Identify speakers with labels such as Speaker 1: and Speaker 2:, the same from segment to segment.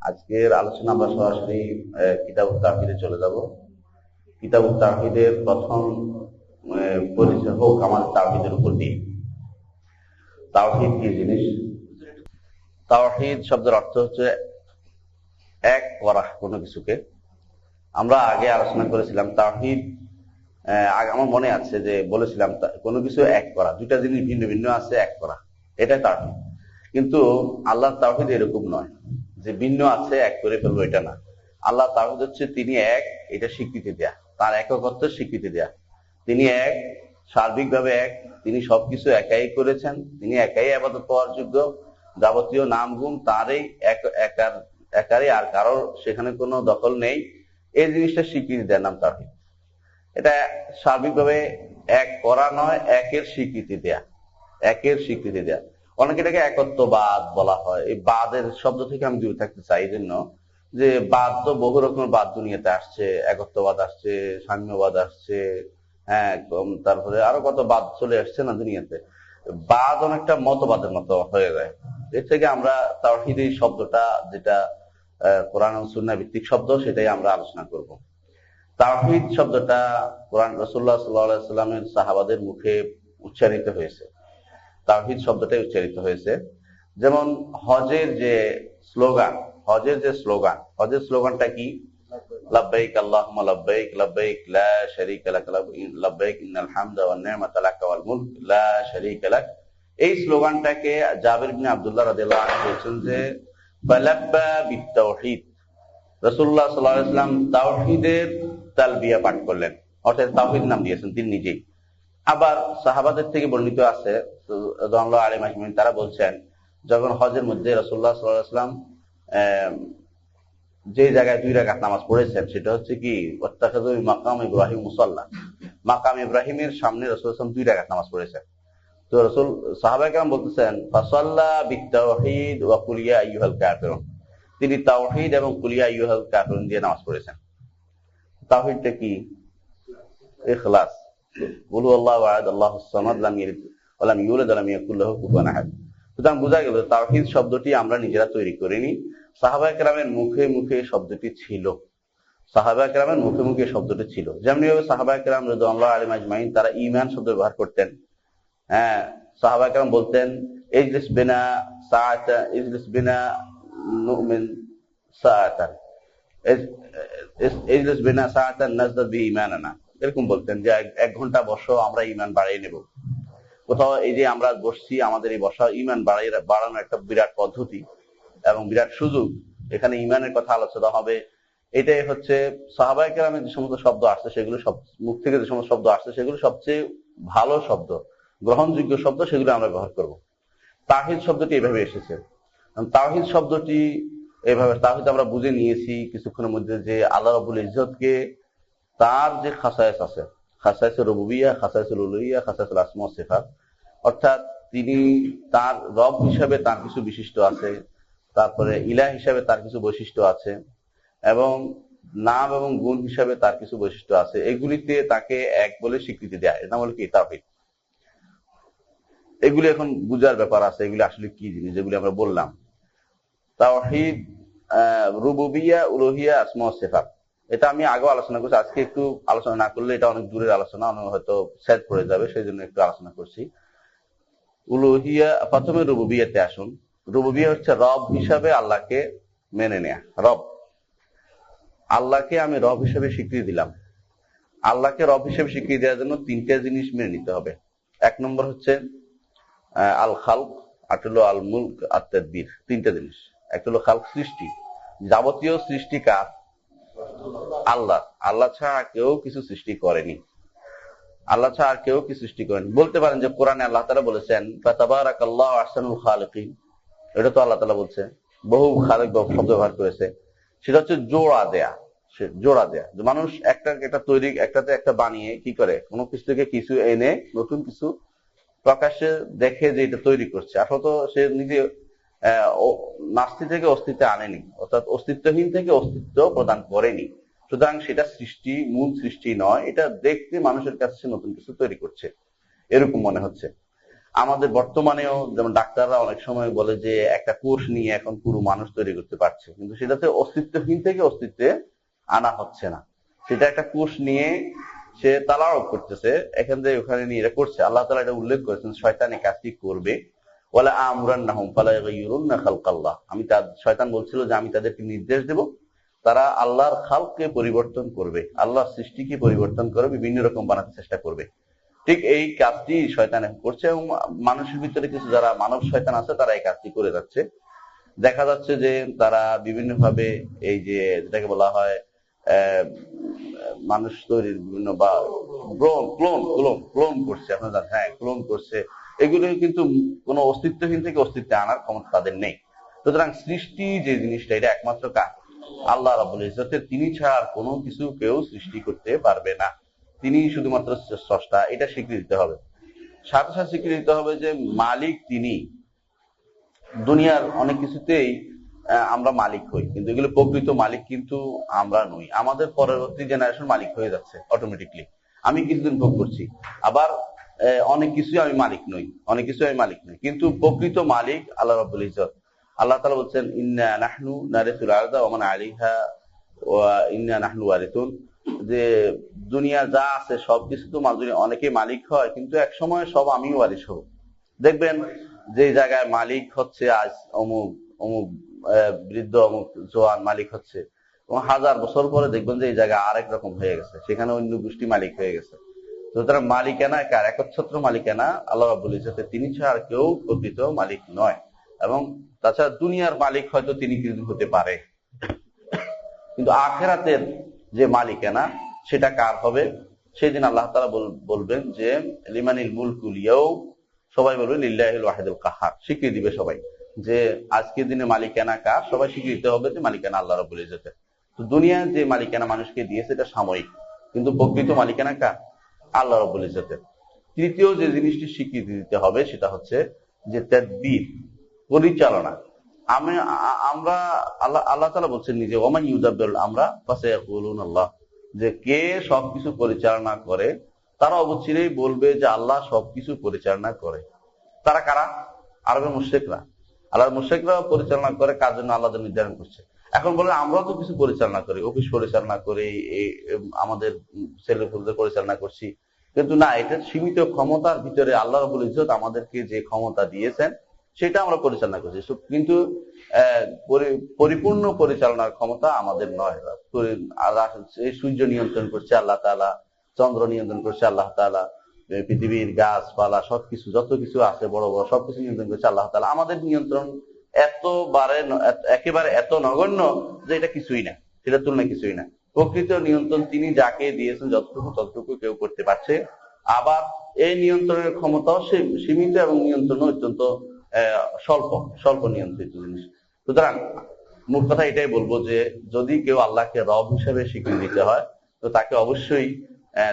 Speaker 1: আজকের আলোচনা আমরা সরাসরি কিতাবুত তাওহীদে চলে যাব। কিতাবুত তাওহীদের প্রথম পরিচয় হোক আমাদের তাওহীদের উপর দিয়ে। তাওহীদ কি জিনিস? তাওহীদ শব্দের অর্থ হচ্ছে এক করা কোনো কিছুকে। আমরা আগে আলোচনা করেছিলাম তাওহীদ, আমার মনে আছে যে বলেছিলাম কোনো কিছু এক করা, দুইটা জিনিস ভিন্ন ভিন্ন আছে, এক করা, এটাই তাওহীদ। কিন্তু আল্লাহর তাওহীদ এরকম নয় যে ভিন্ন আছে এক করে ফেলবো, এটা না। আল্লাহ তাওহীদ হচ্ছে তিনি এক, এটা স্বীকৃতি দেয়া, তার একত্বের স্বীকৃতি দেয়া। তিনি এক, সার্বিকভাবে এক, তিনি সবকিছু একাই করেছেন, তিনি একাই ইবাদত পাওয়ার যোগ্য, যাবতীয় নাম গুণ তারই একারই, আর কারোর সেখানে কোনো দখল নেই। এই জিনিসটা স্বীকৃতি দেয়ার নাম তাওহীদ। এটা সার্বিকভাবে এক করা নয়, একের স্বীকৃতি দেয়া, একের স্বীকৃতি দেয়া। অনেকে এটাকে একত্ববাদ বলা হয়। এই বাদের শব্দ থেকে আমি দূরে থাকতে চাই, এই জন্য যে বাদ তো বহু রকমের বাদ দুনিয়াতে আসছে, একত্ববাদ আসছে, সাম্যবাদ আসছে, হ্যাঁ, তারপরে আরো কত বাদ চলে আসছে না দুনিয়াতে। বাদ অনেকটা মতবাদের মতো হয়ে যায়। এর থেকে আমরা তাওহীদ এই শব্দটা, যেটা কোরআন ও সুন্নাহ ভিত্তিক শব্দ, সেটাই আমরা আলোচনা করব। তাওহীদ শব্দটা কোরআন রাসূলুল্লাহ সাল্লাল্লাহু আলাইহি ওয়াসাল্লামের সাহাবাদের মুখে উচ্চারিত হয়েছে। তাওহীদ শব্দটাই উচ্চারিত হয়েছে। যেমন হজের যে স্লোগান, হজের স্লোগানটা কি? লাব্বাইক আল্লাহুম্মা লাব্বাইক, লাব্বাইক লা শারীকা লাক, লাব্বাইক ইন্নাল হামদা ওয়ান নি'মাতা লাক ওয়াল মুলক লা শারীকা লাক। এই স্লোগানটাকে জাবির ইবনে আব্দুল্লাহ রাদিয়াল্লাহু আনহু বলেছেন যে ফালাব্বা বিত-তাওহীদ। রাসূলুল্লাহ সাল্লাল্লাহু আলাইহি ওয়াসাল্লাম তাওহীদের তালবিয়া পাঠ করলেন, অর্থাৎ তাওহীদ নাম দিয়েছেন তিনি নিজেই। আবার সাহাবাদের থেকে বর্ণিত আছে, রাদিয়াল্লাহু আলাইহিম আজমাইন, তারা বলছেন যখন হজের মধ্যে রাসূলুল্লাহ সাল্লাল্লাহু আলাইহি ওয়াসাল্লাম যে জায়গায় 2 রাকাত নামাজ পড়েছেন, সেটা হচ্ছে কি ওয়াত্তাখাযু মাকাম ইব্রাহিম মুসাল্লা, মাকাম ইব্রাহিমের সামনে রাসূলুল্লাহ সাল্লাল্লাহু আলাইহি ওয়াসাল্লাম 2 রাকাত নামাজ পড়েছেন। তো রাসূল সাহাবায়ে কেরাম বলতেছেন ফাসাল্লা বিত-তাওহীদ ওয়া কুল ইয়া আইয়ুহাল কাফিরুন, তিনি তাওহীদ এবং কুল ইয়া আইয়ুহাল কাফিরুন দিয়ে নামাজ পড়েছেন। তাওহীদটা কি? ইখলাস, কুল আল্লাহু আহাদ আল্লাহুস সামাদ লাম ইয়ালিদ ওয়া লাম ইউলাদ ওয়া লাম ইয়াকুল লাহু কুফুয়ান আহাদ। সুতরাং বোঝা গেল তাওহীদ শব্দটি আমরা নিজেরা তৈরি করিনি, সাহাবায়ে কেরামের মুখে মুখে শব্দটি ছিল, সাহাবায়ে কেরামের মুখে মুখে শব্দটি ছিল। যেমনিভাবে সাহাবায়ে কেরাম রাদিয়াল্লাহু আলাইহিম আজমাইন তারা ঈমান শব্দ ব্যবহার করতেন। হ্যাঁ, সাহাবায়ে কেরাম বলতেন ইজলিস বিনা সাআতা, ইজলিস বিনা নুমিন সাআতান, ইজলিস বিনা সাআতান নাজদাদ বিঈমানানা, এরকম বলতেন যে 1 ঘন্টা বসো, আমরা ঈমান বাড়িয়ে নেব। কোথাও এই যে আমরা বসছি, আমাদের এই বসা ঈমান বাড়ানোর একটা বিরাট পদ্ধতি এবং বিরাট সুযোগ। এখানে ঈমানের কথা আলোচনা হবে। এটাই হচ্ছে সাহাবায়ে কেরামের যে সমস্ত শব্দ আসছে, সেগুলো সব মুখ থেকে যে সমস্ত শব্দ আসছে, সেগুলো সবচেয়ে ভালো শব্দ, গ্রহণযোগ্য শব্দ, সেগুলো আমরা ব্যবহার করব। তাওহীদ শব্দটি এভাবে এসেছে। তাওহীদ শব্দটি এভাবে, তাওহীদ আমরা বুঝে নিয়েছি কিছুক্ষণের মধ্যে যে আল্লাহ রাব্বুল ইজ্জতকে তার যে খাসায়েস আছে, খাসায়েসুর রুবুবিয়্যাহ, খাসায়েসুল উলুহিয়্যাহ, খাসায়েসুল আসমা ওয়াস সিফাত, অর্থাৎ তিনি তার রব হিসাবে তার কিছু বিশিষ্ট আছে, তারপরে ইলাহ হিসাবে তার কিছু বৈশিষ্ট্য আছে, এবং নাম এবং গুণ হিসাবে তার কিছু বৈশিষ্ট্য আছে। এগুলিতে তাকে এক বলে স্বীকৃতি দেয়, এটা বলে কি? তাওহীদ। এগুলি এখন বুঝার ব্যাপার আছে, এগুলি আসলে কি জিনিস যেগুলি আমরা বললাম। তাওহীদ রুবুবিয়্যাহ, উলুহিয়্যাহ, আসমা ওয়াস সিফাত, এটা আমি আগেও আলোচনা করছি। আজকে একটু আলোচনা না করলে এটা অনেক দূরের আলোচনা, অনেক হয়তো সেট পড়ে যাবে, সেই জন্য একটু আলোচনা করছি। উলুহিয়্যাহ, প্রথমে রুবুবিয়্যাতে আসুন। রুবুবিয়্যাহ হচ্ছে রব হিসাবে আল্লাহকে মেনে নেয়া। রব, আল্লাহকে আমি রব হিসেবে স্বীকৃতি দিলাম। আল্লাহকে রব হিসেবে স্বীকৃতি দেওয়ার জন্য 3টা জিনিস মেনে নিতে হবে। 1 নম্বর হচ্ছে আল খালক, আর হলো আল মুলক, আর তাদবীর। 3টা জিনিস। একটা হলো খালক, সৃষ্টি, যাবতীয় সৃষ্টি কার? আল্লাহ। আল্লাহ ছাড়া কেউ কিছু সৃষ্টি করেনি, আল্লাহ ছাড়া আর কেউ কি সৃষ্টি করেনি। বলতে পারেন যে কোরআনে আল্লাহ তাআলা বলেছেন ফাতাবারাকাল্লাহু আহসানুল খালিকিন, এটা তো আল্লাহ তাআলা বলছে, বহু খালিক শব্দ ব্যবহার করেছে। সেটা হচ্ছে জোড়া দেয়া, জোড়া দেয়া। মানুষ একটা তৈরি, একটাতে একটা বানিয়ে কি করে, কোনো কিছু থেকে কিছু এনে নতুন কিছু প্রকাশ্যে দেখে যে এটা তৈরি করছে, আসলে তো সে নিজে নাস্তি থেকে অস্তিত্বে আনেনি, অর্থাৎ অস্তিত্বহীন থেকে অস্তিত্ব প্রদান করেনি। সুতরাং সেটা সৃষ্টি, মূল সৃষ্টি নয়, এটা দেখতে মানুষের কাছে নতুন কিছু তৈরি করছে, এরকম মনে হচ্ছে। আমাদের বর্তমানেও যেমন ডাক্তাররা অনেক সময় বলে যে একটা কোষ নিয়ে এখন পুরো মানুষ তৈরি করতে পারছে, কিন্তু সেটাতে অস্তিত্বহীন থেকে অস্তিত্বে আনা হচ্ছে না। সেটা একটা কোষ নিয়ে সে তালারব করতেছে, এখান থেকে ওখানে নিয়ে এটা করছে। আল্লাহ তাআলা এটা উল্লেখ করেছেন শয়তান এই কাজটি করবে। ওয়ালা আমরান্নাহুম ফালা ইয়াগয়িরুন্না খালকাল্লাহ। শয়তান বলছিল যে আমি তাদেরকে নির্দেশ দেব, তারা আল্লাহর খালকে পরিবর্তন করবে, আল্লাহর সৃষ্টিকে পরিবর্তন করে বিভিন্ন রকম বানাতে চেষ্টা করবে। ঠিক এই কাজটি শয়তান এখন করছে, এবং মানুষের ভিতরে কিছু যারা মানব শয়তান আছে তারা এই কাজটি করে যাচ্ছে। দেখা যাচ্ছে যে তারা বিভিন্ন ভাবে এই যে যেটাকে বলা হয় মানুষ তৈরির বিভিন্ন বা ক্লোন করছে, আপনারা জানেন, হ্যাঁ ক্লোন করছে। এগুলো কিন্তু কোনো অস্তিত্বহীন থেকে অস্তিত্বে আনার ক্ষমতা তাদের নেই। সুতরাং সৃষ্টি যে জিনিসটা এটা একমাত্র কাজ আল্লাহ রাব্বুল ইজ্জতের, তিনি ছাড়া আর কোনো কিছু কেউ সৃষ্টি করতে পারবে না। তিনি শুধুমাত্র স্রষ্টা, এটা স্বীকৃতি দিতে হবে। সাথে সাথে স্বীকৃতি দিতে হবে যে মালিক তিনি। দুনিয়ার অনেক কিছুতেই আমরা মালিক হই, কিন্তু এগুলো প্রকৃত মালিক কিন্তু আমরা নই। আমাদের পরবর্তী জেনারেশন মালিক হয়ে যাচ্ছে অটোমেটিকলি। আমি কিছুদিন ভোগ করছি, আবার অনেক কিছুই আমি মালিক নই, কিন্তু প্রকৃত মালিক আল্লাহ রাব্বুল ইজ্জত। আল্লাহ তাআলা বলছেন ইন্না নাহনু নারিসুল আরদা ওয়া মান আলাইহা ওয়া ইন্না নাহনু ওয়ারিসুন, যে দুনিয়া যা আছে সবকিছু তো অনেকে মালিক হয়, কিন্তু এক সময় সব আমিও ওয়ারিস হব। দেখবেন যে জায়গায় মালিক হচ্ছে আজ অমুক অমুক বৃদ্ধ অমুক জোয়ান মালিক হচ্ছে, এবং 1000 বছর পরে দেখবেন যে এই জায়গা আরেক রকম হয়ে গেছে, সেখানে অন্য গোষ্ঠী মালিক হয়ে গেছে। সুতরাং মালিকানা কার? একচ্ছত্র মালিকানা আল্লাহ রাব্বুল ইজ্জতের, তিনি ছাড়া আর কেউ প্রকৃত মালিক নয়। এবং তাছাড়া দুনিয়ার মালিক হয়তো তিনি কিছু হতে পারে, কিন্তু আখিরাতের যে মালিকানা সেটা কার হবে? সেদিন আল্লাহ তাআলা বলবেন যে লিমানিল মুলকুল ইয়াউম, সবাই বলবে লিল্লাহিল ওয়াহিদুল কাহ্হার, স্বীকৃতি দিবে সবাই যে আজকের দিনে মালিকানা কার, সবাই স্বীকৃতি দিতে হবে যে মালিকানা আল্লাহ রাব্বুল ইজ্জতের। তো দুনিয়ার যে মালিকানা মানুষকে দিয়েছে এটা সাময়িক, কিন্তু প্রকৃত মালিকানা কার? আল্লাহ রাব্বুল ইজ্জতের। তৃতীয় যে জিনিসটি স্বীকৃতি দিতে হবে সেটা হচ্ছে যে তাদবীর, পরিচালনা। আমরা আল্লাহ তাআলা বলছেন নিজে ওমান ইউদাব্বিরুল আমরা ফাসায়াকুলুন আল্লাহ, যে কে সবকিছু পরিচালনা করে, তারা অবশ্যই বলবে যে আল্লাহ সবকিছু পরিচালনা করে। তারা কারা? আরবের মুশরিকরা। আল্লাহর মুশরিকরা পরিচালনা করে, কার জন্য? আল্লাহ নির্ধারণ করছে। এখন বলে আমরাও তো কিছু পরিচালনা করি, অফিস পরিচালনা করি, আমাদের ছেলেপুলেদের পরিচালনা করছি, কিন্তু না, এটা সীমিত ক্ষমতার ভিতরে আল্লাহ রাব্বুল ইজ্জত আমাদেরকে যে ক্ষমতা দিয়েছেন সেটা আমরা পরিচালনা করছি, কিন্তু পরিপূর্ণ পরিচালনার ক্ষমতা আমাদের নয়। সূর্য নিয়ন্ত্রণ করছে আল্লাহ তাআলা, চন্দ্র নিয়ন্ত্রণ করছে আল্লাহ তাআলা, পৃথিবীর গাছপালা সবকিছু যত কিছু আছে বড় বড় সবকিছু নিয়ন্ত্রণ করছে আল্লাহ তাআলা। আমাদের নিয়ন্ত্রণ একেবারে এত নগণ্য যে এটা কিছুই না, সেটা তুলনায় কিছুই না। প্রকৃত নিয়ন্ত্রণ তিনি যাকে দিয়েছেন যতটুকু ততটুকু কেউ করতে পারছে। আবার এই নিয়ন্ত্রণের ক্ষমতাও সীমিত, এবং নিয়ন্ত্রণ অত্যন্ত স্বল্প নিয়ন্ত্রিত জিনিস। সুতরাং মূল কথা এটাই বলবো যে যদি কেউ আল্লাহকে রব হিসেবে স্বীকৃতি দিতে হয়, তো তাকে অবশ্যই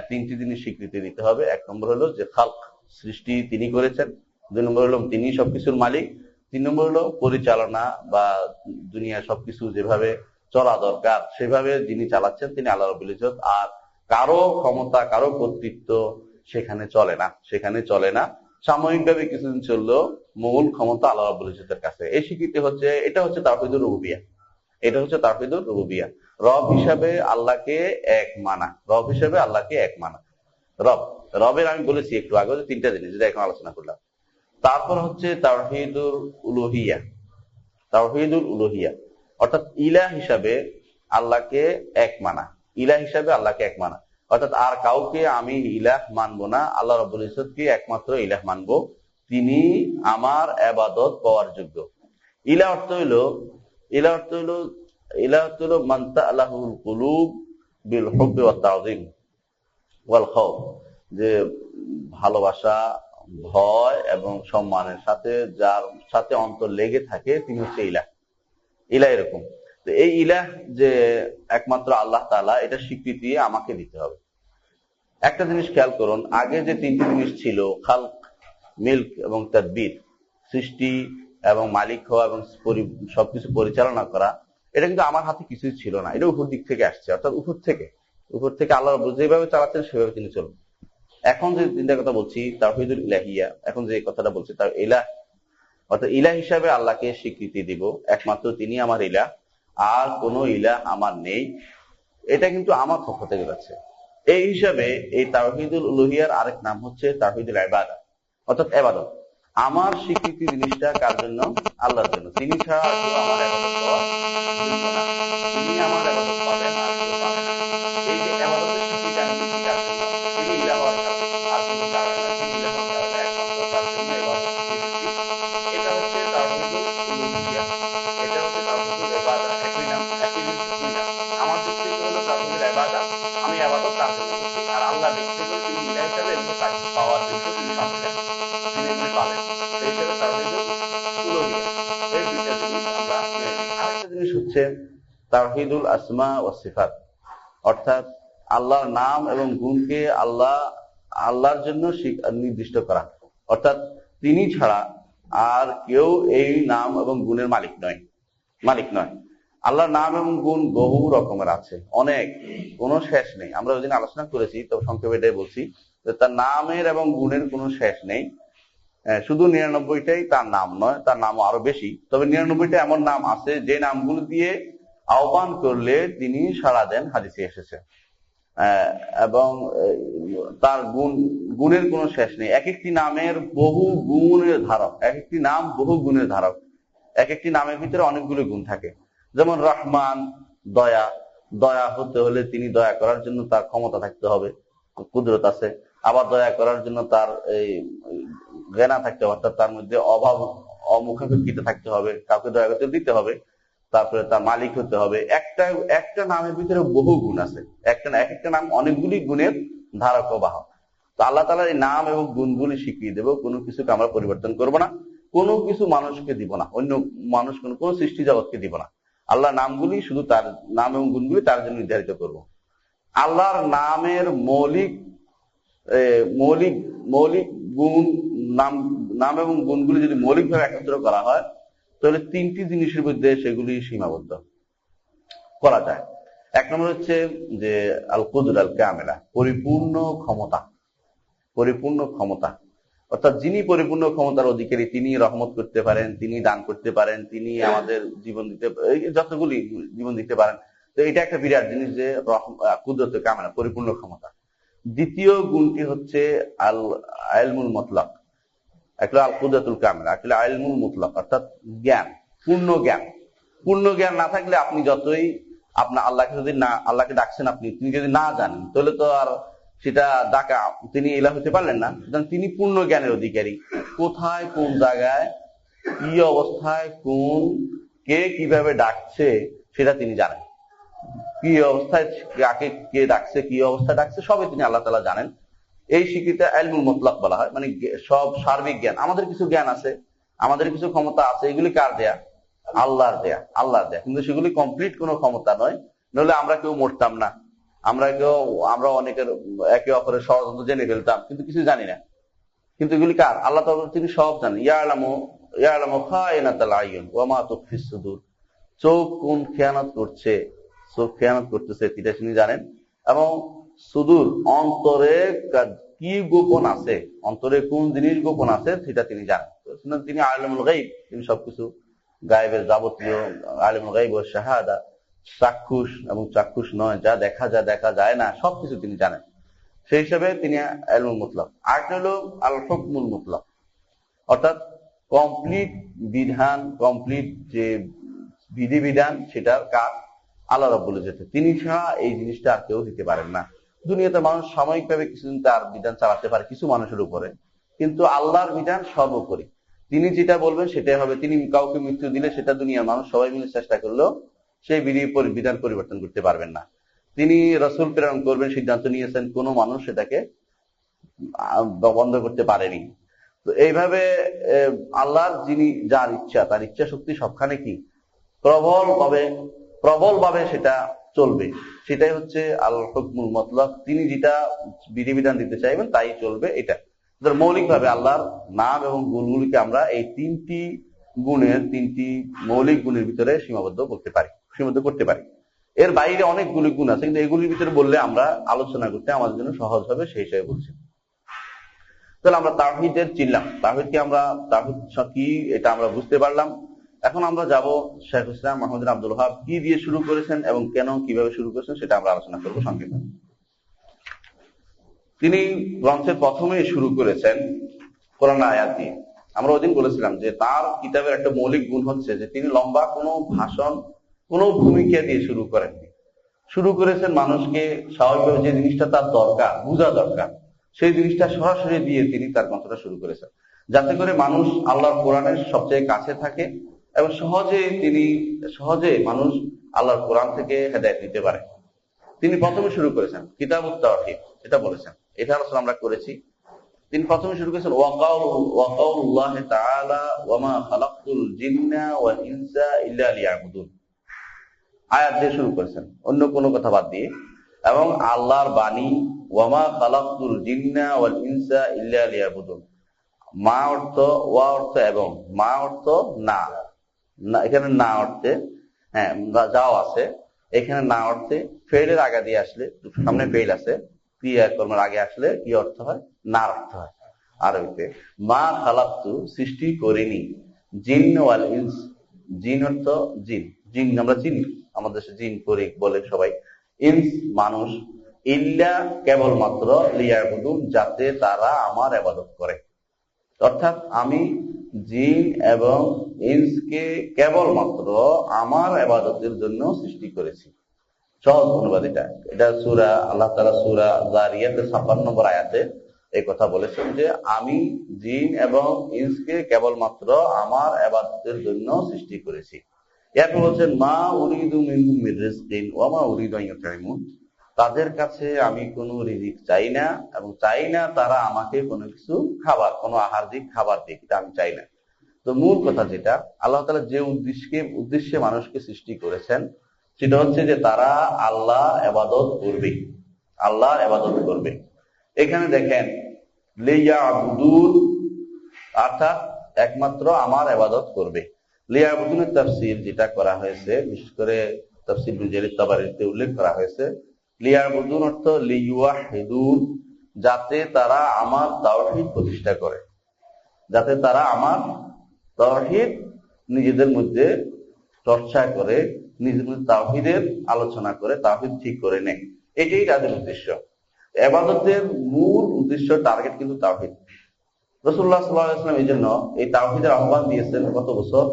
Speaker 1: 3টি জিনিস স্বীকৃতি দিতে হবে। 1 নম্বর হলো যে খালক, সৃষ্টি তিনি করেছেন। 2 নম্বর হলো তিনি সবকিছুর মালিক। 3 নম্বর হলো পরিচালনা বা দুনিয়া সবকিছু যেভাবে চলা দরকার সেভাবে যিনি চালাচ্ছেন তিনি আল্লাহ রাব্বুল ইজ্জত। আর কারো ক্ষমতা, কারো কর্তৃত্ব সেখানে চলে না। সাময়িকভাবে কিছুদিন চললেও মূল ক্ষমতা আল্লাহ রাব্বুল ইজ্জতের কাছে। এই স্বীকৃতি হচ্ছে, এটা হচ্ছে তাওহীদুর রুবুবিয়্যাহ। রব হিসাবে আল্লাহকে এক মানা, রবের আমি বলেছি একটু আগে যে 3টা জিনিস, যেটা এখন আলোচনা করলাম। তারপর হচ্ছে তাওহীদুল উলুহিয়া, অর্থাৎ ইলাহ হিসাবে আল্লাহকে এক মানা, অর্থাৎ আর কাউকে আমি ইলাহ মানবো না, আল্লাহ রাব্বুল ইজ্জতকে একমাত্র ইলাহ মানবো, তিনি আমার ইবাদত পাওয়ার যোগ্য। ইলাহ অর্থ হইল মান তাআলাহুল কুলুব বিল হুব্বি ওয়াত তাযীম ওয়াল খাউফ, যে ভালোবাসা, ভয় এবং সম্মানের সাথে যার সাথে অন্তর লেগে থাকে তিনি হচ্ছে ইলাহ। এরকম। তো এই ইলাহ যে একমাত্র আল্লাহ তাআলা, এটা স্বীকৃতি আমাকে দিতে হবে। একটা জিনিস খেয়াল করুন, আগে যে 3টি জিনিস ছিল, খালক, মিল্ক এবং তাদবীর, সৃষ্টি এবং মালিক হওয়া এবং সবকিছু পরিচালনা করা, এটা কিন্তু আমার হাতে কিছুই ছিল না, এটা উপর দিক থেকে আসছে, অর্থাৎ উপর থেকে আল্লাহ যেভাবে চালাচ্ছেন সেভাবে তিনি চলবেন। এখন যে তিনটা কথা বলছি তাওহীদুল ইলাহিয়া, এখন যে কথাটা বলছি তার ইলাহ অর্থাৎ ইলাহ হিসাবে আল্লাহকে স্বীকৃতি দিব, একমাত্র তিনি আমার ইলাহ, আর কোন ইলাহ আমার নেই, এটা কিন্তু আমার পক্ষ থেকে যাচ্ছে। এই হিসাবে এই তাওহীদুল উলুহিয়ার আরেক নাম হচ্ছে তাওহীদুল ইবাদা, অর্থাৎ ইবাদত। আমার স্বীকৃতি জিনিসটা কার জন্য? আল্লাহর জন্য। তিনি ছাড়া আর কেউ আমার ইবাদত করার যোগ্য না। তিনি আমার ইবাদত পাবেন, আর কেউ পাবে না। এই যে ইবাদতের স্বীকৃতি আমি দিচ্ছি কার জন্য? তিনি ইলাহ হওয়ার কারণে, আর কোনো কারণে না। তিনি ইলাহ হওয়ার কারণে একমাত্র তার জন্য ইবাদত দিচ্ছি। এটা হচ্ছে তাওহীদুল উলুহিয়া, এটা হচ্ছে তাওহীদুল ইবাদা। একই নাম, একই জিনিস, দুই নাম। আমার দিক থেকে হলো তাওহীদুল ইবাদা, আমি ইবাদত তার জন্য করছি। আর আল্লাহ দিক থেকে তিনি ইলাহ হিসাবে এগুলো তাকে পাওয়ার জন্য তিনি পাচ্ছেন, তিনি এগুলি পাবেন। সেই হিসাবে তাওহীদুল উলুহিয়া, এই দুইটা জিনিস আমরা মেনে নিই। আরেকটা জিনিস হচ্ছে তাওহীদুল আসমা ওয়াস সিফাত, অর্থাৎ আল্লাহর নাম এবং গুণকে আল্লাহর জন্য নির্দিষ্ট করা, অর্থাৎ তিনি ছাড়া আর কেউ এই নাম এবং গুণের মালিক নয়। আল্লাহর নাম এবং গুণ বহু রকমের আছে, অনেক, কোনো শেষ নেই। আমরা ওই দিন আলোচনা করেছি, তবে সংক্ষেপে এটাই বলছি যে তার নামের এবং গুণের কোনো শেষ নেই। শুধু 99টাই তার নাম নয়, তার নামও আরো বেশি। তবে 99টা এমন নাম আছে যে নামগুলো দিয়ে আহ্বান করলে তিনি সাড়া দেন, হাদিসে এসেছে। এবং তার গুণের কোনো শেষ নেই। এক একটি নামের বহু গুণের ধারক, এক একটি নাম বহু গুণের ধারক। এক একটি নামের ভিতরে অনেকগুলো গুণ থাকে। যেমন রহমান, দয়া হতে হলে তিনি দয়া করার জন্য তার ক্ষমতা থাকতে হবে, কুদরত আছে। আবার দয়া করার জন্য তার এই জ্ঞানা থাকতে হবে, অর্থাৎ তার মধ্যে অমুখাপেক্ষিতা থাকতে হবে, কাউকে দয়া করতে দিতে হবে। তারপরে তার মালিক হতে হবে। একটা নামের ভিতরে বহু গুণ আছে, এক একটা নাম অনেকগুলি গুণের ধারক ও বাহক। তো আল্লাহ তাআলার এই নাম এবং গুণগুলি শিখিয়ে দেব, কোনো কিছুকে আমরা পরিবর্তন করব না, কোনো কিছু মানুষকে দিব না, অন্য মানুষ কোন সৃষ্টি জগৎকে দিব না। আল্লাহর নামগুলি শুধু তার নাম এবং গুণগুলি তার জন্য নির্ধারিত করব। আল্লাহর নামের মৌলিক গুণ, নাম এবং গুণগুলি যদি মৌলিকভাবে একত্র করা হয়, তাহলে তিনটি জিনিসের মধ্যে সেগুলি সীমাবদ্ধ করা যায়। এক নম্বর হচ্ছে যে আল কুদরা আল কামেলা, পরিপূর্ণ ক্ষমতা, অর্থাৎ যিনি পরিপূর্ণ ক্ষমতার অধিকারী, তিনি রহমত করতে পারেন, তিনি দান করতে পারেন, তিনি আমাদের জীবন দিতে, যতগুলি জীবন দিতে পারেন। তো এটা একটা বিরাট জিনিস যে কুদরত কামেলা, পরিপূর্ণ ক্ষমতা। দ্বিতীয় গুণটি হচ্ছে আল ইলমুল মুতলাক, একটা আল কুদরাতুল কামেলা, একটা ইলমুল মুতলাক, অর্থাৎ জ্ঞান, পূর্ণ জ্ঞান না থাকলে আপনি যতই আপনার আল্লাহকে ডাকছেন, তিনি যদি না জানেন, তাহলে তো আর সেটা ডাকা, তিনি ইলাহ হতে পারলেন না। সুতরাং তিনি পূর্ণ জ্ঞানের অধিকারী। কোথায়, কোন জায়গায়, কি অবস্থায়, কে কিভাবে ডাকছে সেটা তিনি জানেন। কি অবস্থায় কাকে কে ডাকছে, কি অবস্থায় ডাকছে, সবই তিনি আল্লাহ তাআলা জানেন। এই স্বীকৃতি ইলমুল মুতলাক বলা হয়, মানে সব সার্বিক জ্ঞান। আমাদের কিছু জ্ঞান আছে, আমাদের কিছু ক্ষমতা আছে, এগুলি কার দেয়া? আল্লাহর দেয়া। কিন্তু সেগুলি কমপ্লিট কোনো ক্ষমতা নয়, নইলে আমরা কেউ মরতাম না, আমরা অনেকের একে অপরের ষড়যন্ত্র জেনে ফেলতাম, কিন্তু কিছু জানি না। কিন্তু এগুলি কার? আল্লাহ তাআলা, তিনি সব জানেন। ইয়ালামু খায়িনাতাল আয়ুন ওয়া মা তুখফিস সুদূর, চোখ কোন খেয়ানত করতেছে এটা তিনি জানেন। এবং সুদূর, অন্তরে কি গোপন আছে, অন্তরে কোন জিনিস গোপন আছে সেটা তিনি জানেন। তিনি আলিমুল গায়ব, তিনি সবকিছু গায়েবের যাবতীয় আলিমুল গায়ব ওয়াশ শাহাদা, চাক্ষুষ এবং চাক্ষুষ নয়, যা দেখা যায় না, সবকিছু তিনি জানেন। সেই হিসাবে তিনি ইলমুল মুতলাক। আরেকটা হলো আল হুকমুল মুতলাক, অর্থাৎ কমপ্লিট বিধান, কমপ্লিট যে বিধিবিধান, সেটার কাজ আল্লাহ রাব্বুল ইজ্জত। তিনি ছাড়া এই জিনিসটা আর কেউ দিতে পারেন না। দুনিয়াতে মানুষ সাময়িকভাবে কিছুদিন তার বিধান চালাতে পারে কিছু মানুষের উপরে, কিন্তু আল্লাহর বিধান সর্বোপরি। তিনি যেটা বলবেন সেটাই হবে। তিনি কাউকে মৃত্যু দিলে সেটা দুনিয়ার মানুষ সবাই মিলে চেষ্টা করলেও সেই বিধান পরিবর্তন করতে পারবেন না। তিনি রাসূল প্রেরণ করবেন, সিদ্ধান্ত নিয়েছেন, কোনো মানুষ সেটাকে বন্ধ করতে পারেনি। তো এইভাবে আল্লাহর যার ইচ্ছা, তার ইচ্ছা শক্তি সবখানে কি প্রবলভাবে সেটা চলবে। সেটাই হচ্ছে আল হুকমুল মুতলাক। তিনি যেটা বিধিবিধান দিতে চাইবেন তাই চলবে। এটা মৌলিকভাবে আল্লাহর নাম এবং গুণগুলিকে আমরা এই তিনটি মৌলিক গুণের ভিতরে সীমাবদ্ধ করতে পারি। এর বাইরে অনেকগুলি গুণ আছে, কিন্তু এগুলির ভিতরে বললে আমরা আলোচনা করতে আমাদের জন্য সহজ হবে, সেই হিসেবে বলছি। তাহলে আমরা তাওহীদের চিনলাম, তাওহীদকে আমরা তাওহীদ কি এটা আমরা বুঝতে পারলাম। এখন আমরা যাব শাইখুল ইসলাম মুহাম্মদ আব্দুল ওয়াহাব কি দিয়ে শুরু করেছেন এবং কেন কিভাবে শুরু করেছেন সেটা আমরা আলোচনা করব সংক্ষেপে। তিনি গ্রন্থের প্রথমেই শুরু করেছেন কোরআন আয়াত দিয়ে। আমরা ওইদিন বলেছিলাম যে তার কিতাবের একটা মৌলিক গুণ হচ্ছে যে তিনি লম্বা কোনো ভাষণ, কোনো ভূমিকা দিয়ে শুরু করেননি। শুরু করেছেন মানুষকে স্বাভাবিকভাবে যে জিনিসটা তার দরকার, বোঝা দরকার, সেই জিনিসটা সরাসরি দিয়ে তিনি তার গ্রন্থটা শুরু করেছেন, যাতে করে মানুষ আল্লাহর কোরআনের সবচেয়ে কাছে থাকে এবং সহজে মানুষ আল্লাহর কোরআন থেকে হেদায়েত নিতে পারে। তিনি প্রথমে শুরু করেছেন কিতাবুত তাওহীদ, এটা বলেছেন, এটা আলোচনা আমরা করেছি। তিনি প্রথমে শুরু করেছেন ওয়াকাউলুল্লাহি তাআলা ওয়ামা খালাকতুল জিন্না ওয়াল ইনসা ইল্লা লিয়াবুদুন, আয়াত দিয়ে শুরু করেছেন অন্য কোনো কথা বাদ দিয়ে। এবং আল্লাহর বাণী ওয়ামা খালাকতুল জিন্না ওয়াল ইনসা ইল্লা লিয়াবুদুন, মা অর্থ, ওয়া অর্থ এবং, মা অর্থ না, এখানে না অর্থে যাও আছে, এখানে না অর্থে ফেইলের আগে দিয়ে আসলে, সামনে ফেইল আছে, ক্রিয়া কর্মের আগে আসলে কি অর্থ হয়? না অর্থ হয়। আরবিতে মা খালাকতু, সৃষ্টি করিনি, জিন ওয়াল ইনস, জিন অর্থ জিন, জিন আমরা চিনি, আমাদের দেশে জিন করি বলে সবাই, ইনস মানুষ, ইল্লা কেবলমাত্র, লিয়াবুদুন যাতে তারা আমার ইবাদত করে। অর্থাৎ আমি জিন এবং ইনসকে কেবলমাত্র আমার ইবাদতের জন্য সৃষ্টি করেছি। সহজ অনুবাদ এটা সূরা, আল্লাহ তাআলা সূরা যারিয়াতের 56 নম্বর আয়াতে এই কথা বলেছেন যে আমি জিন এবং ইনসকে কেবলমাত্র আমার ইবাদতের জন্য সৃষ্টি করেছি। এরপর বলছেন মা উরিদু মিনহুম মির রিজকিন ওয়া মা উরিদু আন ইউতঈমুন, তাদের কাছে আমি কোনো রিজিক চাই না এবং চাই না তারা আমাকে কোনো কিছু খাবার, কোনো আহার দিক, খাবার দিক, এটা আমি চাই না। তো মূল কথা যেটা, আল্লাহ তাআলা যে উদ্দেশ্যে মানুষকে সৃষ্টি করেছেন সেটা হচ্ছে যে তারা আল্লাহর ইবাদত করবে, আল্লাহর ইবাদত করবে। এখানে দেখেন লিয়াবুদুন অর্থাৎ একমাত্র আমার ইবাদত করবে। লিয়াবুদুনের তাফসীর যেটা করা হয়েছে, বিশেষ করে তাফসীর ইবনে জারীর তাবারিতে উল্লেখ করা হয়েছে, লিয়াবুদুন অর্থ লিইওয়াহিদুন, যাতে তারা আমার তাওহীদ প্রতিষ্ঠা করে, যাতে তারা আমার তাওহীদ নিজেদের মধ্যে চর্চা করে, নিজেদের মধ্যে তাওহীদের আলোচনা করে, তাওহীদ ঠিক করে নেয়, এটাই তাদের উদ্দেশ্য। ইবাদতের মূল উদ্দেশ্য, টার্গেট কিন্তু তাওহীদ। রাসূলুল্লাহ সাল্লাল্লাহু আলাইহি ওয়াসাল্লাম এই জন্য এই তাওহীদের আহ্বান দিয়েছেন কত বছর?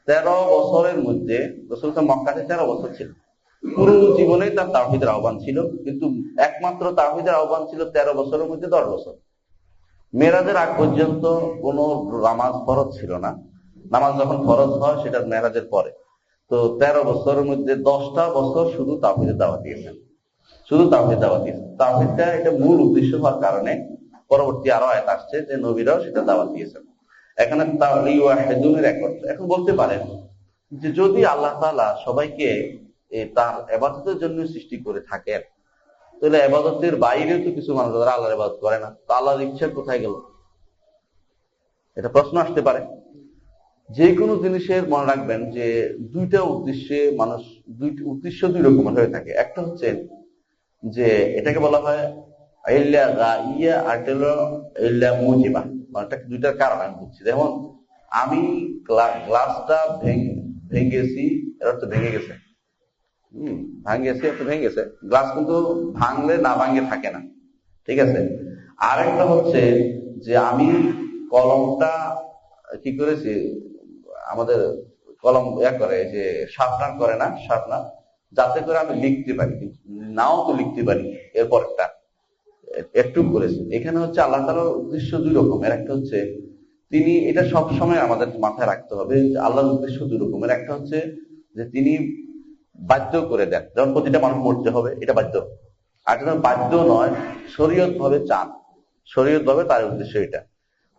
Speaker 1: 13 বছরের মধ্যে। রাসূল মক্কাতে 13 বছর ছিল, পুরো জীবনে তার তাওহীদের আহ্বান ছিল, কিন্তু একমাত্র তাওহীদের আহ্বান ছিল 13 বছরের মধ্যে 10 বছর। মেরাজের আগ পর্যন্ত কোনো নামাজ ফরজ ছিল না, নামাজ যখন ফরজ হয় সেটা মেরাজের পরে। তো 13 বছরের মধ্যে 10টা বছর শুধু তাওহীদের দাওয়াত দিয়েছেন, শুধু তাওহীদ দাওয়াত দিয়েছেন। তাওহীদটা এটা মূল উদ্দেশ্য হওয়ার কারণে পরবর্তী আরো আয়াত আসছে যে নবীরাও সেটা দাওয়াত দিয়েছেন। এখানে লিওয়াহিদুনের এক অর্থ। এখন বলতে পারেন যে যদি আল্লাহ তাআলা সবাইকে তার ইবাদতের জন্য সৃষ্টি করে থাকেন, তাহলে ইবাদতের বাইরেও তো কিছু মানুষ যারা আল্লাহর ইবাদত করে না, তো আল্লাহর ইচ্ছা কোথায় গেল? এটা প্রশ্ন আসতে পারে। যে কোনো জিনিসের মনে রাখবেন যে দুইটা উদ্দেশ্যে মানুষ, উদ্দেশ্য দুই রকমের হয়ে থাকে। একটা হচ্ছে যে এটাকে বলা হয় ইল্লা গাইয়া আর ইল্লা মুজিবা, মানে দুইটার কারণ আমি বুঝছি। যেমন আমি গ্লাসটা ভেঙেছি, এর অর্থ ভেঙে গেছে, ভাঙিয়েছে একটু ভেঙেছে, গ্লাস কিন্তু ভাঙলে না ভাঙে থাকে না, ঠিক আছে। আর একটা হচ্ছে যে আমি কলমটা কি করেছি, আমাদের কলম করে যে শার্পনার করে না, শার্পনার, যাতে করে আমি লিখতে পারি, নাও তো লিখতে পারি, এরপর একটু করেছে। এখানে হচ্ছে আল্লাহ তাআলার উদ্দেশ্য দুই রকমের। একটা হচ্ছে তিনি, এটা সবসময় আমাদের মাথায় রাখতে হবে যে আল্লাহর উদ্দেশ্য দুই রকমের। একটা হচ্ছে যে তিনি বাধ্য করে দেন, যেমন প্রতিটা মানুষ মরতে হবে, এটা বাধ্য। আর যেমন বাধ্য নয়, শরীয়ত ভাবে চান, শরীয়ত ভাবে তার উদ্দেশ্য এটা।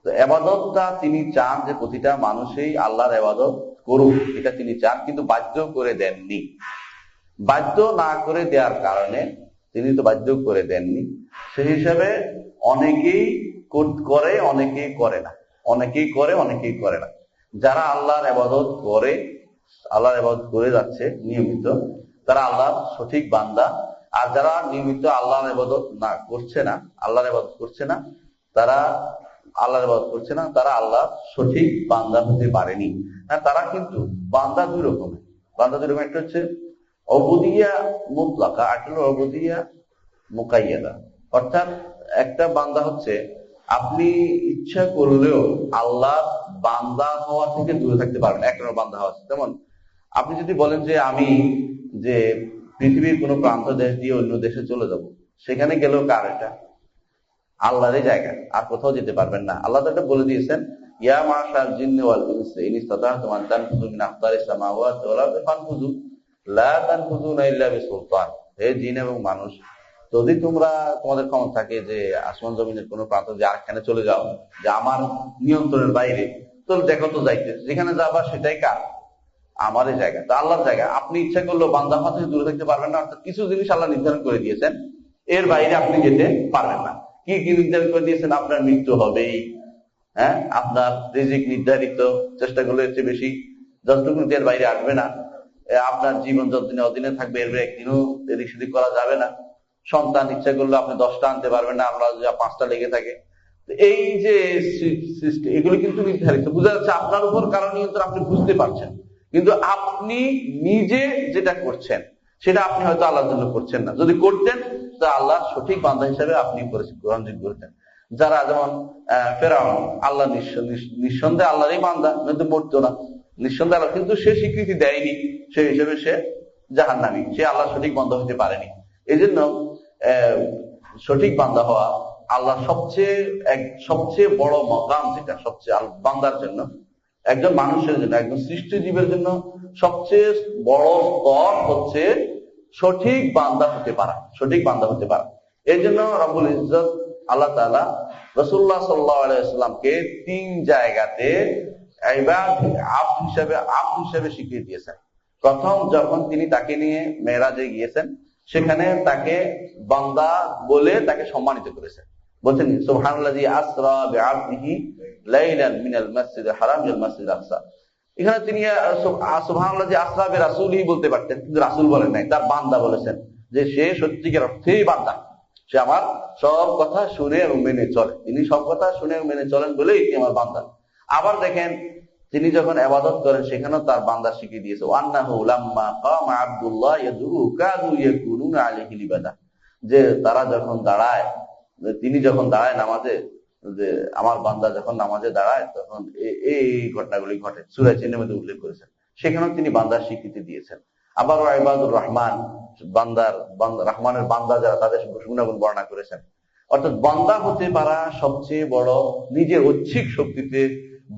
Speaker 1: তো ইবাদতটা তিনি চান যে প্রতিটা মানুষই আল্লাহর ইবাদত করুক, এটা তিনি চান, কিন্তু বাধ্য করে দেননি। বাধ্য না করে দেওয়ার কারণে, তিনি তো বাধ্য করে দেননি, সেই হিসাবে অনেকেই করে, অনেকেই করে না, অনেকেই করে, অনেকেই করে না। যারা আল্লাহর ইবাদত করে, আল্লাহর ইবাদত করে যাচ্ছে নিয়মিত, তারা আল্লাহর সঠিক বান্দা। আর যারা নিয়মিত আল্লাহর ইবাদত না করছে না, আল্লাহর ইবাদত করছে না, তারা আল্লাহর ইবাদত করছে না, তারা আল্লাহ সঠিক বান্দা হতে পারেনি। তারা কিন্তু বান্দা দুই রকমের। বান্দা দুই রকম, একটা হচ্ছে অবুদিয়া মুতলাকা, আর একটা হলো অবুদিয়া মুকাইয়াদা। অর্থাৎ একটা বান্দা হচ্ছে আপনি ইচ্ছা করলেও আল্লাহ বান্দা হওয়া থেকে দূরে থাকতে পারবেন, এক নম্বর বান্দা হওয়া। যেমন আপনি যদি বলেন যে আমি যে পৃথিবীর কোনো প্রান্ত দেশ দিয়ে অন্য দেশে চলে যাব, সেখানে গেলেও কার এটা? আল্লাহরই জায়গা, আর কোথাও যেতে পারবেন না। আল্লাহ তো এটা বলে দিয়েছেন, ইয়া মাশার জিন্নি ওয়াল ইনসি ইন ইসতাতা'তুম আন তানফুযু মিন আকতারিস সামাওয়াতি ওয়াল আরদি ফানফুযু লা তানফুযুনা ইল্লা বিসুলতান। হে জিন এবং মানুষ, যদি তোমরা তোমাদের ক্ষমতা থাকে যে আসমান জমিনের কোনো প্রান্ত যে আরেকখানে চলে যাও, যে আমার নিয়ন্ত্রণের বাইরে, তো দেখো তো যাইতে, যেখানে যাবা সেটাই কার? আমারই জায়গা, তো আল্লাহর জায়গা। আপনি ইচ্ছা করলেও বান্দা হওয়া থেকে দূরে থাকতে পারবেন না। অর্থাৎ কিছু জিনিস আল্লাহ নির্ধারণ করে দিয়েছেন, এর বাইরে আপনি যেতে পারবেন না। কি কি নির্ধারণ করে দিয়েছেন? আপনার মৃত্যু হবেই, হ্যাঁ, আপনার রিজিক নির্ধারিত, চেষ্টা করলে এর চেয়ে বেশি যতটুকু এর বাইরে আসবে না। আপনার জীবন যতদিনে অধীনে থাকবে, এর একদিনও এদিক সেদিক করা যাবে না। সন্তান ইচ্ছা করলে আপনি 10টা আনতে পারবেন না, আমরা 5টা লেগে থাকে। এই যে সৃষ্টি, এগুলো কিন্তু নির্ধারিত, বোঝা যাচ্ছে আপনার উপর কারণ নিয়ন্ত্রণ, আপনি বুঝতে পারছেন। কিন্তু আপনি নিজে যেটা করছেন সেটা আপনি হয়তো আল্লাহর জন্য করছেন না। যদি করতেন তা আল্লাহ সঠিক বান্দা হিসাবে আপনি গ্রহণযোগ্য করতেন। যারা যেমন ফেরাউন, আল্লাহ নিঃসন্দেহে আল্লাহরই বান্দা, কিন্তু মরতো না, নিঃসন্দেহে আল্লাহ, কিন্তু সে স্বীকৃতি দেয়নি, সেই হিসেবে সে জাহান্নামী, সে আল্লাহ সঠিক বান্দা হতে পারেনি। এই জন্য সঠিক বান্দা হওয়া আল্লাহ সবচেয়ে বড় মকাম, যেটা সবচেয়ে বান্দার জন্য, একজন মানুষের জন্য, একজন সৃষ্টি জীবের জন্য সবচেয়ে বড় স্তর হচ্ছে সঠিক বান্দা হতে পারা, সঠিক বান্দা হতে পারা। এই জন্য রব্বুল ইজ্জত আল্লাহ তাআলা রাসূলুল্লাহ সাল্লাল্লাহু আলাইহি ওয়াসাল্লামকে 3 জায়গাতে আব্দ হিসেবে স্বীকৃতি দিয়েছেন। প্রথম যখন তিনি তাকে নিয়ে মেরাজে গিয়েছেন, সেখানে তাকে বান্দা বলে তাকে সম্মানিত করেছেন। বলছেন সুবহানাল্লাযী আসরা বিআবদিহি লাইলান মিনাল মাসজিদিল হারাম ইলাল মাসজিদিল আকসা। এখানে তিনি সুবহানাল্লাযী আসরা বিরাসূলিহি বলতে পারতেন, কিন্তু রাসূল বলেন নাই, তার বান্দা বলেছেন, যে সে সত্যিকার অর্থেই বান্দা, সে আমার সব কথা শুনে এবং মেনে চলে। তিনি সব কথা শুনে এবং মেনে চলেন বলেই তিনি আমার বান্দা। আবার দেখেন তিনি যখন ইবাদত করেন, সেখানেও তার বান্দার স্বীকৃতি দিয়েছে, ওয়ান্নাহু লাম্মা কামা আব্দুল্লাহ ইয়াদউ কাদু ইয়াকুনুনা আলাইহি লিবাদা। যে তারা যখন দাঁড়ায়, তিনি যখন দাঁড়ায় নামাজে, যে আমার বান্দা যখন নামাজে দাঁড়ায়, তখন এই ঘটনাগুলি ঘটে, সূরা জিনের মধ্যে উল্লেখ করেছেন। সেখানেও তিনি বান্দার স্বীকৃতি দিয়েছেন। আবার ইবাদুর রহমান, রহমানের বান্দা যারা, তাদের গুণাগুণ বর্ণনা করেছেন। অর্থাৎ বান্দা হতে পারা সবচেয়ে বড়, নিজের ঐচ্ছিক শক্তিতে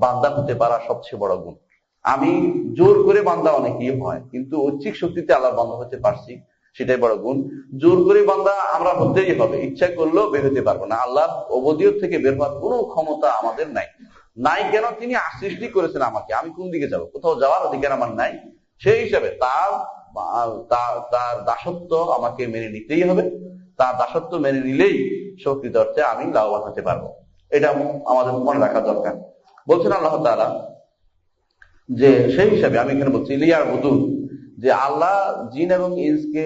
Speaker 1: বান্দা হতে পারা সবচেয়ে বড় গুণ। আমি জোর করে বান্দা অনেকেই হয়, কিন্তু ঐচ্ছিক শক্তিতে আল্লাহ বান্দা হতে পারছি, সেটাই বড় গুণ। জোর করে বান্দা আমরা হতেই হবে, ইচ্ছা করলেও বের হতে পারবো না। আল্লাহর অবদিয়ত থেকে বের হওয়ার কোনো ক্ষমতা আমাদের নাই। কেন? তিনি সৃষ্টি করেছেন আমাকে, আমি কোন দিকে যাব? কোথাও যাওয়ার অধিকার আমার নাই। সেই হিসাবে তার দাসত্ব আমাকে মেনে নিতেই হবে। তার দাসত্ব মেনে নিলেই প্রকৃত অর্থে আমি লাভবান হতে পারবো। এটা আমাদের মনে রাখা দরকার। বলছেন আল্লাহ তাআলা যে সেই হিসাবে আমি এখানে বলছি লিয়ার বুদুন, যে আল্লাহ জিন এবং ইনসকে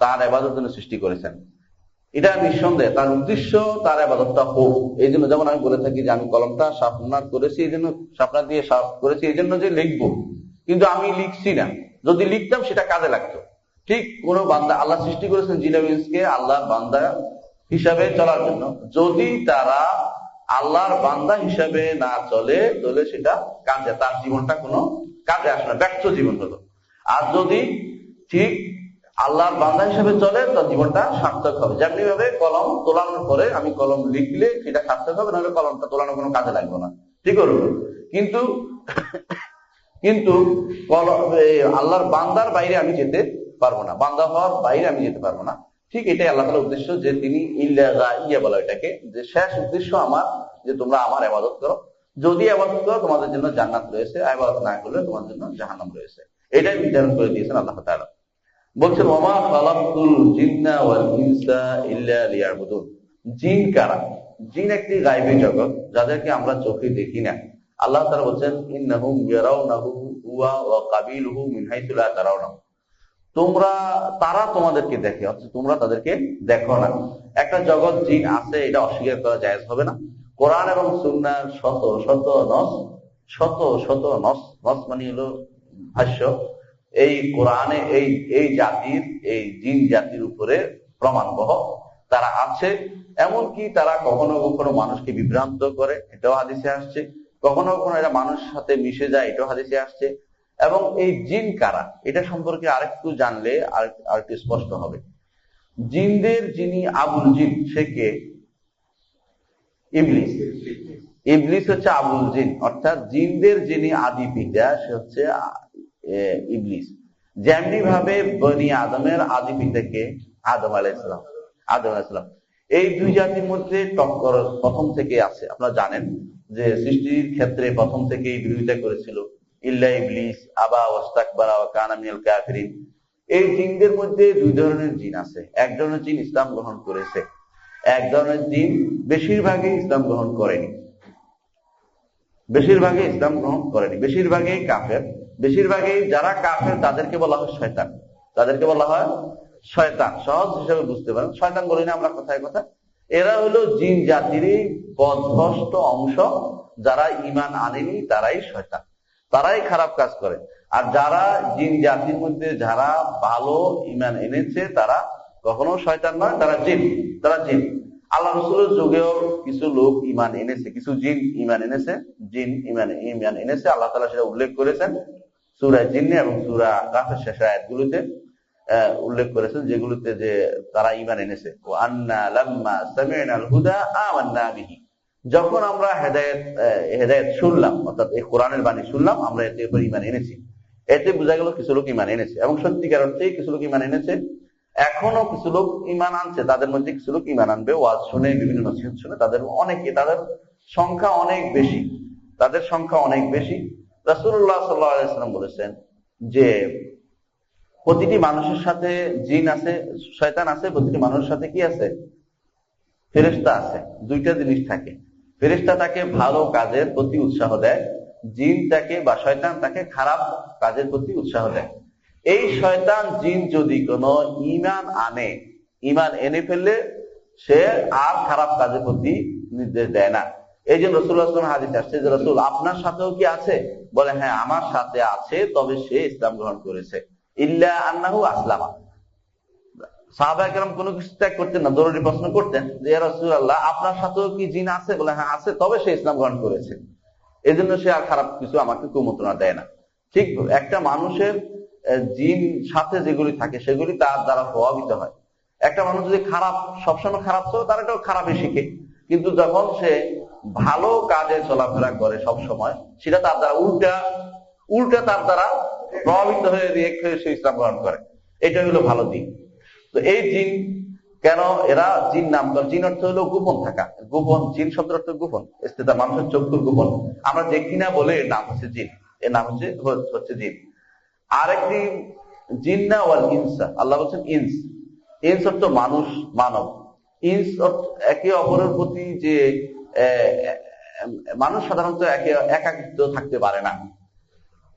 Speaker 1: তার ইবাদতের জন্য সৃষ্টি করেছেন। এটা নিঃসন্দেহে তার উদ্দেশ্য তার ইবাদতটা হোক। এই জন্য যেমন আমি বলে থাকি যে আমি কলমটা শার্পনার করেছি, এই জন্য শার্পনার দিয়ে শার্প করেছি এই জন্য যে লিখবো, কিন্তু আমি লিখছি না। যদি লিখতাম সেটা কাজে লাগতো। ঠিক কোন বান্দা, আল্লাহ সৃষ্টি করেছেন জিন এবং ইনসকে আল্লাহর বান্দা হিসাবে চলার জন্য। যদি তারা আল্লাহর বান্দা হিসাবে না চলে, তাহলে সেটা কাজে, তার জীবনটা কোনো কাজে আসে না, ব্যর্থ জীবন হলো। আর যদি ঠিক আল্লাহর বান্দা হিসেবে চলে, তার জীবনটা সার্থক হবে। যেমনি ভাবে কলম তোলানোর পরে আমি কলম লিখলে সেটা সার্থক হবে, নাহলে কলমটা তোলানো কোনো কাজে লাগবে না, ঠিক হলো। কিন্তু আল্লাহর বান্দার বাইরে আমি যেতে পারবো না, বান্দা হওয়ার বাইরে আমি যেতে পারবো না। ঠিক এটাই আল্লাহ তাআলার উদ্দেশ্য, যে তিনি ইল্লা বলা এটাকে, যে শেষ উদ্দেশ্য আমার, যে তোমরা আমার ইবাদত করো। যদি ইবাদত করো তোমাদের জন্য জান্নাত রয়েছে, ইবাদত না করলে তোমাদের জন্য জাহান্নাম রয়েছে। এটাই নির্ধারণ করে দিয়েছেন আল্লাহ তাআলা। বলছেন ওয়ামা খালাকতুল জিন্না ওয়াল ইনসা ইল্লা লিয়াবুদুন। জিন কারা? জিন একটি গায়বী জগৎ, যাদেরকে আমরা চোখে দেখি না। আল্লাহ তাআলা বলছেন ইন্নাহুম ইয়ারাউনাহু হুয়া ওয়া কাবিলুহু মিন হাইসু লা তারাউনাহু। তারা তোমাদেরকে দেখে, অথচ তোমরা তাদেরকে দেখো না। একটা জগৎ জিন আছে, এটা অস্বীকার করা জায়েজ হবে না। কোরআন এবং সুন্নাহর শত শত নস, শত শত নস, নস মানে হলো ভাষ্য, এই কোরআনে এই জাতির, এই জিন জাতির উপরে প্রমাণবহ তারা আছে। এমনকি তারা কখনো কখনো মানুষকে বিভ্রান্ত করে, এটাও হাদিসে আসছে। কখনো কখনো এরা মানুষের সাথে মিশে যায়, এটাও হাদিসে আসছে। এবং এই জিন কারা, এটা সম্পর্কে আরেকটু জানলে আরেকটু স্পষ্ট হবে। জিনদের যিনি আবুল জিন, সে কে? ইবলিস। ইবলিস হচ্ছে আবুল জিন, অর্থাৎ জিনদের যিনি আদি পিতা, সে হচ্ছে ইবলিস। যেমনি ভাবে বনি আদমের আদি পিতাকে আদম আলাইহিস সালাম, আদম আলাইহিস সালাম, এই দুই জাতির মধ্যে টক্কর প্রথম থেকে আছে। আপনারা জানেন যে সৃষ্টির ক্ষেত্রে প্রথম থেকেই বিরোধিতা করেছিল, ইল্লা ইবলিস আবা ওয়াস্তাকবারা ওয়া কানা মিনাল কাফিরিন। এই জিনদের মধ্যে দুই ধরনের জিন আছে। এক ধরনের জিন ইসলাম গ্রহণ করেছে, এক ধরনের জিন বেশিরভাগই ইসলাম গ্রহণ করেনি। বেশিরভাগই ইসলাম গ্রহণ করেনি, বেশিরভাগই কাফের। বেশিরভাগই যারা কাফের তাদেরকে বলা হয় শয়তান, তাদেরকে বলা হয় শয়তান। সহজ হিসেবে বুঝতে পারেন, শয়তান বলি না আমরা কথায় কথা। এরা হলো জিন জাতিরই পথভ্রষ্ট অংশ, যারা ঈমান আনেনি তারাই শয়তান, তারাই খারাপ কাজ করে। আর যারা জিন জাতির মধ্যে যারা ভালো ঈমান এনেছে তারা কখনো শয়তান নয়, তারা জিন, তারা জিন। আল্লাহ রাসূলের যুগেও কিছু লোক ঈমান এনেছে, কিছু জিন ঈমান এনেছে, জিন ঈমান এনেছে। আল্লাহ তাআলা সেটা উল্লেখ করেছেন সূরা জিন এবং সূরা কাফের শেষ আয়াতগুলোতে উল্লেখ করেছেন, যেগুলোতে যে তারা ঈমান এনেছে। ওয়া আন্না লাম্মা সামি'নাল হুদা আমান্না বিহি, যখন আমরা হেদায়েত শুনলাম, অর্থাৎ এই কোরআনের বাণী শুনলাম, আমরা এতে উপর ঈমান এনেছি। এতে বোঝা গেল কিছু লোক ঈমান এনেছে, এবং সত্যিকার অর্থেই কিছু লোক ঈমান এনেছে। এখনো কিছু লোক ঈমান আনছে, তাদের মধ্যে কিছু লোক ঈমান আনবে, ওয়াজ শুনে, বিভিন্ন নসিহত শুনে। তাদের অনেকে, তাদের সংখ্যা অনেক বেশি, তাদের সংখ্যা অনেক বেশি। রাসূলুল্লাহ সাল্লাল্লাহু আলাইহি ওয়াসাল্লাম বলেছেন যে প্রতিটি মানুষের সাথে জিন আছে, শয়তান আছে, প্রতিটি মানুষের সাথে কি আছে? ফেরেশতা আছে। দুইটা জিনিস থাকে, ফেরেশতা তাকে ভালো কাজের প্রতি উৎসাহ দেয়, জিন তাকে বা শয়তান তাকে খারাপ কাজের প্রতি উৎসাহ দেয়। এই শয়তান জিন যদি কোনো ঈমান আনে, ঈমান এনে ফেললে সে আর খারাপ কাজের প্রতি নির্দেশ দেয় না। এই জন্য রাসূলুল্লাহ সাল্লাল্লাহু আলাইহি ওয়াসাল্লাম হাদিসে আসছে যে, রাসূল আপনার সাথেও কি আছে? বলে হ্যাঁ, আমার সাথে আছে, তবে সে ইসলাম গ্রহণ করেছে। ইল্লা আন্নাহু আসলামা। সাহাবায়ে কেরাম কোনো কিছু ত্যাগ করতেন না, জরুরি প্রশ্ন করতেন যে ইয়া রাসূলুল্লাহ, আপনার সাথেও কি জিন আছে? বলে হ্যাঁ আছে, তবে সে ইসলাম গ্রহণ করেছে। এজন্য সে আর খারাপ কিছু আমাকে কুমন্ত্রণা দেয় না। ঠিক একটা মানুষের জিন সাথে যেগুলি থাকে সেগুলি তার দ্বারা প্রভাবিত হয়। একটা মানুষ যদি খারাপ, সবসময় খারাপ চলে, তার এটাও খারাপই শিখে। কিন্তু যখন সে ভালো কাজে চলাফেরা করে সব সময়, সেটা তার দ্বারা উল্টা তার দ্বারা প্রভাবিত হয়ে রিয়েক্ট হয়ে সে ইসলাম গ্রহণ করে। এটা হলো ভালো দিক। তো এই জিন কেন এরা জিন নাম করে? জিন অর্থ হলো গোপন থাকা, গোপন। জিন শব্দের অর্থ গোপন, স্থিতা মানুষের চক্ষুর গোপন। আমরা দেখি না বলে এর নাম হচ্ছে জিন, এর নাম হচ্ছে জিন। আরেকটি জিন্না ওয়াল ইনসা, আল্লাহ বলছেন ইনস। ইনস অর্থ মানুষ, মানব। ইনস একে অপরের প্রতি যে মানুষ সাধারণত একাকিত্ব থাকতে পারে না,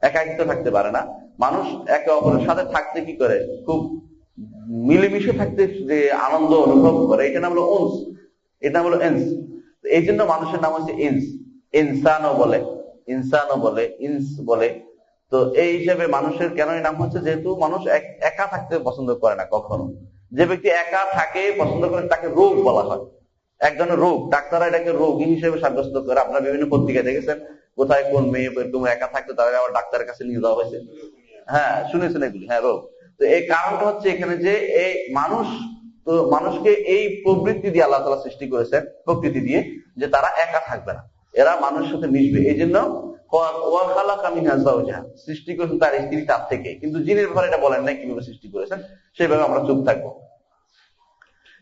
Speaker 1: একাকিত্ব থাকতে পারে না। মানুষ একে অপরের সাথে থাকতে কি করে? খুব মিলেমিশে থাকতে যে আনন্দ অনুভব করে, এটা নাম হলো উনস, এটা নাম হলো ইনস। এই জন্য মানুষের নাম হচ্ছে ইনস। ইনসানও বলে, ইনসানও বলে, ইনস বলে। তো এই হিসেবে মানুষের কেন এই নাম হচ্ছে? যেহেতু মানুষ একা থাকতে পছন্দ করে না কখনো। যে ব্যক্তি একা থাকে পছন্দ করে তাকে রোগ বলা হয়, এক ধরনের রোগ। ডাক্তাররা এটাকে রোগী হিসেবে সাব্যস্ত করে। আপনারা বিভিন্ন পত্রিকায় দেখেছেন কোথায় কোন মেয়ে এরকম একা থাকতো, তারা আবার ডাক্তারের কাছে নিয়ে যাওয়া হয়েছে। হ্যাঁ, শুনেছেন এগুলি? হ্যাঁ, রোগ। তো এই কারণটা হচ্ছে এখানে যে এই মানুষ, তো মানুষকে এই প্রবৃত্তি দিয়ে আল্লাহ তাআলা সৃষ্টি করেছেন, প্রকৃতি দিয়ে, যে তারা একা থাকবে না, এরা মানুষের সাথে মিশবে। এই জন্য সৃষ্টি করেছেন তার স্ত্রী তার থেকে। কিন্তু জিনের ব্যাপারে এটা বলেন নাই কিভাবে সৃষ্টি করেছেন, সেইভাবে আমরা চুপ থাকবো।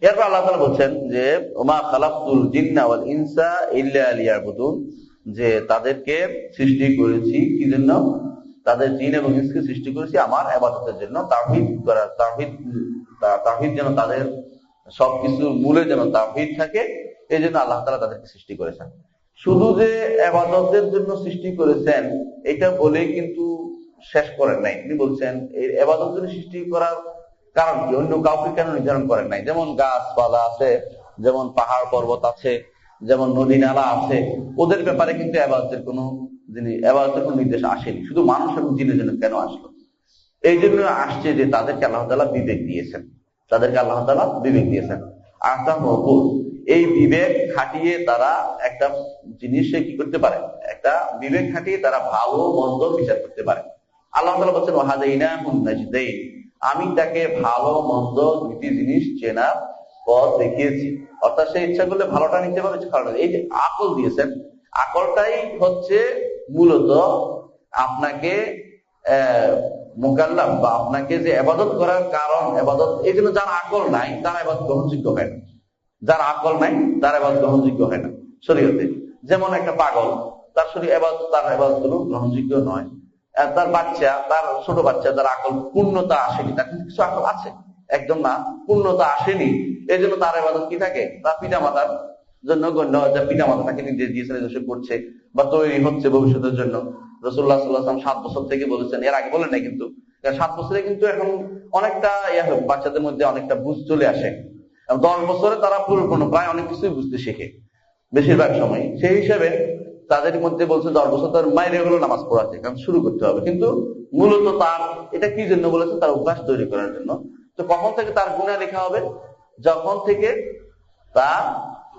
Speaker 1: এরপর আল্লাহ তাআলা বলছেন যে ওমা খালাকতুল জিন্না ওয়াল ইনসা ইল্লা লিয়াবুদুন, যে তাদেরকে সৃষ্টি করেছি কি জন্য? তাদের জিন এবং ইনসকে সৃষ্টি করেছি আমার ইবাদতের জন্য, তাওহীদ করা, তাওহীদ যেন তাদের সবকিছুর মূলে যেন তাওহীদ থাকে, এই জন্য আল্লাহ তাআলা তাদেরকে সৃষ্টি করেছেন। শুধু যে ইবাদতের জন্য সৃষ্টি করেছেন এটা বলে কিন্তু শেষ করেন নাই। তিনি বলছেন এই ইবাদতের জন্য সৃষ্টি করার কারণ কি, অন্য কাউকে কেন নির্ধারণ করেন নাই? যেমন গাছপালা আছে, যেমন পাহাড় পর্বত আছে, যেমন নদী নালা আছে, ওদের ব্যাপারে কিন্তু ইবাদতের কোনো নির্দেশ আসেনি। শুধু মানুষ এবং জিনের জন্য কেন আসলো? এই জন্য আসছে যে তাদেরকে আল্লাহ তাআলা বিবেক দিয়েছেন, এই বিবেক খাটিয়ে তারা একটা জিনিসে কি করতে পারে, একটা বিবেক খাটিয়ে তারা ভালো মন্দ বিচার করতে পারে। আল্লাহ তাআলা বলছেন ওয়াহাদাইনাহুন নাজদাইন, আমি তাকে ভালো মন্দ দুটি জিনিস চেনার পথ দেখিয়েছি। অর্থাৎ সে ইচ্ছা করলে ভালোটা নিতে পারে, খারাপটা। এই যে আকল দিয়েছেন, আকলটাই হচ্ছে মূলত আপনাকে মুকাল্লাফ বা আপনাকে যে ইবাদত করার কারণ। ইবাদত এই জন্য যার আকল নাই তার ইবাদত গ্রহণযোগ্য হয় না, যার আকল নাই তার ইবাদত গ্রহণযোগ্য হয় না শরীয়তে। যেমন একটা পাগল, তার ইবাদত গুলো গ্রহণযোগ্য নয়। তার ছোট বাচ্চা, তার আকল পূর্ণতা আসেনি, তার কিন্তু কিছু আকল আছে, একদম না, পূর্ণতা আসেনি, এই জন্য তার ইবাদত কি থাকে, তার পিতা মাতার জন্য গণ্য, যা পিতা মাতা তাকে নির্দেশ দিয়েছেন এদেশে করছে বা তৈরি হচ্ছে ভবিষ্যতের জন্য। রাসূলুল্লাহ সাল্লাল্লাহু আলাইহি ওয়াসাল্লাম 7 বছর থেকে বলেছেন, এর আগে বলেন নাই কিন্তু। 7 বছরে কিন্তু এখন অনেকটা বাচ্চাদের মধ্যে অনেকটা বুঝ চলে আসে। 10 বছরে তারা পরিপূর্ণ প্রায় অনেক কিছুই বুঝতে শেখে বেশিরভাগ সময়। সেই হিসেবে তাদের মধ্যে বলছে 10 বছর তার মায়ের হলো নামাজ পড়াতে, কারণ শুরু করতে হবে। কিন্তু মূলত তার এটা কি জন্য বলেছে, তার অভ্যাস তৈরি করার জন্য। তো কখন থেকে তার গুনাহ লেখা হবে?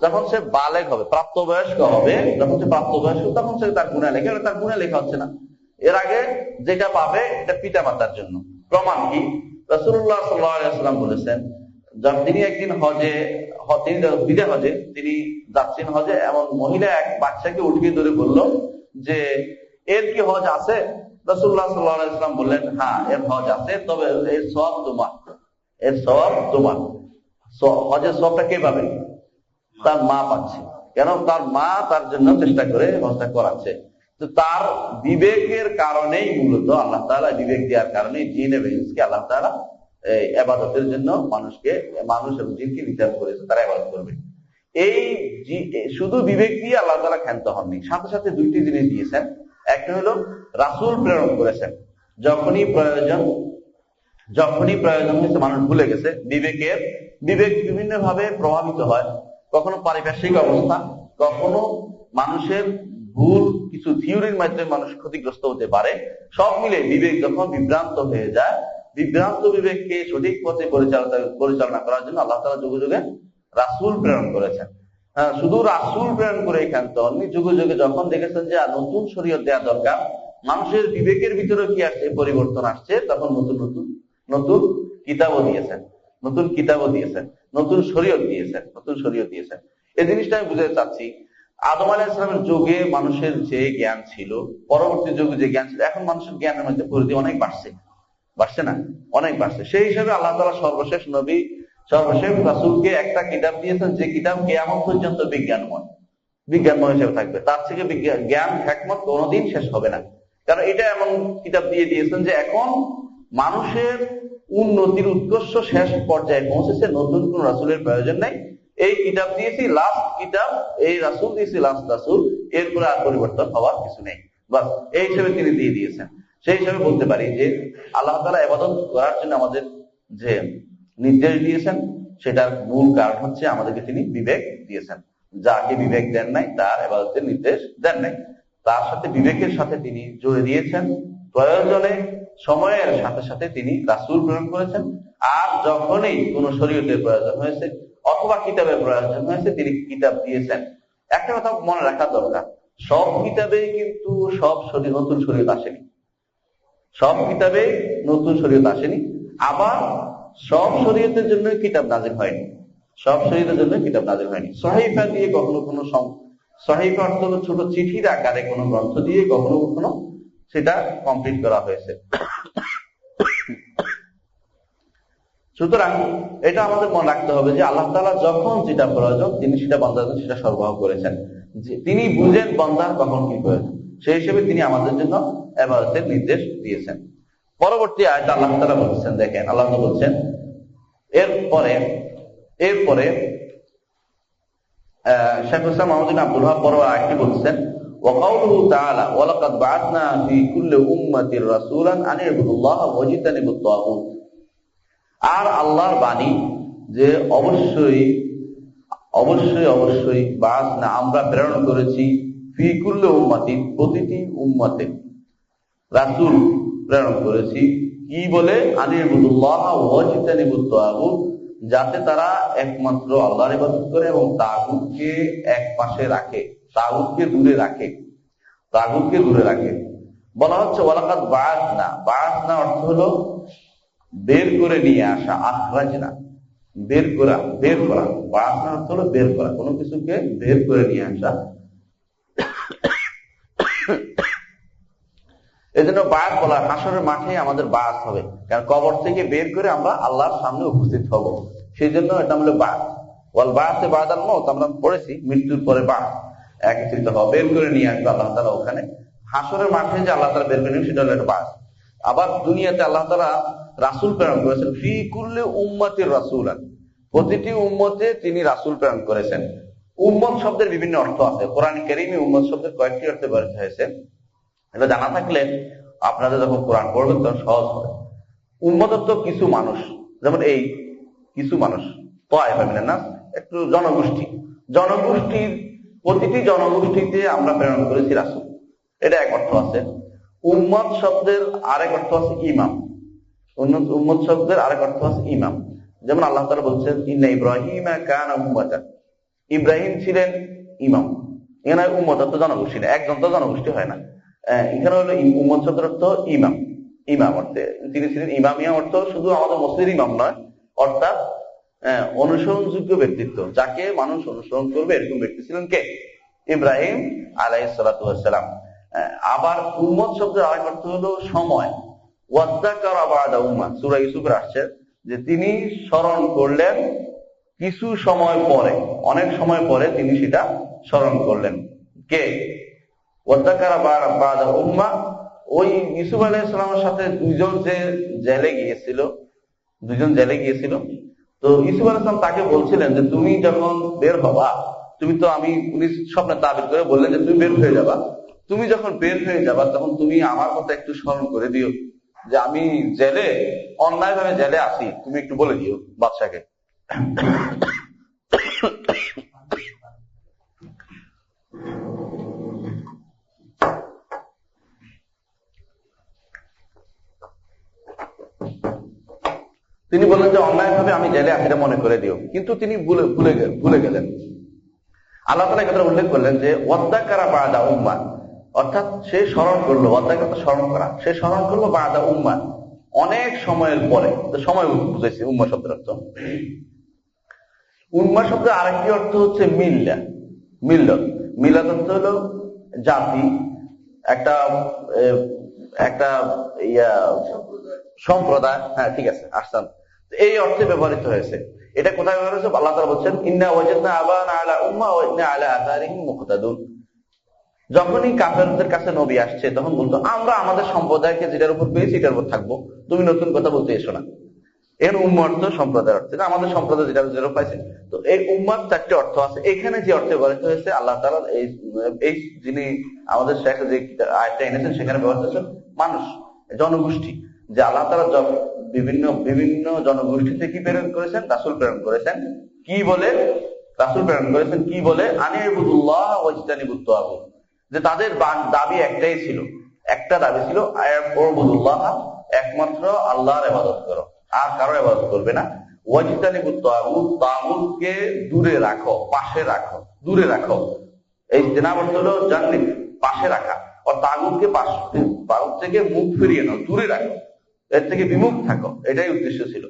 Speaker 1: যখন সে বালেগ হবে, প্রাপ্তবয়স্ক হবে, যখন সে প্রাপ্তবয়স্ক তখন সে তার গুনাহ লেখা। তার গুনাহ লেখা হচ্ছে না, এর আগে যেটা পাবে এটা পিতা মাতার জন্য। প্রমাণ কি? রাসূলুল্লাহ সাল্লাল্লাহু আলাইহি ওয়াসাল্লাম বলেছেন, তিনি একদিন বিদায় হজে তিনি যাচ্ছেন হজে, এমন মহিলা এক বাচ্চাকে উঠিয়ে ধরে বলল যে এর কি হজ আছে? রাসূলুল্লাহ সাল্লাল্লাহু আলাইহি ওয়াসাল্লাম বললেন, হ্যাঁ এর হজ আছে, তবে এর সওয়াব তোমার। হজের সওয়াবটা কে পাবে? তার মা পাচ্ছে। কেন? তার মা তার জন্য চেষ্টা করে হজটা করাচ্ছে। তো তার বিবেকের কারণেই মূলত আল্লাহ তাআলা, বিবেক দেওয়ার কারণে জিন এবং ইনসকে আল্লাহ তাআলা ইবাদতের জন্য মানুষ এবং জিনকে বিচার করেছে, তারা ইবাদত করবে। এই শুধু বিবেক দিয়ে আল্লাহ তাআলা ক্ষান্ত হননি, সাথে সাথে দুইটি জিনিস দিয়েছেন। একটা হলো রাসূল প্রেরণ করেছেন। যখনই প্রয়োজন হয়েছে, মানুষ ভুলে গেছে। বিবেক বিভিন্ন ভাবে প্রভাবিত হয়, কখনো পারিপার্শ্বিক অবস্থা, কখনো মানুষের ভুল কিছু থিওরির মাধ্যমে মানুষ ক্ষতিগ্রস্ত হতে পারে। সব মিলে বিবেক যখন বিভ্রান্ত হয়ে যায়, বিভ্রান্ত বিবেককে সঠিক পথে পরিচালনা করার জন্য আল্লাহ তাআলা যুগে যুগে রাসূল প্রেরণ করেছেন। শুধু রাসূল প্রেরণ করে ক্ষান্ত হননি, যুগে যুগে যখন দেখেছেন যে নতুন শরীয়ত দেওয়া দরকার, মানুষের বিবেকের ভিতরে কি আসছে, পরিবর্তন আসছে, তখন নতুন কিতাবও দিয়েছেন, নতুন শরীয়ত দিয়েছেন। এই জিনিসটা আমি বুঝাতে চাচ্ছি, আদম আলাইহিস সালামের যুগে মানুষের যে জ্ঞান ছিল, পরবর্তী যুগে যে জ্ঞান ছিল, এখন মানুষের জ্ঞানের মধ্যে পরিধি অনেক বাড়ছে না, অনেক বাড়ছে। সেই হিসাবে আল্লাহ তাআলা সর্বশেষ নবী, সর্বশেষ রাসূলকে একটা কিতাব দিয়েছেন, যে কিতাব কিয়ামত পর্যন্ত বিজ্ঞানময় হিসেবে থাকবে। তার থেকে জ্ঞান হিকমত কোনোদিন শেষ হবে না। কারণ এটা এমন কিতাব দিয়ে দিয়েছেন যে এখন মানুষের উন্নতির উৎকর্ষ শেষ পর্যায়ে পৌঁছেছে, নতুন কোন রাসূলের প্রয়োজন নাই। এই কিতাব দিয়েছি লাস্ট কিতাব, এই রাসূল দিয়েছি লাস্ট রাসূল, এরপরে আর পরিবর্তন হওয়ার কিছু নেই, বাস এই হিসেবে তিনি দিয়ে দিয়েছেন। সেই হিসেবে বলতে পারি যে আল্লাহ তাআলা ইবাদত করার জন্য আমাদের যে নির্দেশ দিয়েছেন, সেটার মূল কারণ হচ্ছে আমাদেরকে তিনি বিবেক দিয়েছেন। যাকে বিবেক দেন নাই তার ইবাদতের নির্দেশ দেন নাই। তার সাথে বিবেকের সাথে তিনি জুড়ে দিয়েছেন, প্রয়োজনে সময়ের সাথে সাথে তিনি রাসূল প্রেরণ করেছেন। আর যখনই কোন শরীয়তের প্রয়োজন হয়েছে অথবা কিতাবের প্রয়োজন হয়েছে, তিনি কিতাব দিয়েছেন। একটা কথা মনে রাখা দরকার, সব কিতাবে কিন্তু নতুন শরীয়ত আসেনি, সব কিতাবে নতুন শরীয়ত আসেনি। আবার সব শরীয়তের জন্য কিতাব নাযিল হয়নি, সহিফা দিয়ে কখনো সহিফা অর্থ হলো ছোট চিঠির আকারে কোনো গ্রন্থ দিয়ে কখনো সেটা কমপ্লিট করা হয়েছে। সুতরাং এটা আমাদের মনে রাখতে হবে যে আল্লাহ তাআলা যখন যেটা প্রয়োজন তিনি সেটা বান্দার জন্য সেটা সরবরাহ করেছেন। তিনি বুঝেন বান্দার কখন কি প্রয়োজন, সেই হিসেবে তিনি আমাদের জন্য ইবাদতের নির্দেশ দিয়েছেন। পরবর্তী আয়াতে আল্লাহ তাআলা বলছেন, দেখেন আল্লাহ তাআলা বলছেন এরপরে শাইখুল ইসলাম মুহাম্মদ ইবনে আব্দুল ওয়াহাব পরে আয়াতটি বলছেন, ওয়া কাউলুহু তাআলা ওয়া লাকাদ বা'আথনা ফি কুল্লি উম্মাতির রাসূলান আন ইবুদুল্লাহ ওয়া জিতানিবুত তাগুত। আর আল্লাহর বাণী যে অবশ্যই অবশ্যই বা'আসনা আমরা প্রেরণ করেছি ফি কুল্লি উম্মাতিন প্রতিটি উম্মতে রাসূল প্রেরণ করেছি কি বলে আনিবুদুল্লাহ ওয়াজতানিবুত তাগুত যাতে তারা একমাত্র আল্লাহর ইবাদত করে এবং তাগুতকে এক পাশে রাখে, তাগুতকে দূরে রাখে, তাগুতকে দূরে রাখে। বলা হচ্ছে ওয়ালাকাদ বা'আসনা, বা'আসনা অর্থ হলো বের করে নিয়ে আসা, আখরাজনা বের করা, বের করা। বা'আসনা অর্থ হলো বের করা, কোনো কিছুকে বের করে নিয়ে আসা। এজন্য বা'আস বলা, হাসরের মাঠে আমাদের বা'আস হবে, কারণ কবর থেকে বের করে আমরা আল্লাহর সামনে উপস্থিত হব, সেই জন্য এটা হলো বা'আস। ওয়াল বা'আসে বা'দাল মাউত আমরা পড়েছি, মৃত্যুর পরে বা'আস, একত্রিত হওয়া, বের করে নিয়ে আসবে আল্লাহ তাআলা ওখানে হাসরের মাঠে, যে আল্লাহ তাআলা বের করে নেবেন সেটা হলো একটা বা'আস। আবার দুনিয়াতে আল্লাহ তাআলা রাসূল প্রেরণ করেছেন ফি কুল্লি উম্মাতির রাসূলান, প্রতিটি উম্মতে তিনি রাসূল প্রেরণ করেছেন। উম্মত শব্দের বিভিন্ন অর্থ আছে, কোরআন কারীমে উম্মত শব্দের কয়েকটি অর্থে ব্যবহৃত হয়েছে। এটা জানা থাকলে আপনাদের যখন কোরআন পড়বেন তখন সহজ হবে। উম্মত তো কিছু মানুষ, যেমন এই কিছু মানুষ, তায়েফা মিনান নাস, একটু জনগোষ্ঠী, জনগোষ্ঠীর প্রতিটি জনগোষ্ঠীতে আমরা প্রেরণ করেছি রাসূল, এটা এক অর্থ আছে। উম্মত শব্দের আরেক অর্থ আছে ইমাম, উম্মত শব্দের আরেক অর্থ আছে ইমাম। যেমন আল্লাহ তাআলা বলছেন ইন্না ইব্রাহিমা কানা উম্মাতান, ইব্রাহিম ছিলেন ইমাম। এখানে উম্মত তো জনগোষ্ঠী না, একজন তো জনগোষ্ঠী হয় না। এখানে হলো উম্মত শব্দের অর্থ ইমাম, ইমাম অর্থে তিনি ছিলেন ইমামিয়া অর্থ শুধু আমাদের মসজিদের ইমাম নয়, অর্থাৎ অনুসরণযোগ্য ব্যক্তিত্ব, যাকে মানুষ অনুসরণ করবে এরকম ব্যক্তি ছিলেন কে? ইব্রাহিম আলাইহিস সালাতু ওয়াস সালাম। আবার উম্মত শব্দের আরেক অর্থ হলো সময়, ওয়াযাকারা বা'দা উম্মাহ, সূরা ইউসুফে আসছে যে তিনি স্মরণ করলেন কিছু সময় পরে, অনেক সময় পরে তিনি সেটা স্মরণ করলেন। কে? ওয়াযাকারা বা'দা উম্মাহ, ওই ইউসুফ আলাইহিস সালামের সাথে দুইজন জেলে গিয়েছিল। তো ইউসুফ আলাইহিস সালাম তাকে বলছিলেন যে তুমি যখন বের হবা, তুমি তো, আমি উনি স্বপ্নে তাবির করে বললেন যে তুমি বের হয়ে যাবা, তুমি যখন বের হয়ে যাবা তখন তুমি আমার কথা একটু স্মরণ করে দিও যে আমি জেলে, অন্যায় ভাবে জেলে আছি, তুমি একটু বলে দিও বাদশাকে। তিনি বললেন যে অন্যায় ভাবে আমি জেলে আছি এটা মনে করে দিও, কিন্তু তিনি ভুলে গেলেন। আল্লাহ তাআলা কথা উল্লেখ করলেন যে ওয়াযাকারা বা'দা উম্মাহ, অর্থাৎ সে স্মরণ করলো, ওয়াযাকারা স্মরণ করা, সে স্মরণ করলো বা'দা উম্মাহ অনেক সময়ের পরে। তো সময় বুঝাইছে উম্মাহ শব্দের অর্থ। উম্মাহ শব্দের আরেকটি অর্থ হচ্ছে মিল্লাত, মিল্লাত অর্থ হলো জাতি, একটা সম্প্রদায়। হ্যাঁ ঠিক আছে, আসসান, এই অর্থে ব্যবহৃত হয়েছে। এটা কোথায় ব্যবহার হয়েছে? আল্লাহ তাআলা বলছেন ইন্না ওয়াজাদনা আবানা আলা উম্মাহ ওয়া ইন্না আলা আথারিহিম মুকতাদুন। যখনই কাফেরদের কাছে নবী আসছে তখন বলতো আমরা আমাদের সম্প্রদায়কে যেটার উপর পেয়েছি এটার উপর থাকবো, তুমি নতুন কথা বলতে এসো না। এর উম্মাহ অর্থ সম্প্রদায়ের অর্থ, আমাদের সম্প্রদায় যেটা পাইছে। তো এই উম্মাহ চারটি অর্থ আছে। এখানে যে অর্থে ব্যবহৃত হয়েছে আল্লাহ তাআলা এই যিনি আমাদের শেখ যে আয়াতটা এনেছেন সেখানে ব্যবহৃত হয়েছে মানুষ, জনগোষ্ঠী, যে আল্লাহ তাআলা বিভিন্ন জনগোষ্ঠীতে কি প্রেরণ করেছেন? রাসূল প্রেরণ করেছেন। কি বলে রাসূল প্রেরণ করেছেন? কি বলে? আনিবুদুল্লাহ ওয়াজতানিবুত তাগুত, যে তাদের দাবি একটাই ছিল, একটা দাবি ছিল আ'বুদুল্লাহ, একমাত্র আল্লাহর ইবাদত করো, আর কারো ইবাদত করবে না। ওয়াজতানিবুত তাগুত, তাগুতকে দূরে রাখো, পাশে রাখো, দূরে রাখো। এই জিনাব হলো জান্নিব, পাশে রাখা, আর তাগুতকে তাগুত থেকে মুখ ফিরিয়ে নাও, দূরে রাখো, এর থেকে বিমুখ থাকো, এটাই উদ্দেশ্য ছিল।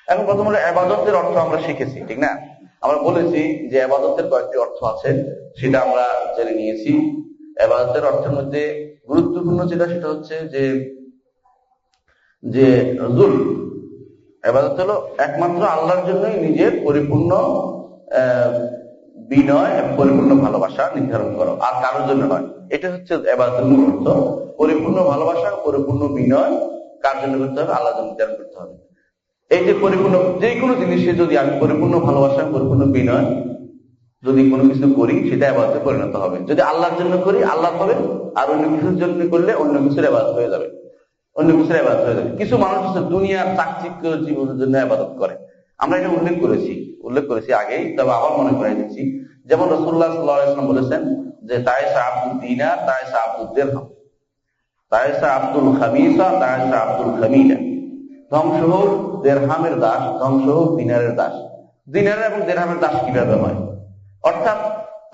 Speaker 1: এখন প্রথম হলো ইবাদতের অর্থ আমরা শিখেছি, ঠিক না? আমরা বলেছি যে ইবাদতের কয়েকটি অর্থ আছে, সেটা আমরা জেনে নিয়েছি। ইবাদতের অর্থের মধ্যে গুরুত্বপূর্ণ যেটা, সেটা হচ্ছে যে যুল, ইবাদত হলো একমাত্র আল্লাহর জন্যই নিজের পরিপূর্ণ বিনয়, পরিপূর্ণ ভালোবাসা নির্ধারণ করো, আর কারোর জন্য নয়। এটা হচ্ছে ইবাদতের মূল অর্থ। পরিপূর্ণ ভালোবাসা, পরিপূর্ণ বিনয় কার জন্য করতে হবে? আল্লাহর জন্য নির্ধারণ করতে হবে। এই যে পরিপূর্ণ, যে কোনো জিনিসে যদি আমি পরিপূর্ণ ভালোবাসা, পরিপূর্ণ বিনয় যদি কোনো কিছু করি, সেটা ইবাদতে পরিণত হবে। যদি আল্লাহর জন্য করি আল্লাহ হবে, আর অন্য কিছুর জন্য করলে অন্য কিছুর ইবাদত হয়ে যাবে, অন্য কিছুর ইবাদত হয়ে যাবে। কিছু মানুষ আছে দুনিয়ার চাকচিক্য জীবনের জন্য ইবাদত করে, আমরা এটা উল্লেখ করেছি আগেই, তবে আবার মনে করাই দিচ্ছি। যেমন রাসূলুল্লাহ সাল্লাল্লাহু আলাইহি ওয়াসাল্লাম বলেছেন যে তায়েসা আব্দুল দিনার, তায়েসা আব্দুল দিরহাম, তায়েসা আব্দুল খামিসা, তায়েসা আব্দুল খামিলা। ধ্বংস হোক দিরহামের দাস, ধ্বংস হোক দিনারের দাস। দিনারের এবং দিরহামের দাস কিভাবে হয়? অর্থাৎ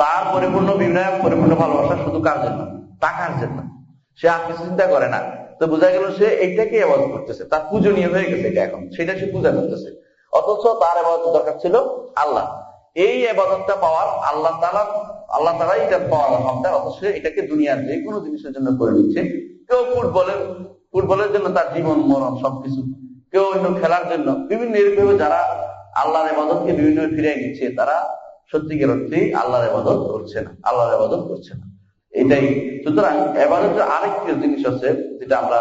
Speaker 1: তার পরিপূর্ণ বিনয়, পরিপূর্ণ ভালোবাসা শুধু কার জন্য? টাকার জন্য। সে আর কিছু চিন্তা করে না। তো বোঝা গেল সে এইটাকে ইবাদত করতেছে, তার পূজনীয় হয়ে গেছে এটা, এখন সেটা সে পূজা করতেছে। অথচ তার ইবাদত দরকার ছিল আল্লাহ। এই ইবাদতটা পাওয়ার আল্লাহ তাআলা এটা পাওয়ার হকদার, অথচ এটাকে দুনিয়ার যে কোনো জিনিসের জন্য করে নিচ্ছে। কেউ ফুটবলের জন্য তার জীবন মরণ সবকিছু, কেউ অন্য খেলার জন্য, বিভিন্ন এরকম যারা আল্লাহর ইবাদতকে বিভিন্ন ফিরিয়ে নিচ্ছে, তারা সত্যিকার অর্থেই আল্লাহর ইবাদত করছে না। এটাই। সুতরাং ইবাদতের আরেকটি জিনিস আছে, যেটা আমরা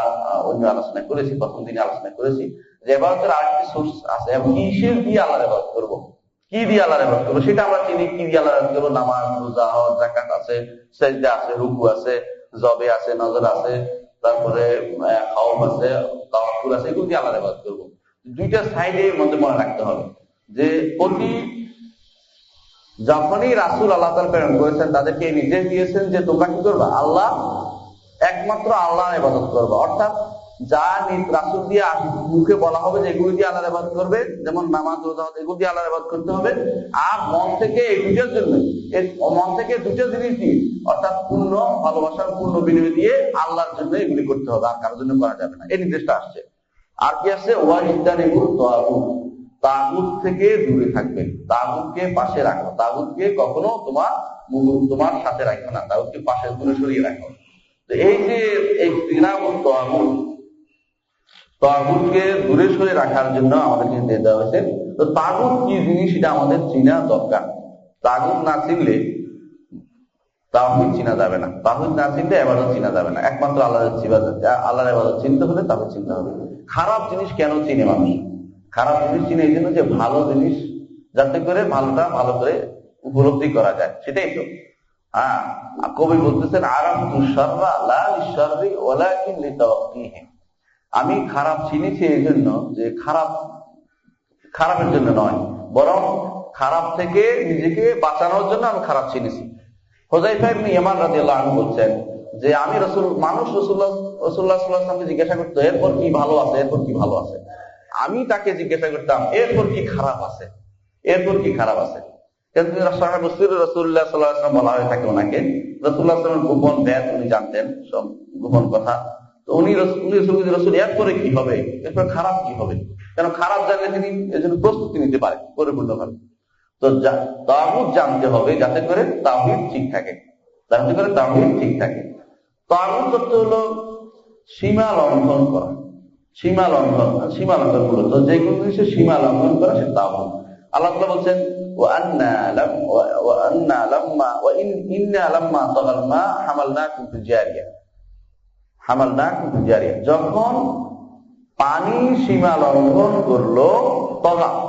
Speaker 1: অন্য আলোচনা করেছি, প্রথম দিনে আলোচনা করেছি, যে ইবাদতের আরেকটি সোর্স আছে, এবং কিসের দিয়ে আল্লাহর ইবাদত করব, কি দিয়ে আল্লাহর ইবাদত করব সেটা আমরা চিনি। কি দিয়ে আল্লাহর ইবাদত করব? নামাজ, রোজা, হজ, যাকাত আছে, সিজদা আছে, রুকু আছে, জবে আছে, নজর আছে, তারপরে খাওফ আছে, তাওয়াক্কুল আছে, এগুলো দিয়ে আল্লাহর ইবাদত করব। দুইটা সাইডে মধ্যে মনে রাখতে হবে যে যখনই রাসূল আল্লাহ তাআলা প্রেরণ করেছেন, তাদেরকে নির্দেশ দিয়েছেন যে তোমরা কি করবা? একমাত্র আল্লাহর ইবাদত করবা। অর্থাৎ যা রাসূল দিয়ে মুখে বলা হবে যে এগুলো দিয়ে আল্লাহর ইবাদত করবে, যেমন নামাজ, রোজা, এগুলো দিয়ে আল্লাহর ইবাদত করতে হবে। আর মন থেকে এই দুটোর জন্য, মন থেকে দুটো জিনিস দিয়ে, অর্থাৎ পূর্ণ ভালোবাসার, পূর্ণ বিনয় দিয়ে আল্লাহর জন্য এগুলি করতে হবে, আর কারোর জন্য করা যাবে না। এই নির্দেশটা আসছে। আর কি আছে? ওয়াইদানিবুত তাগুত, তাগুত থেকে দূরে থাকবে, তাগুতকে পাশে রাখো, তাগুতকে কখনো তোমার সাথে রাখো না, তাগুতকে পাশে দূরে সরিয়ে রাখো। তো এই যে এই তাগুতকে দূরে সরিয়ে রাখার জন্য আমাদেরকে নির্দেশ দেওয়া হয়েছে। তো তাগুত কি জিনিস সেটা আমাদের চিনা দরকার। তাগুত না চিনলে তাওহীদ চিনা যাবে না, তাওহীদ না চিনলে ইবাদত চিনা যাবে না। একমাত্র আল্লাহর ইবাদত চিনতে হলে তাওহীদ চিনতে হবে। খারাপ জিনিস কেন চিনে মানুষ? খারাপ জিনিস চিনে এই জন্য যে ভালো জিনিস, যাতে করে ভালোটা ভালো করে উপলব্ধি করা যায়, সেটাই তো। কবি বলতেছেন আরাফতু শাররা লা লিশাররি ওয়ালাকিন লিতাওয়াক্কিহি। আমি খারাপ চিনেছি এই জন্য যে খারাপের জন্য নয়, বরং খারাপ থেকে নিজেকে বাঁচানোর জন্য আমি খারাপ চিনেছি। হুযায়ফা ইবনে ইয়ামান রাদিয়াল্লাহু আনহু বলছেন যে আমি রাসূলুল্লাহ সাল্লাল্লাহু আলাইহি ওয়াসাল্লামকে জিজ্ঞাসা করতো এরপর কি ভালো আছে, এরপর কি ভালো আছে। আমি তাকে জিজ্ঞাসা করতাম এরপর কি খারাপ আছে, এরপর কি খারাপ আছে। কিন্তু রাসূলুল্লাহ সাল্লাল্লাহু আলাইহি ওয়াসাল্লাম বলা হয়ে থাকে ওনাকে, রাসূলুল্লাহ সাল্লাল্লাহু আলাইহি ওয়াসাল্লামের গোপন ব্যাত উনি জানতেন, সব গোপন কথা। তো উনি রাসূল এরপরে কি হবে, এরপর খারাপ কি হবে, কেন খারাপ জানলে তিনি এর জন্য প্রস্তুতি নিতে পারেন পরিপূর্ণভাবে। তো তাওহীদ জানতে হবে যাতে করে তাওহীদ ঠিক থাকে, তাওহীদ করতে হলো সীমা লঙ্ঘন করা। সীমা লঙ্ঘন মূলত যে কোনো জিনিসের সীমা লঙ্ঘন করা, সে তাওহীদ। আল্লাহ তাআলা বলছেন ইন্না লাম্মা তাগাল মা হামালনাকুম ফিল জারিয়া। যখন পানি সীমা লঙ্ঘন করলো,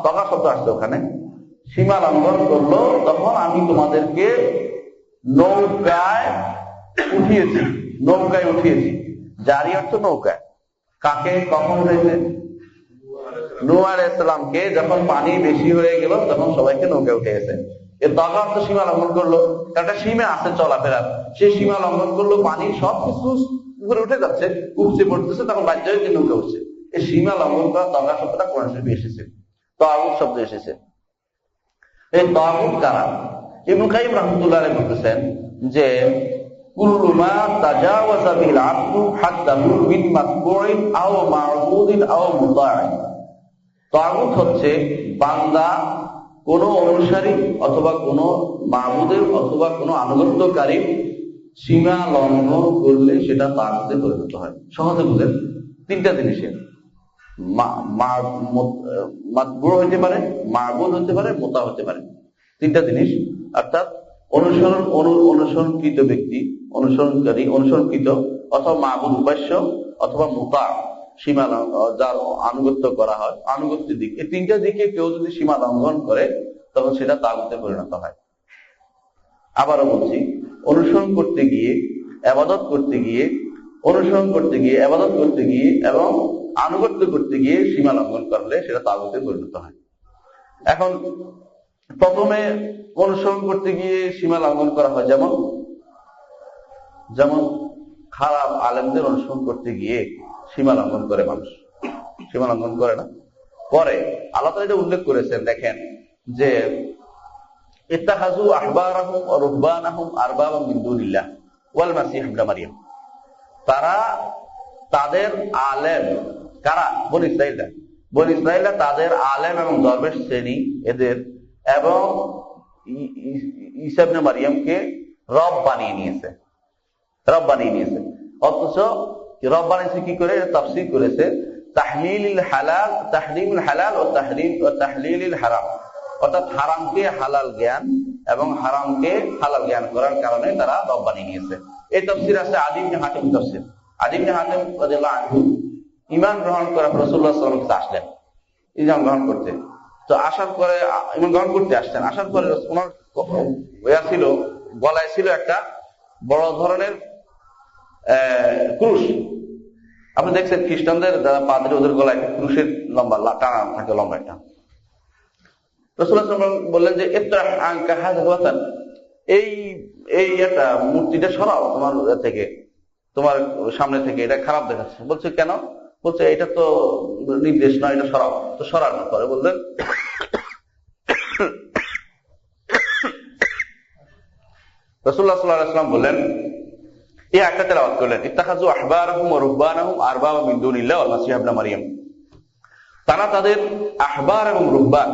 Speaker 1: তগা শব্দ আসছে ওখানে, সীমা লঙ্ঘন করলো, তখন আমি তোমাদেরকে নৌকায় উঠিয়েছি। জারি অর্থ নৌকায়। কাকে কখন উঠেছে? নূহ আলাইহিস সালামকে। যখন পানি বেশি হয়ে গেল তখন সবাইকে নৌকায় উঠে গেছে। এর তগা অর্থ সীমা লঙ্ঘন করলো, একটা সীমা আছে চলাফেরার, সেই সীমা লঙ্ঘন করলো, পানি সবকিছু উপরে উঠে যাচ্ছে, উপচে পড়তেছে, তখন বাধ্য হয়ে নৌকা উঠছে। এই সীমা লঙ্ঘন করা তগা শব্দটা কোরআন শরীফে এসেছে, তাগুত শব্দ এসেছে। এই তাগুত কারা? ইবনে কাইয়িম রাহমাতুল্লাহ আলাইহি বলতেছেন যে কুল্লু মা তাজাওয়াজা বিল আবদু হাদ্দাহু মিন মাতবুইন আও মা'বুদিন আও মুতা'ইন। তাগুত হচ্ছে বান্দা কোন অনুসারী অথবা কোন মাবুদের অথবা কোন আনুগত্যকারী সীমা লঙ্ঘন করলে সেটা তাগুতে পরিণত হয়। সহজে বুঝেন, তিনটা জিনিসের মাতবুর হতে পারে, মাবুদ হতে পারে, মুতা হতে পারে, তিনটা জিনিস। অর্থাৎ অনুসরণকৃত ব্যক্তি, অনুসরণকৃত অথবা মাবুদ উপাস্য অথবা মুতা সীমা যার আনুগত্য করা হয়, আনুগত্যের দিক, এই তিনটা দিকে কেউ যদি সীমা লঙ্ঘন করে তখন সেটা তাগুতে পরিণত হয়। আবারও বলছি, অনুসরণ করতে গিয়ে, ইবাদত করতে গিয়ে এবং আনুগত্য করতে গিয়ে সীমা লঙ্ঘন করলে সেটা তাগুতে পরিণত হয়। এখন প্রথমে অনুসরণ করতে গিয়ে সীমা লঙ্ঘন করা হয়, যেমন যেমন খারাপ আলেমদের অনুসরণ করতে গিয়ে সীমা লঙ্ঘন করে মানুষ, সীমা লঙ্ঘন করে না, করে। আল্লাহ তাআলা এটা উল্লেখ করেছেন, দেখেন যে ইত্তাখাযু আহবারাহুম ওয়া রুহবানাহুম আরবাবাম মিন দুনিল্লাহ ওয়াল মাসীহ ইবনে মারইয়াম। তারা তাদের আলেম, কারা? বনী ইসরাঈলরা তাদের আলেম এবং দরবেশ শ্রেণী এদের এবং ঈসা ইবনে মারইয়ামকে রব বানিয়ে নিয়েছে, রব বানিয়ে নিয়েছে। অথচ রব বানিয়েছে কি করে? তাফসীর করেছে তাহলিলুল হালাল, তাহরিমুল হালাল ও তাহলিলুল হারাম, অর্থাৎ হারামকে হালাল জ্ঞান এবং হারামকে হালাল জ্ঞান করার কারণে তারা রব বানিয়ে নিয়েছে। এই তাফসীর আছে আদী ইবনে হাতিম তাফসীর। আদী ইবনে হাতিম রাদিয়াল্লাহু আনহু ঈমান গ্রহণ করে রাসূলুল্লাহ সাল্লাল্লাহু আলাইহি ওয়াসাল্লামের কাছে আসলেন ঈমান গ্রহণ করতে। তো আসার পরে ঈমান গ্রহণ করতে আসছেন, আসার পরে ওনার ছিল গলায় ছিল একটা বড় ধরনের ক্রুশ। আপনি দেখছেন খ্রিস্টানদের যারা পাদ্রী, ওদের গলায় ক্রুশের লম্বা টানা থাকে, লম্বা একটা। রাসূলুল্লাহ সাল্লাল্লাহু আলাইহি ওয়াসাল্লাম বললেন যে ইত্রাহ আনকা হাযাল ওয়াতান, এই একটা মূর্তিটা সরাও তোমার থেকে, তোমার সামনে থেকে, এটা খারাপ দেখাচ্ছে। বলছে কেন? বলছে এটা তো নির্দেশ নয়, এটা সরাও। তো সরানোর পরে বললেন রাসূলুল্লাহ সাল্লাল্লাহু আলাইহি ওয়াসাল্লাম বললেন, এই আয়াতটা তেলাওয়াত করলেন, ইত্তাখাযু আহবারাহুম ওয়া রুহবানাহুম আরবাবা মিন দুনিল্লাহ ওয়াল মাসীহ ইবনে মারইয়াম। তারা তাদের আহবার এবং রুহবান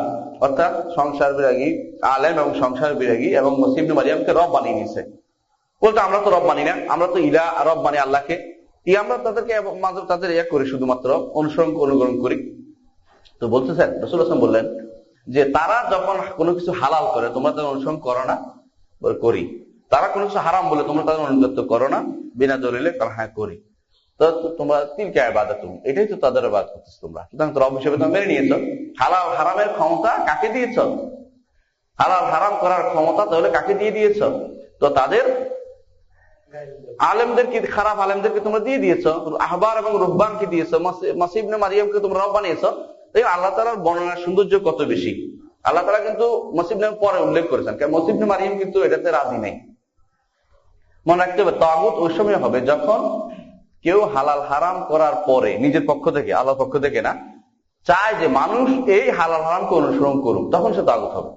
Speaker 1: অর্থাৎ সংসার বিরাগী আলেম এবং সংসার বিরাগী এবং মসীহ ইবনে মারইয়ামকে রব বানিয়ে নিয়েছে। বলতে আমরা তো রব মানি না, আমরা তো ইলাহ, রব মানি আল্লাহকে। আমরা তাদেরকে মাঝে তাদের করি, শুধুমাত্র অনুকরণ করি। তো বলতেছেন রাসূলুল্লাহ সাল্লাল্লাহু আলাইহি ওয়াসাল্লাম বললেন যে তারা যখন কোনো কিছু হালাল করে তোমরা তাদের অনুসরণ করো না? করি। তারা কোনো কিছু হারাম বলে তোমরা তাদের অনুগত করো না? বিনা দলিলে? হ্যাঁ করি। তো তোমরা তিলকা ইবাদত, এটাই তো তাদের ইবাদত করতেছ তোমরা। সুতরাং রব হিসেবে তোমরা মেনে নিয়েছ। হালাল হারামের ক্ষমতা কাকে দিয়েছ? হালাল হারাম করার ক্ষমতা তাহলে কাকে দিয়ে দিয়েছ? তো তাদের আলেমদেরকে, খারাপ আলেমদেরকে তোমরা দিয়ে দিয়েছ, আহবার এবং রুহবানকে দিয়েছ, মাসীহ ইবনে মারইয়ামকে তোমরা রব বানিয়েছ। তাই আল্লাহ তাআলার বর্ণনার সৌন্দর্য কত বেশি। আল্লাহ তাআলা কিন্তু মাসীহ ইবনে পরে উল্লেখ করেছেন, কারণ মাসীহ ইবনে মারইয়াম কিন্তু এটাতে রাজি নেই। মনে রাখতে হবে তাগুত ওই সময় হবে যখন কেউ হালাল হারাম করার পরে নিজের পক্ষ থেকে, আল্লাহর পক্ষ থেকে না, চায় যে মানুষ এই হালাল হারামকে অনুসরণ করুক, তখন সে তাগুত হবে।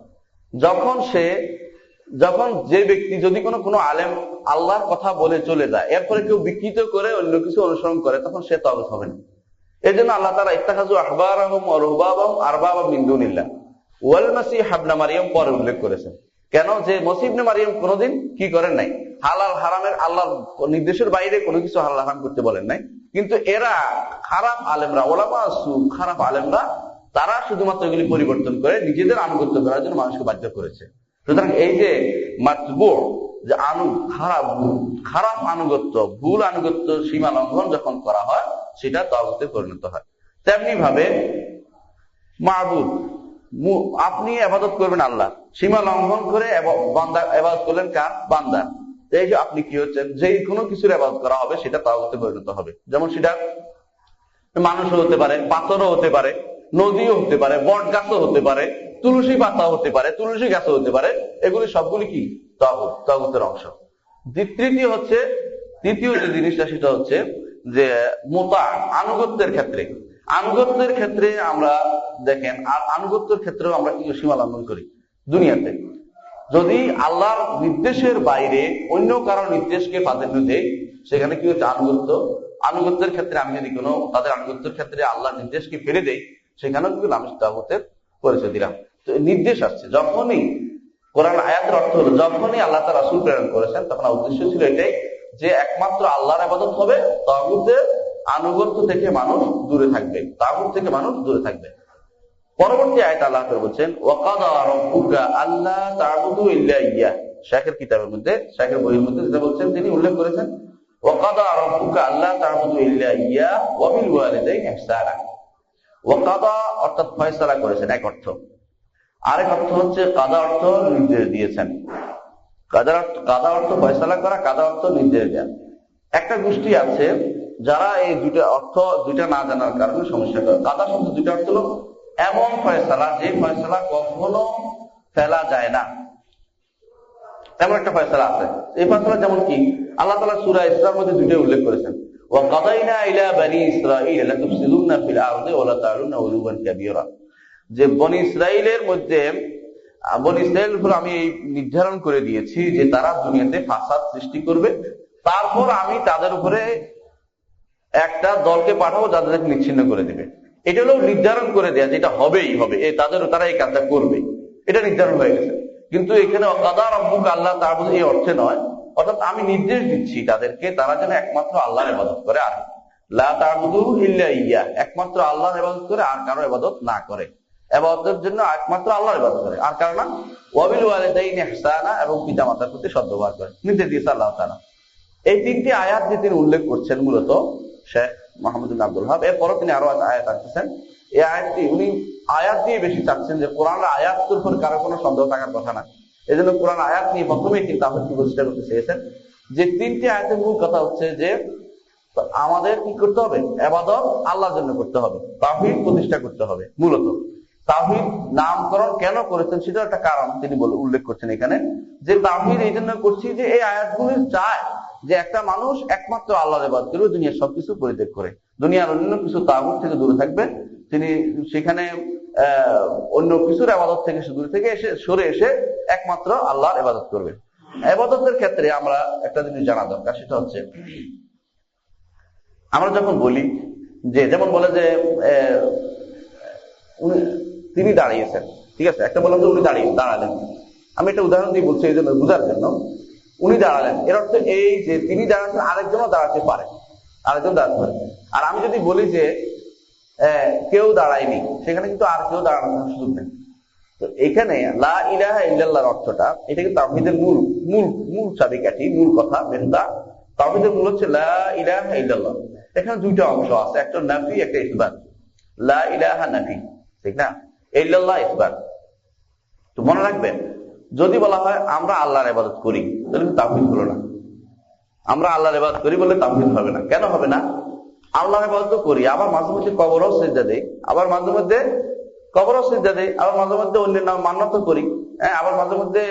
Speaker 1: যখন যে ব্যক্তি যদি কোনো আলেম আল্লাহর কথা বলে চলে যায়, এরপরে কেউ বিকৃত করে অন্য কিছু অনুসরণ করে, তখন সে তাগুত হবে না। এই জন্য আল্লাহ তাআলা ইত্তাখাযু আহবারাহুম ওয়া রুহবানাহুম আরবাবা মিন দুনিল্লাহ ওয়াল মাসীহ ইবনে মারইয়াম পরে উল্লেখ করেছেন। কেন? যে মাসীহ ইবনে মারইয়াম কোনোদিন কি করেন নাই? হালাল হারামের আল্লাহর নির্দেশের বাইরে কোনো কিছু হালাল হারাম করতে বলেন নাই। কিন্তু এরা খারাপ আলেমরা, ওলামা সু, খারাপ আলেমরা, তারা শুধুমাত্র এগুলি পরিবর্তন করে নিজেদের আনুগত্য করার জন্য মানুষকে বাধ্য করেছে। সুতরাং এই যে মাতবু, যে খারাপ আনুগত্য, ভুল আনুগত্য, সীমা লঙ্ঘন যখন করা হয়, সেটা তাগুতে পরিণত হয়। তেমনি ভাবে মাবুদ, আপনি ইবাদত করবেন আল্লাহ, সীমা লঙ্ঘন করে বান্দা ইবাদত করলেন কার? বান্দা। এই যে আপনি কি হচ্ছেন, যে কোনো কিছুর ইবাদত করা হবে সেটা তাগুতে পরিণত হবে। যেমন সেটা মানুষও হতে পারে, পাথরও হতে পারে, নদীও হতে পারে, বট গাছও হতে পারে, তুলসী পাতা হতে পারে, তুলসী গাছও হতে পারে। এগুলি সবগুলি কি? তাগুতের অংশ। তৃতীয় যে জিনিসটা সেটা হচ্ছে যে মুতা, আনুগত্যের ক্ষেত্রে আমরা দেখেন, আর আনুগত্যের ক্ষেত্রেও আমরা কি সীমা লঙ্ঘন করি দুনিয়াতে। যদি আল্লাহর নির্দেশের বাইরে অন্য কারো নির্দেশকে প্রাধান্য দেয়, সেখানে কি হচ্ছে? আনুগত্যের ক্ষেত্রে আমি যদি তাদের আনুগত্যের ক্ষেত্রে আল্লাহর নির্দেশকে ফেলে দেই, সেখানেও কিন্তু আমি তাগুতের পরিচয় দিলাম। তো নির্দেশ আসছে যখনই, কোরআন আয়াতের অর্থ হলো যখনই আল্লাহ তার রাসূল প্রেরণ করেছেন, তখন উদ্দেশ্য ছিল এটাই যে একমাত্র আল্লাহর ইবাদত হবে, তাগুতের আনুগত্য থেকে মানুষ দূরে থাকবে। পরবর্তী আয়াতে আল্লাহ তাআলা বলেন, ওয়াকাদা রাব্বুকা আল্লা তা'বুদু ইল্লা ইয়্যাহ। শেখের কিতাবের মধ্যে, শেখের বইয়ের মধ্যে যেটা বলছেন, তিনি উল্লেখ করেছেন ওয়াকাদা রাব্বুকা আল্লা তা'বুদু ইল্লা ইয়্যাহ ওয়া বিল ওয়ালিদাইনি ইহসানা। ওয়াকাদা অর্থাৎ ফয়সালা করেছেন, এক অর্থ। আরেক অর্থ হচ্ছে কাদা অর্থ নির্দেশ দিয়েছেন। কাদা অর্থ ফয়সালা করা, কাদা অর্থ নির্দেশ দেয়া। একটা গোষ্ঠী আছে যারা এই দুইটা অর্থ না জানার কারণে সমস্যা করে। কাদা শব্দ দুইটা অর্থ হলো, এমন ফয়সালা যে ফয়সালা কখনো ফেলা যায় না, এমন একটা ফয়সালা আছে। এই ফয়সালা যেমন কি আল্লাহ তাআলা সূরা ইসরার মধ্যে দুটোই উল্লেখ করেছেন, ওয়া কাদাইনা ইলা বনি ইসরাঈল লা তুফসিদুনা ফিল আরদি ওয়া লা তা'লুনা উলুবান কাবীরা, যে বনি ইসরাঈলের মধ্যে বনি ইসরাঈল উপর আমি এই নির্ধারণ করে দিয়েছি যে তারা দুনিয়াতে ফাসাদ সৃষ্টি করবে, তারপর আমি তাদের উপরে একটা দলকে পাঠাবো যাদেরকে নিচ্ছিন্ন করে দিবে। এটা হলো নির্ধারণ করে দেয়া, যেটা হবেই হবে, তারা এই কাজটা করবে, এটা নির্ধারণ হয়ে গেছে। কিন্তু এখানে কাদা রাব্বুকা আল্লাহ তা'বুদু এই অর্থে নয়, অর্থাৎ আমি নির্দেশ দিচ্ছি তাদেরকে তারা যেন একমাত্র আল্লাহর ইবাদত করে, আর লা তা'বুদু ইল্লা ইয়্যাহ, একমাত্র আল্লাহর ইবাদত করে আর কারো ইবাদত না করে, ইবাদতের জন্য একমাত্র আল্লাহর ইবাদত করে আর কারো না। ওয়া বিল ওয়ালিদাইনি ইহসানা, এবং পিতামাতার প্রতি সদ্ব্যবহার করে, নির্দেশ দিয়েছে আল্লাহ তাআলা। এই তিনটি আয়াত যে তিনি উল্লেখ করছেন মূলত শেখ মোহাম্মদ ইবনে আব্দুল ওয়াহাব, এরপরও তিনি আরো আয়াত আনতেছেন। এই আয়াতটি উনি আয়াত দিয়ে বেশি চাচ্ছেন, যে কোরআনের আয়াতের উপর কারো কোনো সন্দেহ থাকার কথা না। এই জন্য কোরআন আয়াত নিয়ে প্রথমেই কিন্তু আপনি প্রতিষ্ঠা করতে চেয়েছেন যে তিনটি আয়াতের মূল কথা হচ্ছে যে আমাদের কি করতে হবে, ইবাদত আল্লাহর জন্য করতে হবে, তাওহীদ প্রতিষ্ঠা করতে হবে। মূলত তাওহীদ নামকরণ কেন করেছেন সেটা একটা কারণ তিনি উল্লেখ করছেন এখানে, যে তাওহীদ এই জন্য করছি যে এই আয়াতগুলি চায় যে একটা মানুষ একমাত্র আল্লাহর ইবাদত করবে, দুনিয়ার সবকিছু পরিত্যাগ করে, দুনিয়ার অন্য কিছু তাগুত থেকে দূরে থাকবে, তিনি সেখানে অন্য কিছুর ইবাদত থেকে দূরে থেকে সরে এসে একমাত্র আল্লাহর ইবাদত করবে। ইবাদতের ক্ষেত্রে আমরা একটা জিনিস জানা দরকার, সেটা হচ্ছে আমরা যখন বলি যে, যেমন বলে যে তিনি দাঁড়িয়েছেন, ঠিক আছে, একটা বললাম যে উনি দাঁড়ালেন, আমি একটা উদাহরণ দিয়ে বলছি এই জন্য বোঝার জন্য। উনি দাঁড়ালেন এর অর্থ এই যে তিনি দাঁড়াচ্ছেন, আরেকজনও দাঁড়াতে পারে, আরেকজন দাঁড়াতে পারে। আর আমি যদি বলি যে কেউ দাঁড়ায়নি, সেখানে কিন্তু আর কেউ দাঁড়ানোর সুযোগ নেই। তো এখানে লা ইলাহা ইল্লাল্লাহর অর্থটা, এটা কিন্তু তাওহীদের মূল চাবিকাঠি, মূল কথা, মেহতা। তাওহীদের মূল হচ্ছে লা ইলাহা ইল্লাল্লাহ। এখানে দুইটা অংশ আছে, একটা নাফি, একটা ইসবাত। লা ইলাহা নাফি, ঠিক না, ইল্লাল্লাহ ইসবাত। তো মনে রাখবেন, যদি বলা হয় আমরা আল্লাহর ইবাদত করি, তাহলে কিন্তু তাওহীদ হলো না। আমরা আল্লাহর ইবাদত করি বলে তাওহীদ হবে না। কেন হবে না? আল্লাহর ইবাদত করি, আবার মাঝে মধ্যে কবরও সিজদা দেই, আবার মাঝে মধ্যে কবরও সিজদা দেই, আবার মাঝে মধ্যে অন্যের নাম মান্যত করি, আবার মাঝে মধ্যে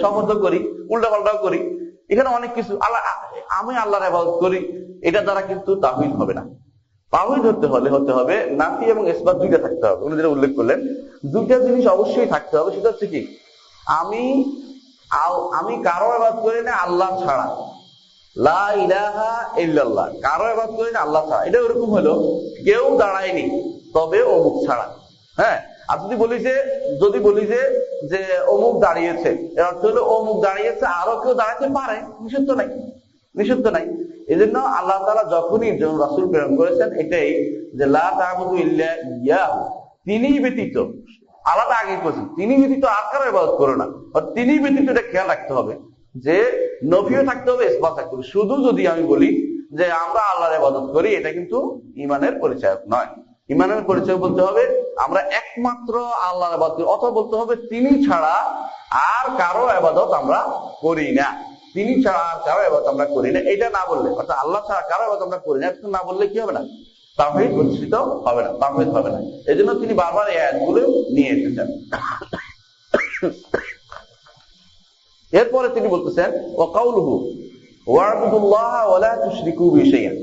Speaker 1: শপথ করি, উল্টা পাল্টাও করি। এখানে অনেক কিছু আমি আল্লাহর ইবাদত করি, এটা দ্বারা কিন্তু তাওহীদ হবে না। তাওহীদ হতে হবে নাফি এবং ইসবাত দুইটা থাকতে হবে। উনি যেটা উল্লেখ করলেন, দুইটা জিনিস অবশ্যই থাকতে হবে। সেটা হচ্ছে কি, আমি কারো ইবাদত করি না আল্লাহ ছাড়া, লা ইলাহা ইল্লাল্লাহ, কারো ইবাদত করি না আল্লাহ ছাড়া। এটা এরকম হলো কেউ দাঁড়ায়নি তবে অমুক ছাড়া। হ্যাঁ, আর যদি বলি যে অমুক দাঁড়িয়েছে, এর অর্থ হলো অমুক দাঁড়িয়েছে, আরো কেউ দাঁড়াতে পারে, নিষিদ্ধ নাই। এই জন্য আল্লাহ তাআলা যখনই রাসূল প্রেরণ করেছেন, এটাই যে লা তা'বুদু ইল্লা ইয়াহু, তিনি ব্যতীত, আলাদা আগে করেছেন, তিনি ব্যতীত আর কারো ইবাদত করো না। আর তিনি ব্যতীত এটা খেয়াল রাখতে হবে যে নফিও থাকতে হবে, ইসবাত থাকতে হবে। শুধু যদি আমি বলি যে আমরা আল্লাহর ইবাদত করি, এটা কিন্তু ঈমানের পরিচয় নয়। ঈমানের পরিচয় বলতে হবে আমরা একমাত্র আল্লাহর ইবাদত করি, অথবা বলতে হবে তিনি ছাড়া আর কারো ইবাদত আমরা করি না, তিনি ছাড়া আর কারো ইবাদত আমরা করি না। এটা না বললে, অর্থাৎ আল্লাহ ছাড়া কারো ইবাদত আমরা করি না, এটা না বললে কি হবে না, তাওহীদ প্রতিষ্ঠিত হবে না, তাওহীদ হবে না। এই জন্য তিনি বারবার এই আয়াতগুলো নিয়ে এসেছেন। এরপরে তিনি বলতেছেন ওয়া কাউলুহু ওয়া'বুদুল্লাহা ওয়া লা তুশরিকু বিহি শাইআন।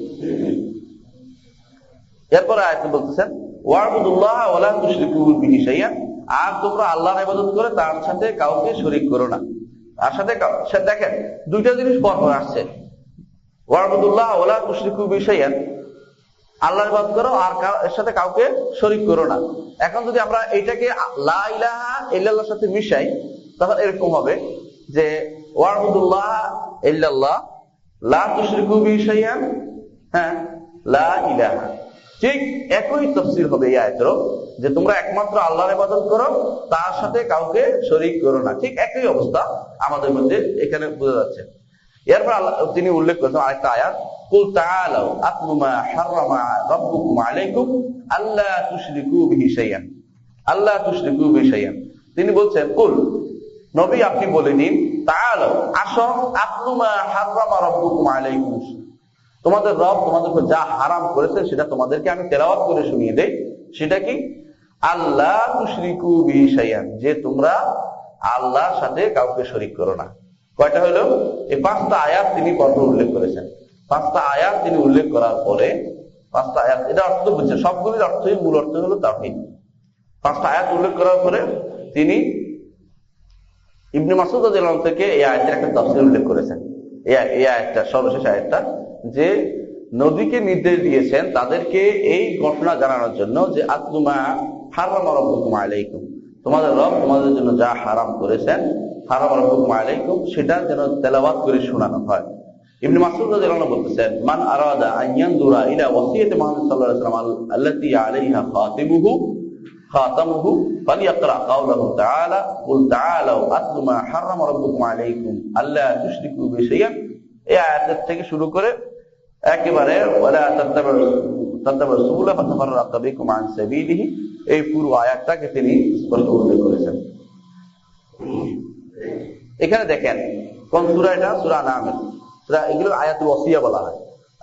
Speaker 1: এরপরে আয়াতে বলতেছেন ওয়া'বুদুল্লাহা ওয়া লা তুশরিকু বিহি শাইআন, আর তোমরা আল্লাহর ইবাদত করে তার সাথে কাউকে শরীক করো না। তার সাথে দেখেন দুইটা জিনিস পরপর আসছে, ওয়া'বুদুল্লাহা ওয়া লা তুশরিকু বিহি শাইআন, আল্লাহর ইবাদত করো আর এর সাথে কাউকে শরীক করো না। এখন যদি আমরা এইটাকে লা ইলাহা ইল্লাল্লাহর সাথে মিশাই, তখন এরকম হবে যে ওয়া'বুদুল্লাহ ইল্লাল্লাহ লা তুশরিকু বিহি শাইআন, হ্যাঁ, লা ইলাহা। ঠিক একই তাফসীর হবে এই আয়াতেরও, যে তোমরা একমাত্র আল্লাহর ইবাদত করো, তার সাথে কাউকে শরীক করো না। ঠিক একই অবস্থা আমাদের মধ্যে এখানে বোঝা যাচ্ছে। এরপর তিনি উল্লেখ করেছেন আরেকটা আয়াত, কুল তাআলাউ আতলু মা হারামা রাব্বুকুম আলাইকুম আল্লা তুশরিকু বিহি শাইআন, আল্লা তুশরিকু বিহি শাইআন। তিনি বলছেন কুল, নবী আপনি বলে নিন, তাআলাউ আসো, আতলু মা হারামা রাব্বুকুম আলাইকুম, তোমাদের রব তোমাদের উপর যা হারাম করেছে সেটা তোমাদেরকে আমি তেলাওয়াত করে শুনিয়ে দেই। সেটা কি? আল্লাহ তুশরিকু বিহি শাইআন, যে তোমরা আল্লাহর সাথে কাউকে শরীক করো না। কয়টা হলো? এই 5টা আয়াত তিনি পরপর উল্লেখ করেছেন। 5টা আয়াত তিনি উল্লেখ করার পরে 5টা আয়াত, এটা অর্থ বুঝছেন, সবগুলির অর্থই মূল অর্থ হলো তাওহীদ। 5টা আয়াত উল্লেখ করার পরে তিনি ইবনে মাসউদ রাদিয়াল্লাহু আনহু থেকে এই আয়াতের একটা তাফসীর উল্লেখ করেছেন। এই আয়াতটা, সর্বশেষ আয়াতটা, যে নবীকে নির্দেশ দিয়েছেন তাদেরকে এই ঘটনা জানানোর জন্য যে আতলুমা হারামা রাব্বুকুম আলাইকুম, তোমাদের রব তোমাদের জন্য যা হারাম করেছেন, হারামা রাব্বুকুম আলাইকুম, সেটা যেন তেলাওয়াত করে শোনানো হয়। ইবনে মাসউদ রাদিয়াল্লাহু আনহু বলতেছেন, মান আরাদা আন ইয়ানজুরা ইলা ওয়াসিয়াতি মুহাম্মদ সাল্লাল্লাহু আলাইহি ওয়াসাল্লাম আল্লাতী আলাইহা খাতামুহু ফালিয়াকরা কাওলাহু তাআলা কুল তাআলাউ আতলু মা হারামা রাব্বুকুম আলাইকুম আল্লা তুশরিকু বিহি শাইআন। এই আয়াত থেকে শুরু করে একেবারে ওয়ালা তাত্তাবিউ সুবুলা ফাতাফাররাকা বিকুম আন সাবিলিহি, এই পুরো আয়াতটাকে তিনি স্পষ্ট উল্লেখ করেছেন। এখানে দেখেন কোন সূরা, এটা সূরা আনআমের সূরা, এগুলো আয়াতুল ওয়াসিয়া বলা হয়।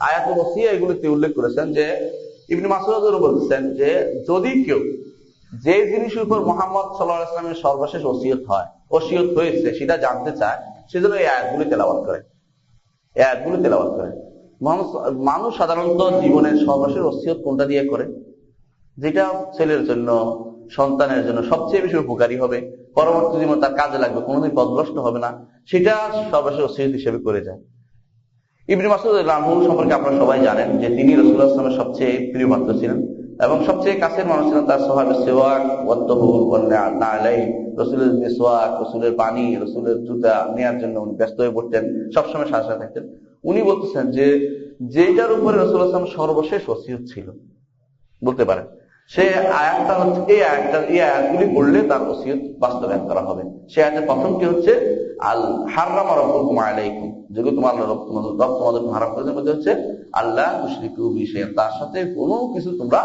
Speaker 1: আয়াতুল ওয়াসিয়া এগুলোতে উল্লেখ করেছেন যে ইবনে মাসউদ রাদিয়াল্লাহু আনহু বলছেন যে যদি কেউ যে জিনিসের উপর মুহাম্মদ সাল্লাল্লাহু আলাইহি ওয়াসাল্লামের সর্বশেষ ওসিয়ত হয়েছে সেটা জানতে চায়, সেজন্য এই আয়াতগুলো তেলাওয়াত করে। এই আয়াতগুলো তেলাওয়াত করে। মানুষ সাধারণত জীবনের সর্বশেষ ওসিয়ত কোনটা দিয়ে করে? যেটা ছেলের জন্য, সন্তানের জন্য সবচেয়ে বেশি উপকারী হবে, পরবর্তী জীবনে তার কাজে লাগবে, কোনোদিন পথভ্রষ্ট হবে না, সেটা সর্বশেষ ওসিয়ত হিসেবে করে যায়। ইবনে মাসউদ রাদিয়াল্লাহু আনহু সম্পর্কে আপনারা সবাই জানেন যে তিনি রাসূলুল্লাহ সাল্লাল্লাহু আলাইহি ওয়াসাল্লামের সবচেয়ে প্রিয় ভক্ত ছিলেন এবং সবচেয়ে কাছের মানুষ ছিলেন। তার সাহাবে সিওয়াক ওয়াত তাহুর ওয়ান নালাইন, রাসূলের মিসওয়াক, রাসূলের পানি, রাসূলের জুতা নেওয়ার জন্য উনি ব্যস্ত হয়ে পড়তেন, সবসময় সাথে সাথে থাকতেন। উনি বলতেছেন যে যেটার উপরে রাসূলুল্লাহ সাল্লাল্লাহু আলাইহি ওয়াসাল্লাম সর্বশেষ ওসিয়ত ছিল বলতে পারেন, সে আয়াতটা হচ্ছে এই আয়াতগুলি পড়লে তার ওসিয়ত বাস্তবায়ন করা হবে। সে আয়াতের প্রথমটি হচ্ছে আল হারামা রাব্বুকুম আলাইকুম, যেগুলো তোমাদের রব তোমাদের হারাম করেছেন, বলতে হচ্ছে আল্লাহ তুশরিকু বিহি শাইআন, তার সাথে কোনো কিছু তোমরা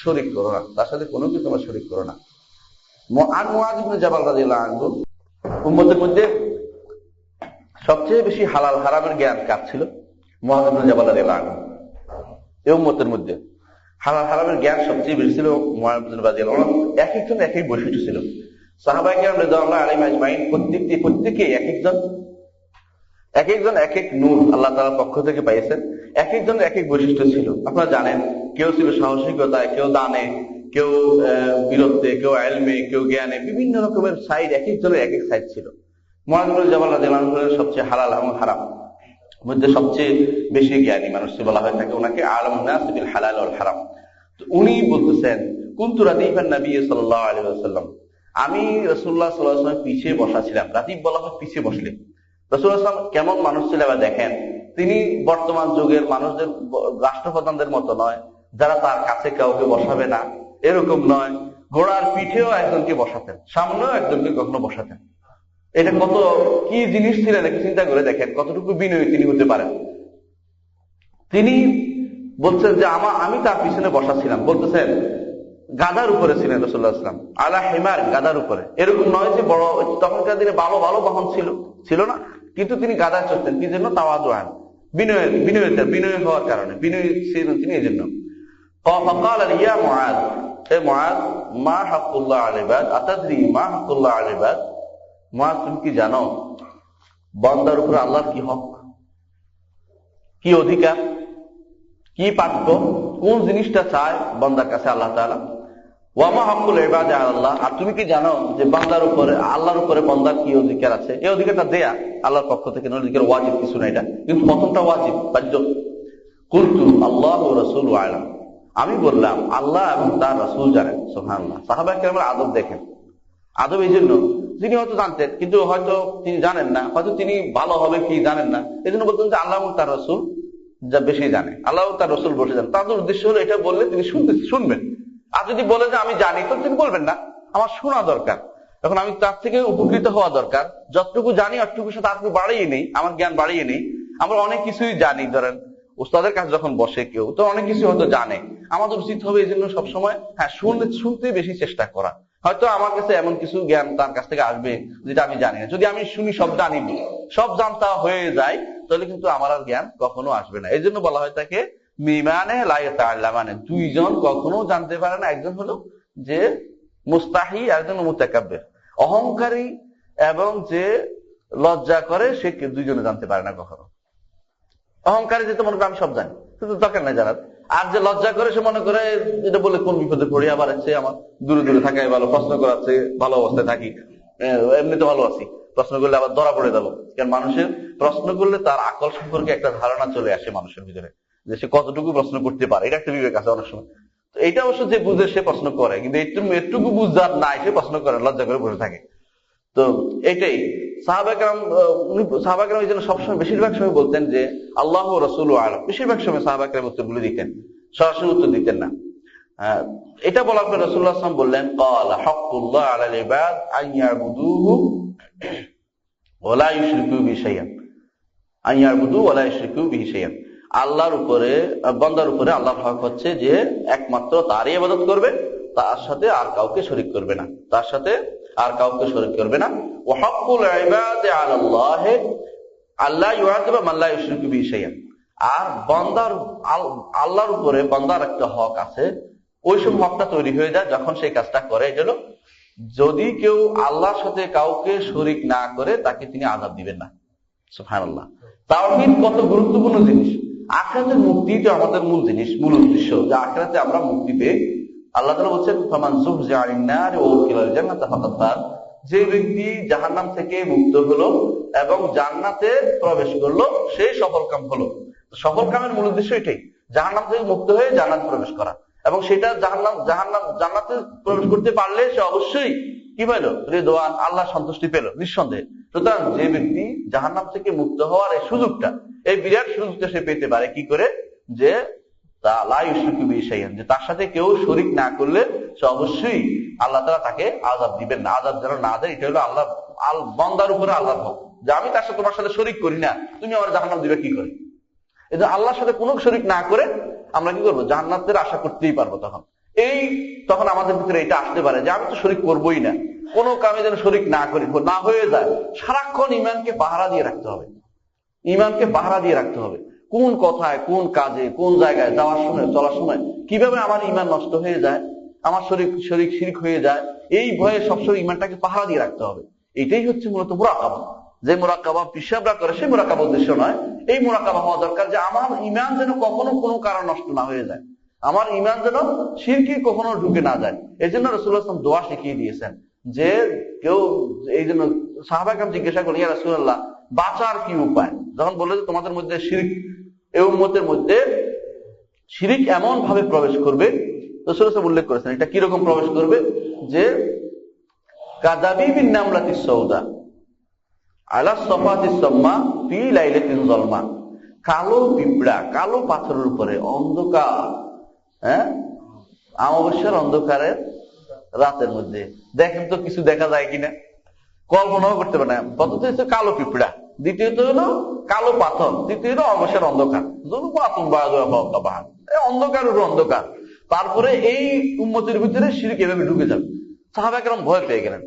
Speaker 1: শরীক করো না, তার সাথে কোনো কিছু তোমরা শরীক করো না। আর মুআয ইবনে জাবাল রাদিয়াল্লাহু আনহু, উম্মতের মধ্যে সবচেয়ে বেশি হালাল হারামের জ্ঞান কার ছিল? মুআয ইবনে জাবাল রাদিয়াল্লাহু আনহু। এই উম্মতের মধ্যে হালাল হারামের জ্ঞান সবচেয়ে বেশি ছিল মুআয ইবনে জাবাল রাদিয়াল্লাহু আনহু। এক একজন এক এক বৈশিষ্ট্য ছিল। সাহাবায়ে কেরাম রাদিয়াল্লাহু আলাইহিম আজমাইন প্রত্যেকে এক একজন এক এক নূর আল্লাহ তাআলার পক্ষ থেকে পাইয়েছেন। এক একজনের এক এক বৈশিষ্ট্য ছিল। আপনারা জানেন, কেউ ছিল সাহসিকতায়, কেউ দানে, কেউ বীরত্বে, কেউ ইলমে, কেউ জ্ঞানে, বিভিন্ন রকমের সাইড, এক একজনের এক এক সাইড ছিল। মুআয ইবনে জাবাল রাদিয়াল্লাহু আনহু সবচেয়ে হালাল এবং হারাম মধ্যে সবচেয়ে বেশি জ্ঞানী মানুষ বলা হয় থাকে, ওনাকে আলামুন নাস বিল হালাল ওয়াল হারাম। তো উনি বলতেছেন, কুনতু রাদিফান নবী সাল্লাল্লাহু আলাইহি ওয়াসাল্লাম, আমি রাসূলুল্লাহ সাল্লাল্লাহু আলাইহি ওয়াসাল্লাম পিছে বসা ছিলাম। রাদিফ বলা হয় পিছে বসলে। রাসূলুল্লাহ সাল্লাল্লাহু আলাইহি ওয়াসাল্লাম কেমন মানুষ ছিল এবার দেখেন। তিনি বর্তমান যুগের মানুষদের, রাষ্ট্রপ্রধানদের মতো নয়, যারা তার কাছে কাউকে বসাবে না এরকম নয়। ঘোড়ার পিঠেও একজনকে বসাতেন, সামনেও একজনকে কখনো বসাতেন। এটা কত কি জিনিস ছিলেন, একটু চিন্তা করে দেখেন কতটুকু বিনয়ী তিনি হতে পারেন। তিনি বলছেন যে আমি তার পিছনে বসা ছিলাম, বলতেছেন গাধার উপরে ছিলেন রাসূলুল্লাহ সাল্লাল্লাহু আলাইহি ওয়াসাল্লাম, আলা হিমার, গাধার উপরে। এরকম নয় যে বড়, তখনকার দিনে ভালো ভালো বাহন ছিল না, কিন্তু তিনি গাধা চড়তেন কি জন্য? তাওয়াদুআন, বিনয় হওয়ার কারণে, বিনয়ী ছিলেন তিনি এই জন্য। ফাকাল ইয়া মুআয, হে মুআয, মা হাক্কুল্লাহ আলাল ইবাদ, আতাদরি মা হাক্কুল্লাহ আলাল ইবাদ, মুআয তুমি কি জানো বান্দার উপর আল্লাহর কি হক, কি অধিকার, কি প্রাপ্য, কোন জিনিসটা চায় বান্দার কাছে আল্লাহ তাআলা? ওয়া মা হাক্কুল ইবাদি আলাল্লাহ, আর তুমি কি জানো যে বান্দার উপরে, আল্লাহর উপরে বান্দার কি অধিকার আছে? এই অধিকারটা দেয়া আল্লাহর পক্ষ থেকে, অধিকার ওয়াজিব কিছু না এটা, কিন্তু প্রথমটা ওয়াজিব বাধ্য। কুলতু আল্লাহু ওয়া রাসূলুহু আ'লাম, আমি বললাম আল্লাহ এবং তার রাসূল জানেন। সুবহানাল্লাহ। সাহাবায়ে কেরামের আদব দেখেন। আদব এই জন্য, তিনি হয়তো জানতেন কিন্তু হয়তো তিনি জানেন না, হয়তো তিনি ভালো হবে কি জানেন না, এই জন্য বলতেন যে আল্লাহ এবং তার রাসূল যা বেশি জানে, আল্লাহ তার রাসূল বসে যান। তাদের উদ্দেশ্য হলো এটা বললে তিনি শুনবেন। আর যদি বলে যে আমি জানি, তো তিনি বলবেন না, আমার শোনা দরকার। এখন আমি তার থেকে উপকৃত হওয়া দরকার, যতটুকু জানি অতটুকুর সাথে আর বাড়িয়ে নেই, আমার জ্ঞান বাড়িয়ে নেই। আমরা অনেক কিছুই জানি, ধরেন উস্তাদের কাছে যখন বসে কেউ, তো অনেক কিছু হয়তো জানে, আমাদের উচিত হবে এই জন্য সবসময় শুনতে বেশি চেষ্টা করা। হয়তো আমার কাছে এমন কিছু জ্ঞান তার কাছ থেকে আসবে যেটা আমি জানি না, যদি আমি শুনি সব জানি, সব জানতা হয়ে যায়, তাহলে কিন্তু আমার আর জ্ঞান কখনো আসবে না। এই জন্য বলা হয় তাকে মিমানে লা ইয়াতাআল্লামানে, দুইজন কখনো জানতে পারে না, একজন হলো যে মুস্তাহি আর একজন মুতাকাব্বির, অহংকারী এবং যে লজ্জা করে সে দুইজনে জানতে পারে না কখনো। অহংকারী যেতে মনে করে আমি সব জানি, কিন্তু দরকার নাই জানার। আর যে লজ্জা করে সে মনে করে এটা বলে কোন বিপদে পড়ি, আবার আছে আমার দূরে দূরে থাকাই ভালো, প্রশ্ন করাচ্ছে ভালো অবস্থায় থাকি, এমনিতে ভালো আছি, প্রশ্ন করলে আবার ধরা পড়ে যাবো। কারণ মানুষের প্রশ্ন করলে তার আকল সম্পর্কে একটা ধারণা চলে আসে মানুষের ভিতরে, যে সে কতটুকু প্রশ্ন করতে পারে, এটা একটা বিবেক আছে অনেক সময়। তো এইটা অবশ্য যে বুঝে সে প্রশ্ন করে, কিন্তু এটুকু বুঝার নাই সে প্রশ্ন করে, লজ্জা করে বসে থাকে। তো এটাই সাহাবায়ে এই জন্য সবসময় বেশিরভাগ সময় বলতেন যে আল্লাহ ওয়া রাসূলুহু আ'লাম। বেশিরভাগ সময় সাহাবায়ে কেরাম উত্তরগুলো দিতেন, সরাসরি উত্তর দিতেন না। এটা বলার পর রাসূলুল্লাহ সাল্লাল্লাহু আলাইহি ওয়াসাল্লাম বললেন, ক্বালা হাক্কুল্লাহ আলাল ইবাদ আন ইয়াবুদুহু ওয়া লা ইউশরিকু বিহি শাইআন, আন ইয়াবুদু ওয়া লা ইউশরিকু বিহি শাইআন। আল্লাহর উপরে, বান্দার উপরে আল্লাহর হক হচ্ছে যে একমাত্র তারই ইবাদত করবে, তার সাথে আর কাউকে শরীক করবে না, তার সাথে আর কাউকে শরীক করবে না। ওয়া হাক্কুল ইবাদি আলাল্লাহ আল্লা ইউআযিবা মান লা ইউশরিকু বিহি শাইআন। আর বান্দার আল্লাহর উপরে বান্দার একটা হক আছে, ওই সব হকটা তৈরি হয়ে যায় যখন সেই কাজটা করে। এটা হলো যদি কেউ আল্লাহর সাথে কাউকে শরীক না করে তাকে তিনি আযাব দিবেন না। সুবহানাল্লাহ। তাওহীদ কত গুরুত্বপূর্ণ জিনিস। আখিরাতের মুক্তিটা আমাদের মূল জিনিস, মূল উদ্দেশ্য, যে আখিরাতে আমরা মুক্তি পেয়ে, আল্লাহ তাআলা বলেছেন ফামান যুহজিহা আনিন নার ওয়া উদখিলাল জান্নাতা ফাকাদ ফাজ। যে ব্যক্তি জাহান্নাম থেকে মুক্ত হলো এবং জান্নাতে প্রবেশ করলো সেই সফলকাম হলো। সফলকামের মূল উদ্দেশ্য এটাই, জাহান্নাম থেকে মুক্ত হয়ে জান্নাতে প্রবেশ করা। এবং সেটা জান্নাতে প্রবেশ করতে পারলে সে অবশ্যই কি পেল? রিদওয়ান, আল্লাহর সন্তুষ্টি পেল নিঃসন্দেহে। সুতরাং যে ব্যক্তি জাহান্নাম থেকে মুক্ত হওয়ার এই সুযোগটা, এই বিরাট সুযোগটা সে পেতে পারে কি করে? যে লা ইউশরিকু বিহি শাইআন, যে তার সাথে কেউ শরীক না করলে সে অবশ্যই আল্লাহ তাআলা তাকে আযাব দিবেন না। আযাব যেন না দেয়, এটা হলো আল্লাহ বান্দার উপরে আল্লাহর হক, যে আমি তার সাথে তোমার সাথে শরীক করি না, তুমি আমার জাহান্নাম দিবে কি করে? এই যে আল্লাহর সাথে কোনো শরীক না করে আমরা কি করবো? জান্নাতের আশা করতেই পারবো। তখন আমাদের ভিতরে এটা আসতে পারে যে আমি তো শরীক করবোই না, কোনো কামে যেন শরীক না করি, না হয়ে যায়। সারাক্ষণ ইমানকে পাহারা দিয়ে রাখতে হবে, ইমানকে পাহারা দিয়ে রাখতে হবে। কোন কথায়, কোন কাজে, কোন জায়গায় যাওয়ার সময়, চলার সময় কিভাবে আমার ইমান নষ্ট হয়ে যায়, আমার শরীক শিরক হয়ে যায়, এই ভয়ে সবসময় ইমানটাকে পাহারা দিয়ে রাখতে হবে। এটাই হচ্ছে মূলত মুরাকাবা। যে মুরাকাবা পিশাবরা করে সেই মুরাকাবা উদ্দেশ্য নয়। এই মুরাকাবা হওয়া দরকার যে আমার ইমান যেন কখনো কোনো কারণ নষ্ট না হয়ে যায়, আমার ইমান যেন শিরকে কখনো ঢুকে না যায়। এই জন্য রাসূলুল্লাহ সাল্লাল্লাহু আলাইহি ওয়াসাল্লাম দোয়া শিখিয়ে দিয়েছেন যে কেউ, এই জন্য সাহাবায়ে কেরাম জিজ্ঞাসা করলেন, ইয়া রাসূলুল্লাহ বাঁচার কি উপায়? যখন বলল যে তোমাদের মধ্যে শিরক, এই উম্মতের মধ্যে শিরক এমন ভাবে প্রবেশ করবে, রাসূলুল্লাহ সাল্লাল্লাহু আলাইহি ওয়াসাল্লাম উল্লেখ করেছেন এটা কিরকম প্রবেশ করবে, যে কাদাবিবিন নামলাতিস সাউদা আলা সফাতিস সাম্মা ফি লাইলাতিন যালমা। কালো পিঁপড়া কালো পাথরের উপরে, অন্ধকার, অমাবস্যার অন্ধকারের রাতের মধ্যে। দেখেন তো কিছু দেখা যায় কিনা, কল্পনাও করতে পারে না। প্রথমত হচ্ছে কালো পিঁপড়া, দ্বিতীয়ত হলো কালো পাথর, তৃতীয় হলো অমাবস্যার অন্ধকার, অন্ধকার উপর অন্ধকার। তারপরে এই উম্মতের ভিতরে শিরক এভাবে ঢুকে যাবে। সাহাবায়ে কেরাম ভয় পেয়ে গেলেন,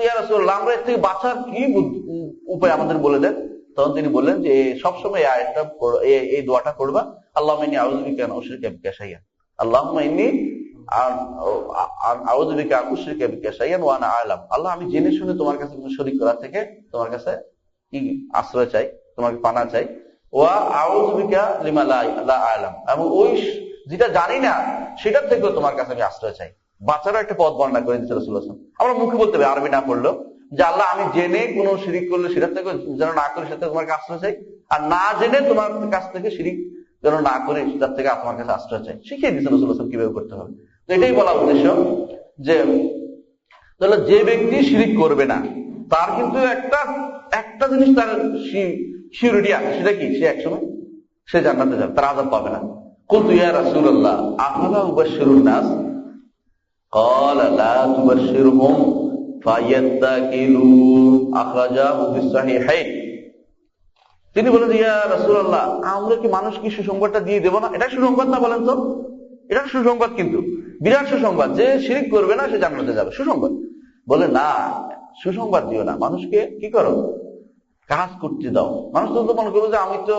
Speaker 1: ইয়া রাসূলুল্লাহ আমরা এর থেকে বাঁচার কি উপায় আমাদের বলে দেন। তখন তিনি বললেন যে সবসময় এই দোয়াটা করবা, আল্লাহুম্মা ইন্নী আউযু বিকা আন উশরিকা বিকা শাইআন, আল্লাহুম্মা ইন্নী আউযু বিকা আন উশরিকা বিকা শাইআন ওয়া আনা আ'লাম। আল্লাহ আমি জেনে শুনে তোমার কাছে কোনো শরীক করা থেকে তোমার কাছে কি আশ্রয় চাই, তোমাকে পানা চাই। ওয়া আউযু বিকা লিমা লা আ'লাম, এবং ওই যেটা জানি না সেটার থেকেও তোমার কাছে আমি আশ্রয় চাই। বাঁচারও একটা পথ বর্ণনা করে দিয়েছে রাসূলুল্লাহ সাল্লাল্লাহু আলাইহি ওয়াসাল্লাম। আমরা মুখে বলতে হবে, আরবি না পড়লো, যে আল্লাহ আমি জেনে কোনো শিরিক করলে সেটা থেকে যেন না করে সেটা তোমার কাছে আশ্রয় চাই, আর না জেনে তোমার কাছ থেকে শিরিক যেন না করে সেটার থেকে তোমার কাছে আশ্রয় চাই। শিখিয়ে দিয়েছেন রাসূলুল্লাহ সাল্লাল্লাহু আলাইহি ওয়াসাল্লাম কিভাবে করতে হবে। তো এটাই বলা উদ্দেশ্য যে তাহলে যে ব্যক্তি শিরিক করবে না তার কিন্তু একটা জিনিস তার সিউরিটি আছে, সেটা কি? সে একসময় সে জান্নাতে যাবে, তার আযাব পাবে না। কুলতু ইয়া রাসূলুল্লাহ আফালা উবাশশিরুন নাস ক্বালা লা তুবাশশিরহুম ফায়াত্তাকিলু, আখরাজাহু ফিস সাহিহাইন। তিনি বলেন, ইয়া রাসূলুল্লাহ আমরা কি মানুষকে সুসংবাদটা দিয়ে দেব না? এটা সুসংবাদ না বলেন তো? এটা সুসংবাদ, কিন্তু বিরাট সুসংবাদ, যে শিরক করবে না সে জান্নাতে যাবে, সুসংবাদ। বলে না, সুসংবাদ দিও না, মানুষকে কি করো, কাজ করতে দাও। মানুষ তো মনে করবে যে আমি তো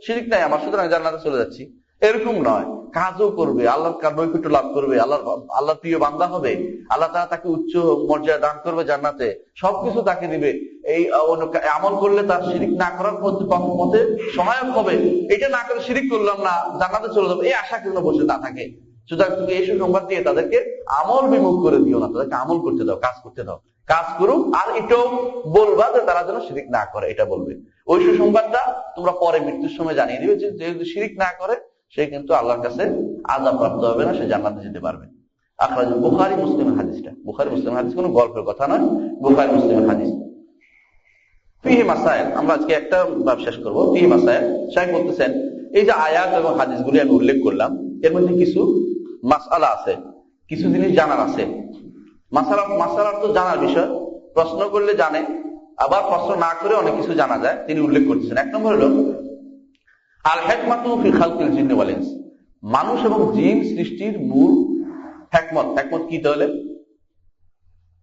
Speaker 1: শিরক নাই আমার, সুতরাং জান্নাতে চলে যাচ্ছি। এরকম নয়, কাজও করবে, আল্লাহর নৈকট্য লাভ করবে, আল্লাহর প্রিয় বান্দা হবে, আল্লাহ তাআলা তাকে উচ্চ মর্যাদা দান করবে জান্নাতে, সবকিছু তাকে দিবে। এই আমল করলে তার শিরিক না করার পথে সহায়ক হবে। এটা না করে শিরিক করলাম না, জান্নাতে চলে যাবো, এই আশা কেন বসে না থাকে। সুতরাং তুমি এই সুসংবাদ দিয়ে তাদেরকে আমল বিমুখ করে দিও না, তাদেরকে আমল করতে দাও, কাজ করতে দাও, কাজ করুক। আর এটাও বলবা যে তারা যেন শিরিক না করে, এটা বলবে। ওই সুসংবাদটা তোমরা পরে মৃত্যুর সময় জানিয়ে দিবে যে যদি শিরিক না করে সে কিন্তু আল্লাহর কাছে আযাব প্রাপ্ত হবে না, সে জান্নাতে যেতে পারবে। আখরাজুল বুখারী মুসলিমের হাদিসটা, বুখারী মুসলিমের হাদিস কোনো গল্পের কথা নয়, বুখারী মুসলিমের হাদিস। ফিহি মাসাইল, আমরা আজকে একটা ভাব শেষ করবো। ফিহি মাসাইল, শাইখ বলতেছেন এই যে আয়াত এবং হাদিসগুলি আমি উল্লেখ করলাম, এর মধ্যে কিছু মাসআলা আছে, কিছু জিনিস জানার আছে। মাসআলা তো জানার বিষয়, প্রশ্ন করলে জানে, আবার প্রশ্ন না করে অনেক কিছু জানা যায়। তিনি উল্লেখ করতেছেন, এক নম্বর হলো আল হিকমাতু ফি খালকিল জিন্নি ওয়াল ইনস, মানুষ এবং জিন সৃষ্টির মূল হিকমত। হিকমত কি তাহলে?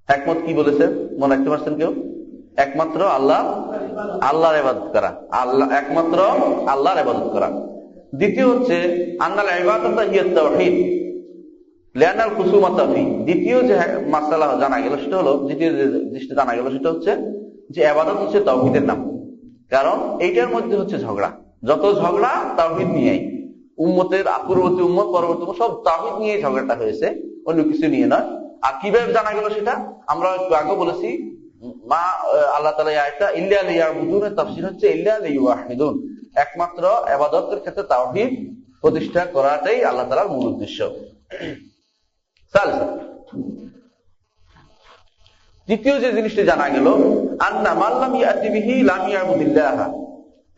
Speaker 1: হিকমত কি বলেছেন মনে রাখতে পারছেন কেউ? একমাত্র আল্লাহর ইবাদত করা, একমাত্র আল্লাহর ইবাদত করা। দ্বিতীয় হচ্ছে আন্নাল ইবাদাতু হিয়াত তাওহীদ লিআন্নাল খুসুমাতা ফি। দ্বিতীয় যে মাসআলা জানা গেল সেটা হলো, দ্বিতীয় যে জিনিসটা জানা গেল সেটা হচ্ছে যে ইবাদত হচ্ছে তাওহীদের নাম। কারণ এইটার মধ্যে হচ্ছে ঝগড়া, যত ঝগড়া তাওহীদ নিয়েই, উম্মতের পূর্ববর্তী উম্মত পরবর্তী উম্মত সব তাওহীদ নিয়ে ঝগড়াটা হয়েছে, অন্য কিছু নিয়ে নয়। আর কিভাবে জানা গেল সেটা আমরা একটু আগে বলেছি, মা আল্লাহ তাআলা এই আয়াতটা ইল্লা লিয়াবুদুন এর তাফসীর হচ্ছে ইল্লা লিওয়াহিদুন, একমাত্র ইবাদতের ক্ষেত্রে তাওহীদ প্রতিষ্ঠা করাটাই আল্লাহ তাআলার মূল উদ্দেশ্য। দ্বিতীয় যে জিনিসটি জানা গেল আন্না মান লাম ইয়াতি বিহি লাম ইয়াবুদিল্লাহ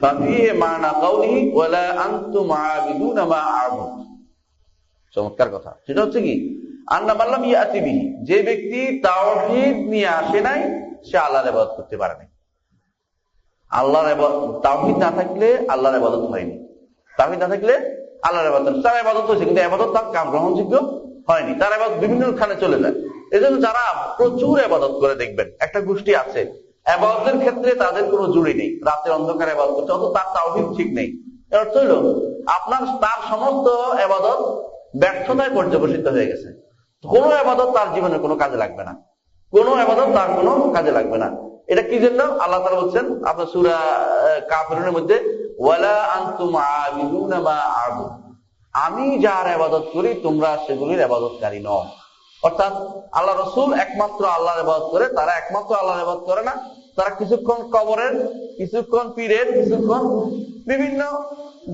Speaker 1: ফাফিহি মানা কাউলিহি ওয়ালা আনতুম আবিদুনা মা আ'বুদ। চমৎকার কথা। সেটা হচ্ছে কি, আন্না মান লাম ইয়াতি বিহি, যে ব্যক্তি তাওহীদ নিয়ে আসে নাই সে আল্লাহর ইবাদত করতে পারে না। আল্লাহর ইবাদত, তাওহীদ না থাকলে আল্লাহর ইবাদত হয়নি, তাওহীদ না থাকলে আল্লাহর ইবাদত, তার ইবাদত হয়েছে কিন্তু ইবাদত তার গ্রহণযোগ্য হয়নি, তার ইবাদত বিভিন্ন স্থানে চলে যায়। এজন্য যারা প্রচুর ইবাদত করে দেখবেন, একটা গোষ্ঠী আছে ইবাদতের ক্ষেত্রে তাদের কোনো জুড়ি নেই, রাতের অন্ধকারে ইবাদত করছে, অত তার তাওহীদ ঠিক নেই। এর অর্থ হলো আপনার তার সমস্ত ইবাদত ব্যর্থতায় পর্যবসিত হয়ে গেছে, কোনো ইবাদত তার জীবনে কোনো কাজে লাগবে না, কোনো ইবাদত তার কোনো কাজে লাগবে না। এটা কি জন্য? আল্লাহ তাআলা বলছেন আপনার সূরা কাফিরুনের মধ্যে, ওয়ালা আনতুম আবিদুনা মা আ'বুদ, আমি যার ইবাদত করি তোমরা সেগুলির ইবাদতকারী নও। অর্থাৎ আল্লাহ রাসূল একমাত্র আল্লাহর ইবাদত করে, তারা একমাত্র আল্লাহর ইবাদত করে না, তারা কিছুক্ষণ কবরের, কিছুক্ষণ পীরের, কিছুক্ষণ বিভিন্ন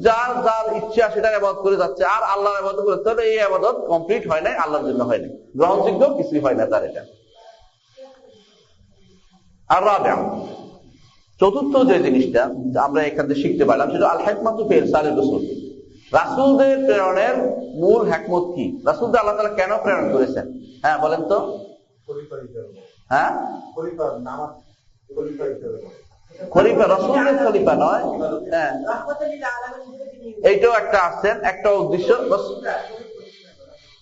Speaker 1: যার যার ইচ্ছা সেটার ইবাদত করে যাচ্ছে। আর আল্লাহর ইবাদত করতে হলে এই ইবাদত কমপ্লিট হয় নাই, আল্লাহর জন্য হয় নাই, গ্রহণযোগ্য কিছুই হয় না তার এটা। আর রাবিআ, চতুর্থ যে জিনিসটা আমরা এখান থেকে শিখতে পারলাম সেটা আল হিকমাতু ফি ইরসালির রাসূল, রাসূলদের প্রেরণের মূল হিকমত কি, রাসূলদের আল্লাহ তাআলা কেন প্রেরণ করেছেন? হ্যাঁ বলেন তো। হ্যাঁ, খলিফা, রাসূলের খলিফা নয়, হ্যাঁ এইটাও একটা আসছেন, একটা উদ্দেশ্য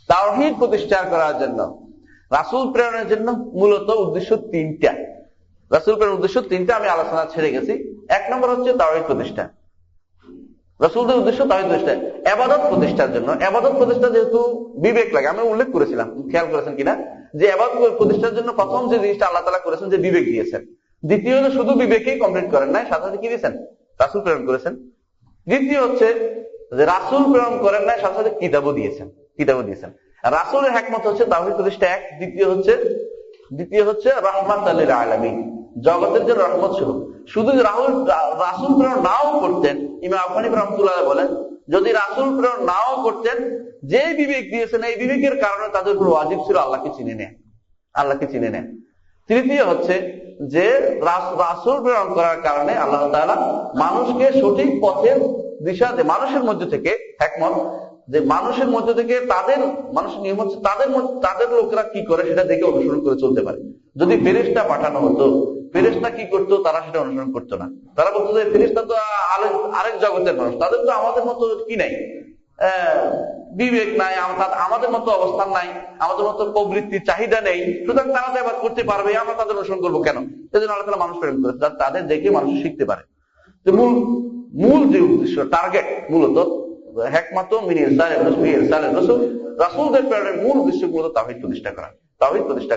Speaker 1: তাওহীদ প্রতিষ্ঠা করার জন্য। রাসূল প্রেরণের জন্য মূলত উদ্দেশ্য তিনটা, রাসূল প্রেরণের উদ্দেশ্য তিনটা, আমি আলোচনা ছেড়ে গেছি। এক নম্বর হচ্ছে তাওহীদ প্রতিষ্ঠা, রাসূলদের উদ্দেশ্য তাওহীদ প্রতিষ্ঠা। ইবাদত প্রতিষ্ঠার জন্য, ইবাদত প্রতিষ্ঠা যেহেতু বিবেক লাগে, আমি উল্লেখ করেছিলাম, খেয়াল করেছেন কিনা, যে ইবাদত প্রতিষ্ঠার জন্য প্রথম যে জিনিসটা আল্লাহ তাআলা করেছেন যে বিবেক দিয়েছেন। দ্বিতীয় হলো শুধু বিবেকেই কমপ্লিট করেন নাই, সাথে সাথে কি দিয়েছেন? রাসূল প্রেরণ করেছেন। দ্বিতীয় হচ্ছে যে রাসূল প্রেরণ করেন নাই, সাথে সাথে কিতাবও দিয়েছেন, কিতাবও দিয়েছেন। রাসূলের হিকমত হচ্ছে তাওহীদ প্রতিষ্ঠা এক, দ্বিতীয় হচ্ছে রাহমাতাল লিল আলামিন, জগতের জন্য রহমত স্বরূপ। শুধু রাসূল প্রেরণ নাও করতেন, ইমাম আবু হানিফা রাহমাতুল্লাহ বলেন, যদি রাসূল প্রেরণ নাও করতেন, যে বিবেক দিয়েছেন এই বিবেকের কারণে তাদের উপর ওয়াজিব ছিল আল্লাহকে চিনে নেয়া, আল্লাহকে চিনে নেয়া। তৃতীয় হচ্ছে যে রাসূল প্রেরণ করার কারণে আল্লাহ তাআলা মানুষকে সঠিক পথের দিশা দেয়, মানুষের মধ্যে থেকে হিকমত, যে মানুষের মধ্যে থেকে তাদের, মানুষের নিয়ম হচ্ছে তাদের লোকেরা কি করে সেটা দেখে অনুসরণ করে চলতে পারে। যদি ফেরেশতা পাঠানো হতো, ফেরেশতা কি করতো তারা সেটা অনুসরণ করতো না, তারা বলতো যে ফেরেশতা তো আরেক জগতের মানুষ, তাদের তো আমাদের মতো কি নাই, বিবেক নাই, আমাদের মতো অবস্থান নাই, আমাদের মতো প্রবৃত্তির চাহিদা নেই, সুতরাং তারা তো এবার করতে পারবে, আমরা তাদের অনুসরণ করবো কেন? সেজন্য আল্লাহ তাআলা মানুষ প্রেরণ করেছে তাদের দেখে মানুষ শিখতে পারে। তো মূল যে উদ্দেশ্য, টার্গেট মূলত হিকমাতুন মিন ইরসালির রাসূল, রাসূলদের প্রেরণের মূল উদ্দেশ্য মূলত তাওহীদ প্রতিষ্ঠা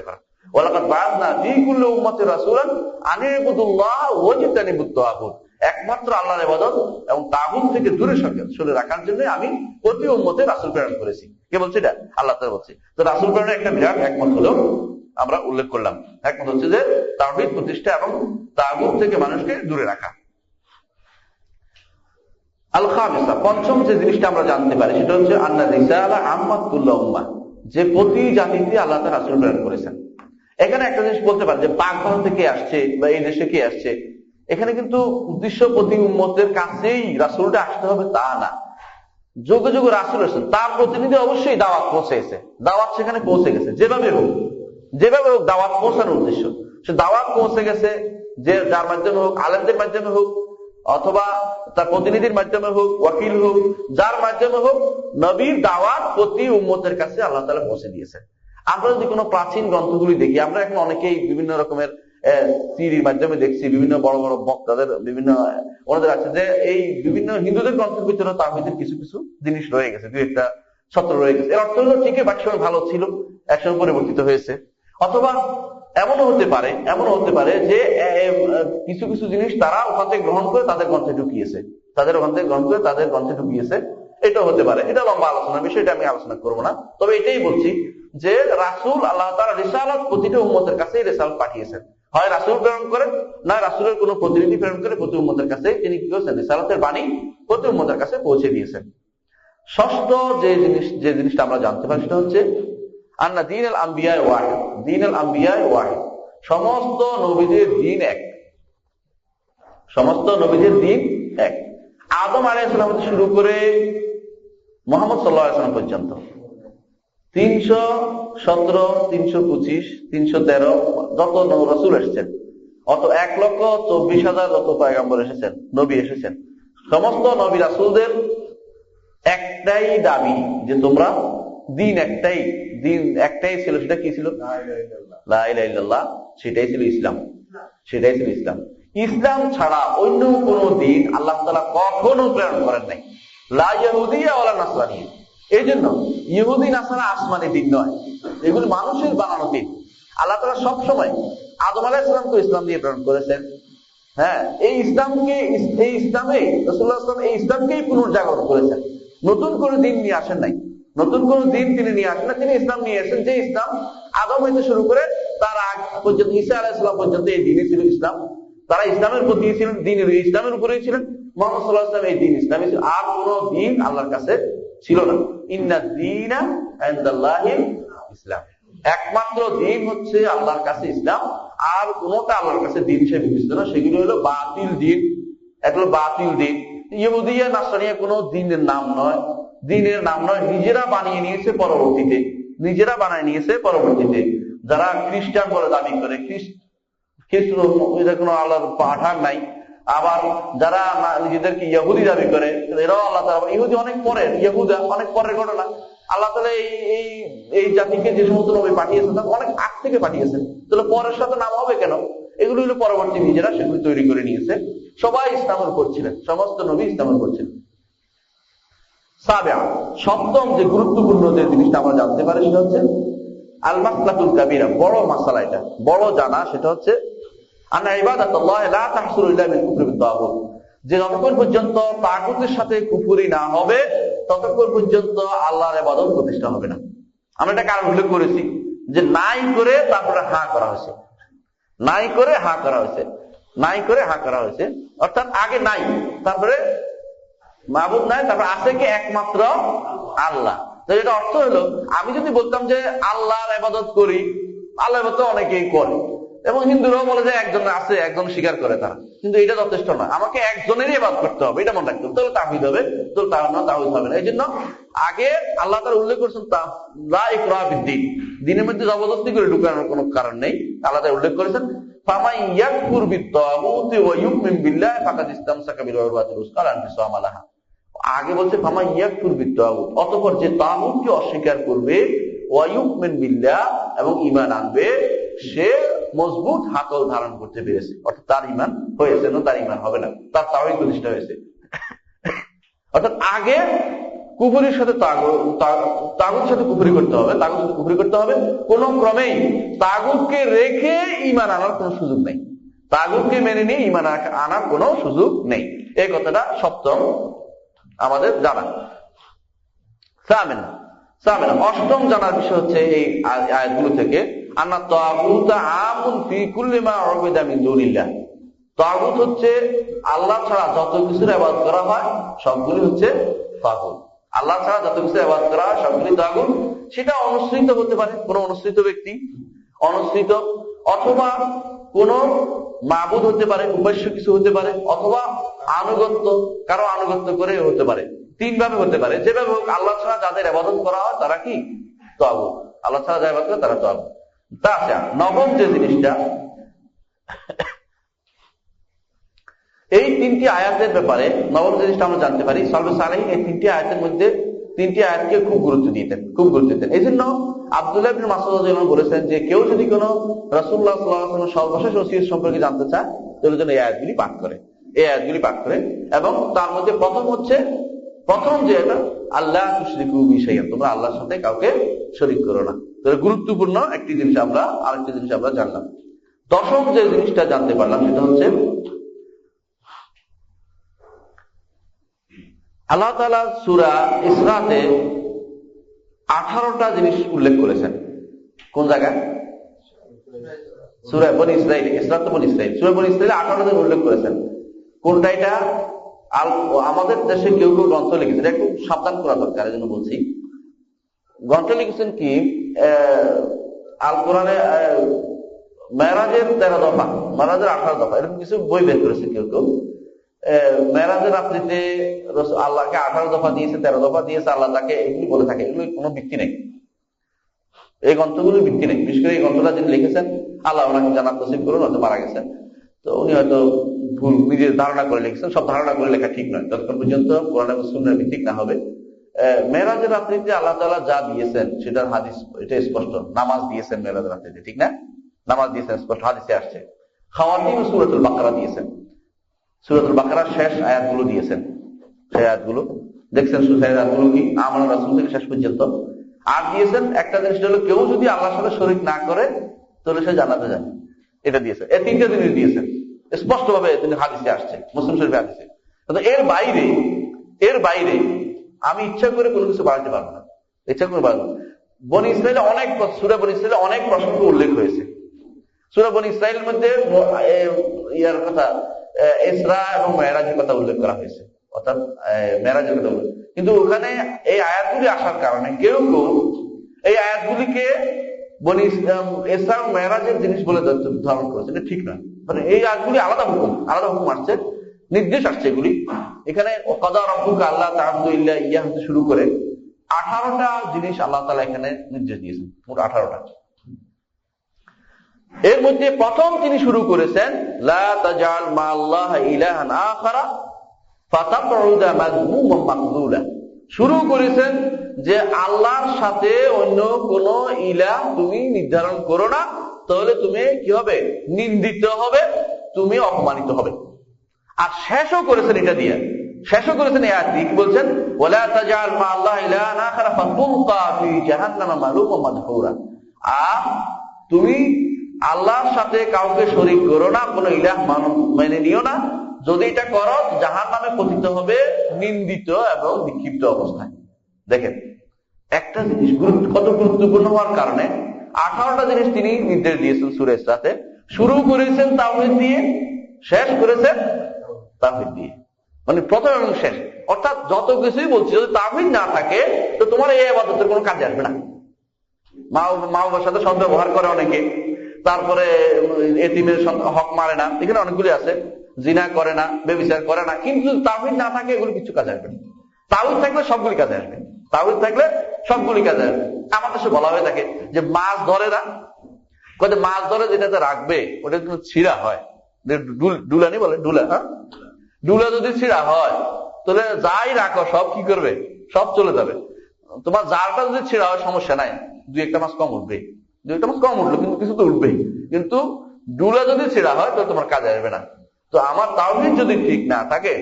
Speaker 1: করা। ওয়ালাকাদ বা'আসনা ফী কুল্লি উম্মাতিন রাসূলান আন ইবুদুল্লাহ ওয়াজতানিবুত তাগুত, একমাত্র আল্লাহর ইবাদত এবং তাগুত থেকে দূরে সরে রাখার জন্য আমি প্রতি উম্মতে রাসূল প্রেরণ করেছি। কে বলছে এটা? আল্লাহ তাআলা বলছে। তো রাসূল প্রেরণের একটা বিরাট হিকমত হলো আমরা উল্লেখ করলাম। হিকমত হচ্ছে যে তাওহীদ প্রতিষ্ঠা এবং তাগুত থেকে মানুষকে দূরে রাখা। আল খামিসা, পঞ্চম যে জিনিসটা আমরা জানতে পারি সেটা হচ্ছে আন্না রিসালা আম্মাত কুল্লি উম্মাহ, যে প্রতি জাতিতে আল্লাহ তাআলা রাসূল প্রেরণ করেছেন। এখানে একটা জিনিস বলতে পারে যে পাক ভারত থেকে আসছে বা এই দেশে কে আসছে, এখানে কিন্তু উদ্দেশ্য প্রতি উম্মতের কাছেই রাসূলটা আসতে হবে তা না। যুগে যুগে রাসূল এসেছেন, তার প্রতিনিধি অবশ্যই দাওয়াত পৌঁছেছে, দাওয়াত সেখানে পৌঁছে গেছে, যেভাবে হোক দাওয়াত পৌঁছানোর উদ্দেশ্য, সে দাওয়াত পৌঁছে গেছে, যে যার মাধ্যমে হোক, আলেমদের মাধ্যমে হোক অথবা তার প্রতিনিধির মাধ্যমে হোক, ওয়াকিল হোক, যার মাধ্যমে হোক, নবীর দাওয়াত প্রতি উম্মতের কাছে আল্লাহ তাআলা পৌঁছে দিয়েছেন। আমরা যদি কোনো প্রাচীন গ্রন্থগুলি দেখি, আমরা এখন অনেকেই বিভিন্ন রকমের সিরির মাধ্যমে দেখছি, বিভিন্ন বড় বড় বক্তাদের বিভিন্ন ওনাদের আছে যে এই বিভিন্ন হিন্দুদের গ্রন্থের ভিতরে তাওহীদের কিছু কিছু জিনিস রয়ে গেছে, দুই একটা সত্য রয়ে গেছে। এর অর্থ হলো ঠিকই একসময় ভালো ছিল, একসময় পরিবর্তিত হয়েছে। অথবা এমনও হতে পারে যে কিছু কিছু জিনিস তারা ওখান থেকে গ্রহণ করে তাদের গ্রন্থে ঢুকিয়েছে, এটা হতে পারে। এটা লম্বা আলোচনার বিষয়, এটা আমি আলোচনা করবো না। তবে এটাই বলছি যে রাসূল আল্লাহ তাআলা রিসালাত প্রতিটা উম্মতের কাছেই রিসালাত পাঠিয়েছেন। হয় রাসূল প্রেরণ করেন, না রাসূলের কোনো প্রতিনিধি প্রেরণ করে প্রতি উম্মতের কাছে তিনি কি করেছেন? রিসালাতের বাণী প্রতি উম্মতের কাছে পৌঁছে দিয়েছেন। ষষ্ঠ যে জিনিসটা আমরা জানতে পারি সেটা হচ্ছে আন্না দীনুল আম্বিয়া ওয়াহিদ, সমস্ত নবীদের দিন এক। আদম আলাইহিস সালাম থেকে শুরু করে মুহাম্মদ সাল্লাল্লাহু আলাইহি ওয়াসাল্লাম পর্যন্ত 317, 325, 313 যত রাসূল এসেছেন, অত 1,24,000 যত পয়গম্বর এসেছেন, নবী এসেছেন, সমস্ত নবী রাসূলদের একটাই দাবি যে তোমরা দিন একটাই ছিল। সেটা কি ছিল? লা ইলাহা ইল্লাল্লাহ। সেটাই ছিল ইসলাম। ইসলাম ছাড়া অন্য কোন দিন আল্লাহ তাআলা কখনো প্রেরণ করেন নাই। লা ইহুদিয়া ওয়ালা নাসরানিয়া। এই জন্য ইহুদি নাসারা আসমানি দিন নয়, এগুলো মানুষের বানানো দিন। আল্লাহ তাআলা সবসময় আদম আলাইহিস সালামকে ইসলাম দিয়ে প্রেরণ করেছেন। হ্যাঁ, এই ইসলামে রাসূলুল্লাহ সাল্লাল্লাহু আলাইহি ওয়াসাল্লাম এই ইসলামকেই পুনর্জাগরণ করেছেন। নতুন কোন দিন নিয়ে আসেন নাই, নতুন কোন দিন তিনি নিয়ে আসেন না। তিনি ইসলাম নিয়ে এসেছেন, যে ইসলাম আদম হইতে শুরু করে তার আগ পর্যন্ত ঈসা আলাইহিস সালাম পর্যন্ত এই দিনই ছিল ইসলাম। তারা ইসলামের প্রতি ছিলেন, দিনের ইসলামের উপরেই ছিলেন। মুহাম্মদ সাল্লাল্লাহু আলাইহি ওয়াসাল্লাম এই দিন ইসলামই ছিল, আর কোন দিন আল্লাহর কাছে ছিল না। ইন্নাদ দীনা ইনদাল্লাহিল ইসলাম, একমাত্র দিন হচ্ছে আল্লাহর কাছে ইসলাম, আর কোনটা আল্লাহর কাছে দিন হিসেবে বিবেচিত না। সেগুলো হলো বাতিল দিন। এগুলো বাতিল দিন। ইহুদিয়া নাসরানিয়া কোনো দিনের নাম নয়, নিজেরা বানিয়ে নিয়েছে পরবর্তীতে। যারা খ্রিস্টান বলে দাবি করে, খ্রিস্ট কোনো আল্লাহর পাঠান নাই। আবার যারা নিজেদেরকে ইহুদি দাবি করে, এরাও আল্লাহ তাআলা, ইহুদি অনেক পরের, ইহুদা অনেক পরের ঘটনা। আল্লাহ তাআলা এই জাতিকে যে সমস্ত নবী পাঠিয়েছেন তা অনেক আগ থেকে পাঠিয়েছেন, তাহলে পরের সাথে নাম হবে কেন? এগুলো হলো পরবর্তী, নিজেরা সেগুলো তৈরি করে নিয়েছে। সবাই ইসলামের উপর ছিলেন, সমস্ত নবী ইসলামের উপর ছিলেন। সাবিআ, সপ্তম যে গুরুত্বপূর্ণ যে জিনিসটা আমরা জানতে পারি সেটা হচ্ছে আল মাসলাকুল কাবীরা, বড় মাসালা, এটা বড় জানা। সেটা হচ্ছে আন্না ইবাদাতুল্লাহ লা তাহসুলু ইল্লা বিল কুফরি বিত তাগুত, যে যতক্ষণ পর্যন্ত তাগুতের সাথে কুফরি না হবে ততক্ষণ পর্যন্ত আল্লাহর ইবাদত প্রতিষ্ঠা হবে না। আমরা একটা কারণ উল্লেখ করেছি যে নাই করে তারপরে হা করা হয়েছে, অর্থাৎ আগে নাই, তারপরে মাবুদ নাই, তারপরে আছে কি? একমাত্র আল্লাহ। তো এটা অর্থ হলো, আমি যদি বলতাম যে আল্লাহর ইবাদত করি, আল্লাহর ইবাদত অনেকেই করে, এবং হিন্দুরাও বলে যে একজন আছে, একজন স্বীকার করে তারা, কিন্তু এটা যথেষ্ট না, আমাকে একজনেরই ইবাদত করতে হবে, এটা মনে রাখতে হবে, তাহলে তাওহীদ হবে, তাওহীদ হবে না। এই জন্য আগে আল্লাহ তাআলা উল্লেখ করেছেন লা ইকরাহা ফিদ্দীন, দিনের মধ্যে জবরদস্তি করে ঢুকানোর কোনো কারণ নেই। আল্লাহ তাআলা উল্লেখ করেছেন ফামান ইয়াকফুর বিত-তাগুতি ওয়া ইউমিন বিল্লাহি ফাকাদ ইসতামসাকা বিল উরওয়াতিল উসকা লা ইনফিসামা লাহা। আগে বলছে ফামান ইয়াকফুর বিত-তাগুত, অতঃপর যে তাগুতকে অস্বীকার করবে, ওয়া ইউমিন বিল্লাহ, এবং ঈমান আনবে, সে মজবুত হাতল ধারণ করতে পেরেছে, অর্থাৎ তার ঈমান হয়েছে না, তার ঈমান হবে না, তার তাওহীদ প্রতিষ্ঠা হয়েছে। অর্থাৎ আগে কুফরির সাথে তাগুতের সাথে কুফরি করতে হবে, তাগুতের সাথে কুফরি করতে হবে। কোন ক্রমেই তাগুতকে রেখে ঈমান আনার কোনো সুযোগ নেই, তাগুতকে মেনে নিয়ে ঈমান আনার কোনো সুযোগ নেই। এই কথাটা সপ্তম আমাদের জানা। অষ্টম জানার বিষয় হচ্ছে এই আয়াতগুলো থেকে আন্না তাগুত আমুন ফি কুল্লি মা উবিদা মিন দুনিল্লাহ। তাগুত হচ্ছে আল্লাহ ছাড়া যত কিছুর ইবাদত করা হয় সবগুলি হচ্ছে তাগুত। আল্লাহ ছাড়া যত কিছু ইবাদত করা হয় সবগুলি তাগুত। সেটা অনুসৃত হতে পারে, কোন অনুসৃত ব্যক্তি অনুসৃত, অথবা কোন মাবুদ হতে পারে, উপাস্য কিছু হতে পারে, অথবা আনুগত্য, কারো আনুগত্য করে হতে পারে। তিন ভাবে হতে পারে। যেভাবে হোক আল্লাহ ছাড়া যাদের ইবাদত করা হয় তারা কি তাগুত, আল্লাহ ছাড়া যারা ইবাদত করে তারা তাগুত। তাছাড়া নবম যে জিনিসটা, এই তিনটি আয়াতের ব্যাপারে নবম জিনিসটা আমরা জানতে পারি, সালফে সালেহীন এই তিনটি আয়াতের মধ্যে তিনটি আয়াতকে খুব গুরুত্ব দিতেন। এই জন্য আব্দুল্লাহ ইবনে মাসউদ রাদিয়াল্লাহু আনহু বলেছেন যে কেউ যদি কোনো রাসূলুল্লাহ সাল্লাল্লাহু আলাইহি ওয়াসাল্লামের সর্বশেষ ওসিয়ত সম্পর্কে জানতে চায় তাহলে যেন এই আয়াতগুলি পাঠ করে, এই আয়াতগুলি পাঠ করে। এবং তার মধ্যে প্রথম যে এটা, আল্লাহ তুশরিকু বি শাইআন, তোমরা আল্লাহর সাথে কাউকে শরীক করো না। তাহলে গুরুত্বপূর্ণ একটি জিনিস আরেকটি জিনিস আমরা জানলাম। দশম যে জিনিসটা জানতে পারলাম সেটা হচ্ছে আল্লাহ তাআলা সূরা ইসরাতে 18টা জিনিস উল্লেখ করেছেন। কোন জায়গায়? সূরা বনী ইসরাঈল, ইসরাত বনী ইসরাঈল, সূরা বনী ইসরাঈলে 18টা জিনিস উল্লেখ করেছেন। কোনটা এটা? আমাদের দেশে কেউ কেউ গ্রন্থ লিখেছেন, এটা একটু সাবধান করা দরকার, এই জন্য বলছি। গ্রন্থ লিখেছেন কি আল কোরআনে মেরাজের 13 দফা, মেরাজের 18 দফা, এরকম কিছু বই বের করেছে কেউ কেউ। মেরাজের রাত্রিতে আল্লাহকে 18 দফা দিয়েছে, 13 দফা দিয়েছে, আল্লাহ তাকে এগুলি বলে থাকে। এগুলি কোনো ভিত্তি নেই, এই গ্রন্থগুলোর ভিত্তি নেই। বিশেষ করে এই গ্রন্থটা যিনি লিখেছেন আল্লাহ ওনাকে জান্নাত নসিব করুন, হয়তো মারা গেছেন, তো উনি হয়তো ভুল নিজের ধারণা করে লিখেছেন। সব ধারণা করে লেখা ঠিক নয়, যতক্ষণ পর্যন্ত কোরআন এবং সুন্নাহর ভিত্তিক না হবে। মেরাজের রাত্রিতে আল্লাহ তাআলা যা দিয়েছেন সেটার হাদিস এটা স্পষ্ট। নামাজ দিয়েছেন মেরাজের রাত্রিতে, ঠিক না? নামাজ দিয়েছেন, স্পষ্ট হাদিসে আসছে। খাওয়াতিম সূরাতুল বাকারা দিয়েছেন, সূরাতুল বাকারার শেষ আয়াতগুলো দিয়েছেন। সেই আয়াতগুলো দেখছেন, সেই আয়াতগুলো কি আমানা রাসূল থেকে শেষ পর্যন্ত। আর দিয়েছেন একটা জিনিস হলো, কেউ যদি আল্লাহর সাথে শরীক না করে তাহলে সে জান্নাতে যাবে, এটা দিয়েছেন। এই তিনটা জিনিস দিয়েছেন স্পষ্ট ভাবে, তিনি হাদিসে আসছে, মুসলিম শরীফে হাদিসে। এর বাইরে আমি ইচ্ছা করে কোনো কিছু বাড়াতে পারবো না, ইচ্ছা করে বাড়াবো। বনী ইসরাঈলে অনেক, সূরা বনী ইসরাঈলে অনেক প্রসঙ্গ উল্লেখ হয়েছে। সূরা বনী ইসরাঈলের মধ্যে ইয়ার কথা, ইসরা এবং মেরাজের কথা উল্লেখ করা হয়েছে, অর্থাৎ মেরাজের কথা উল্লেখ। কিন্তু ওখানে এই আয়াতগুলি আসার কারণে কেউ এই আয়াতগুলিকে বনী ইসরা এবং মেরাজের জিনিস বলে ধারণ করেছে, এটা ঠিক নয়। মানে এই আয়াতগুলি আলাদা হুকুম আসছে, নির্দেশ আসছে এগুলি। এখানে কাদা রাব্বুকা আল্লা তা'বুদু ইল্লা ইয়্যাহু থেকে শুরু করে 18টা জিনিস আল্লাহ তাআলা এখানে নির্দেশ দিয়েছেন, মোট 18টা। এর মধ্যে প্রথম তিনি শুরু করেছেন লা তাজআল মা'আল্লাহি ইলাহান আখারা ফাতাকউদা মাযমুমান মাকযুলা। শুরু করেছেন যে আল্লাহর সাথে অন্য কোন ইলাহ তুমি নির্ধারণ করো না, তাহলে তুমি কি হবে? নিন্দিত হবে, তুমি অপমানিত হবে। আর শেষও করেছেন এটা দিয়ে, শেষও করেছেন এই আয়াতটি কি বলছেন? ওয়ালা তাজআল মা'আল্লাহি ইলাহান আখারা ফাতুলকা ফি জাহান্নামা মালুমান মাদহুরা। আর তুমি আল্লাহর সাথে কাউকে শরীক করো না, কোন ইলাহ মেনে নিও না। যদি এটা করো জাহান্নামে পতিত হবে নিন্দিত এবং বিক্ষিপ্ত অবস্থায়। দেখেন একটা জিনিস কত গুরুত্বপূর্ণ হওয়ার কারণে 18টা জিনিস তিনি নির্দেশ দিয়েছেন সূরা ইসরাতে। শুরু করেছেন তাওহীদ দিয়ে, শেষ করেছেন তাওহীদ দিয়ে, মানে প্রথম এবং শেষ। অর্থাৎ যত কিছুই বলছি, যদি তাওহীদ না থাকে তো তোমার এই ইবাদতের কোনো কাজে আসবে না। মা বাবার সাথে সদ্ব্যবহার করে অনেকে, তারপরে এতিমের হক মারে না, এখানে অনেকগুলি আছে, জিনা করে না, ব্যভিচার করে না, কিন্তু তাওহীদ না থাকে এগুলো কিছু কাজে আসবে না। তাওহীদ থাকলে সবগুলি কাজে আসবে, তাওহীদ থাকলে সবগুলি কাজে আসবে। আমার দেশে বলা হয়ে থাকে যে মাছ ধরে না, মাছ ধরে যেটাতে রাখবে ওটা কিন্তু ছিঁড়া হয়, ডুলানি বলে, ডুলা, হ্যাঁ, ডুলা যদি ছিঁড়া হয় তাহলে যাই রাখো সব কি করবে? সব চলে যাবে। তোমার জালটা যদি ছিঁড়া হয় সমস্যা নাই, 2-1টা মাছ কম উঠবে, 2-1টা মাছ কম উঠলো কিন্তু কিছু তো উঠবেই। কিন্তু ডুলা যদি ছিঁড়া হয় তো তোমার কাজে আসবে না। তো আমার তাওহীদ যদি ঠিক না থাকে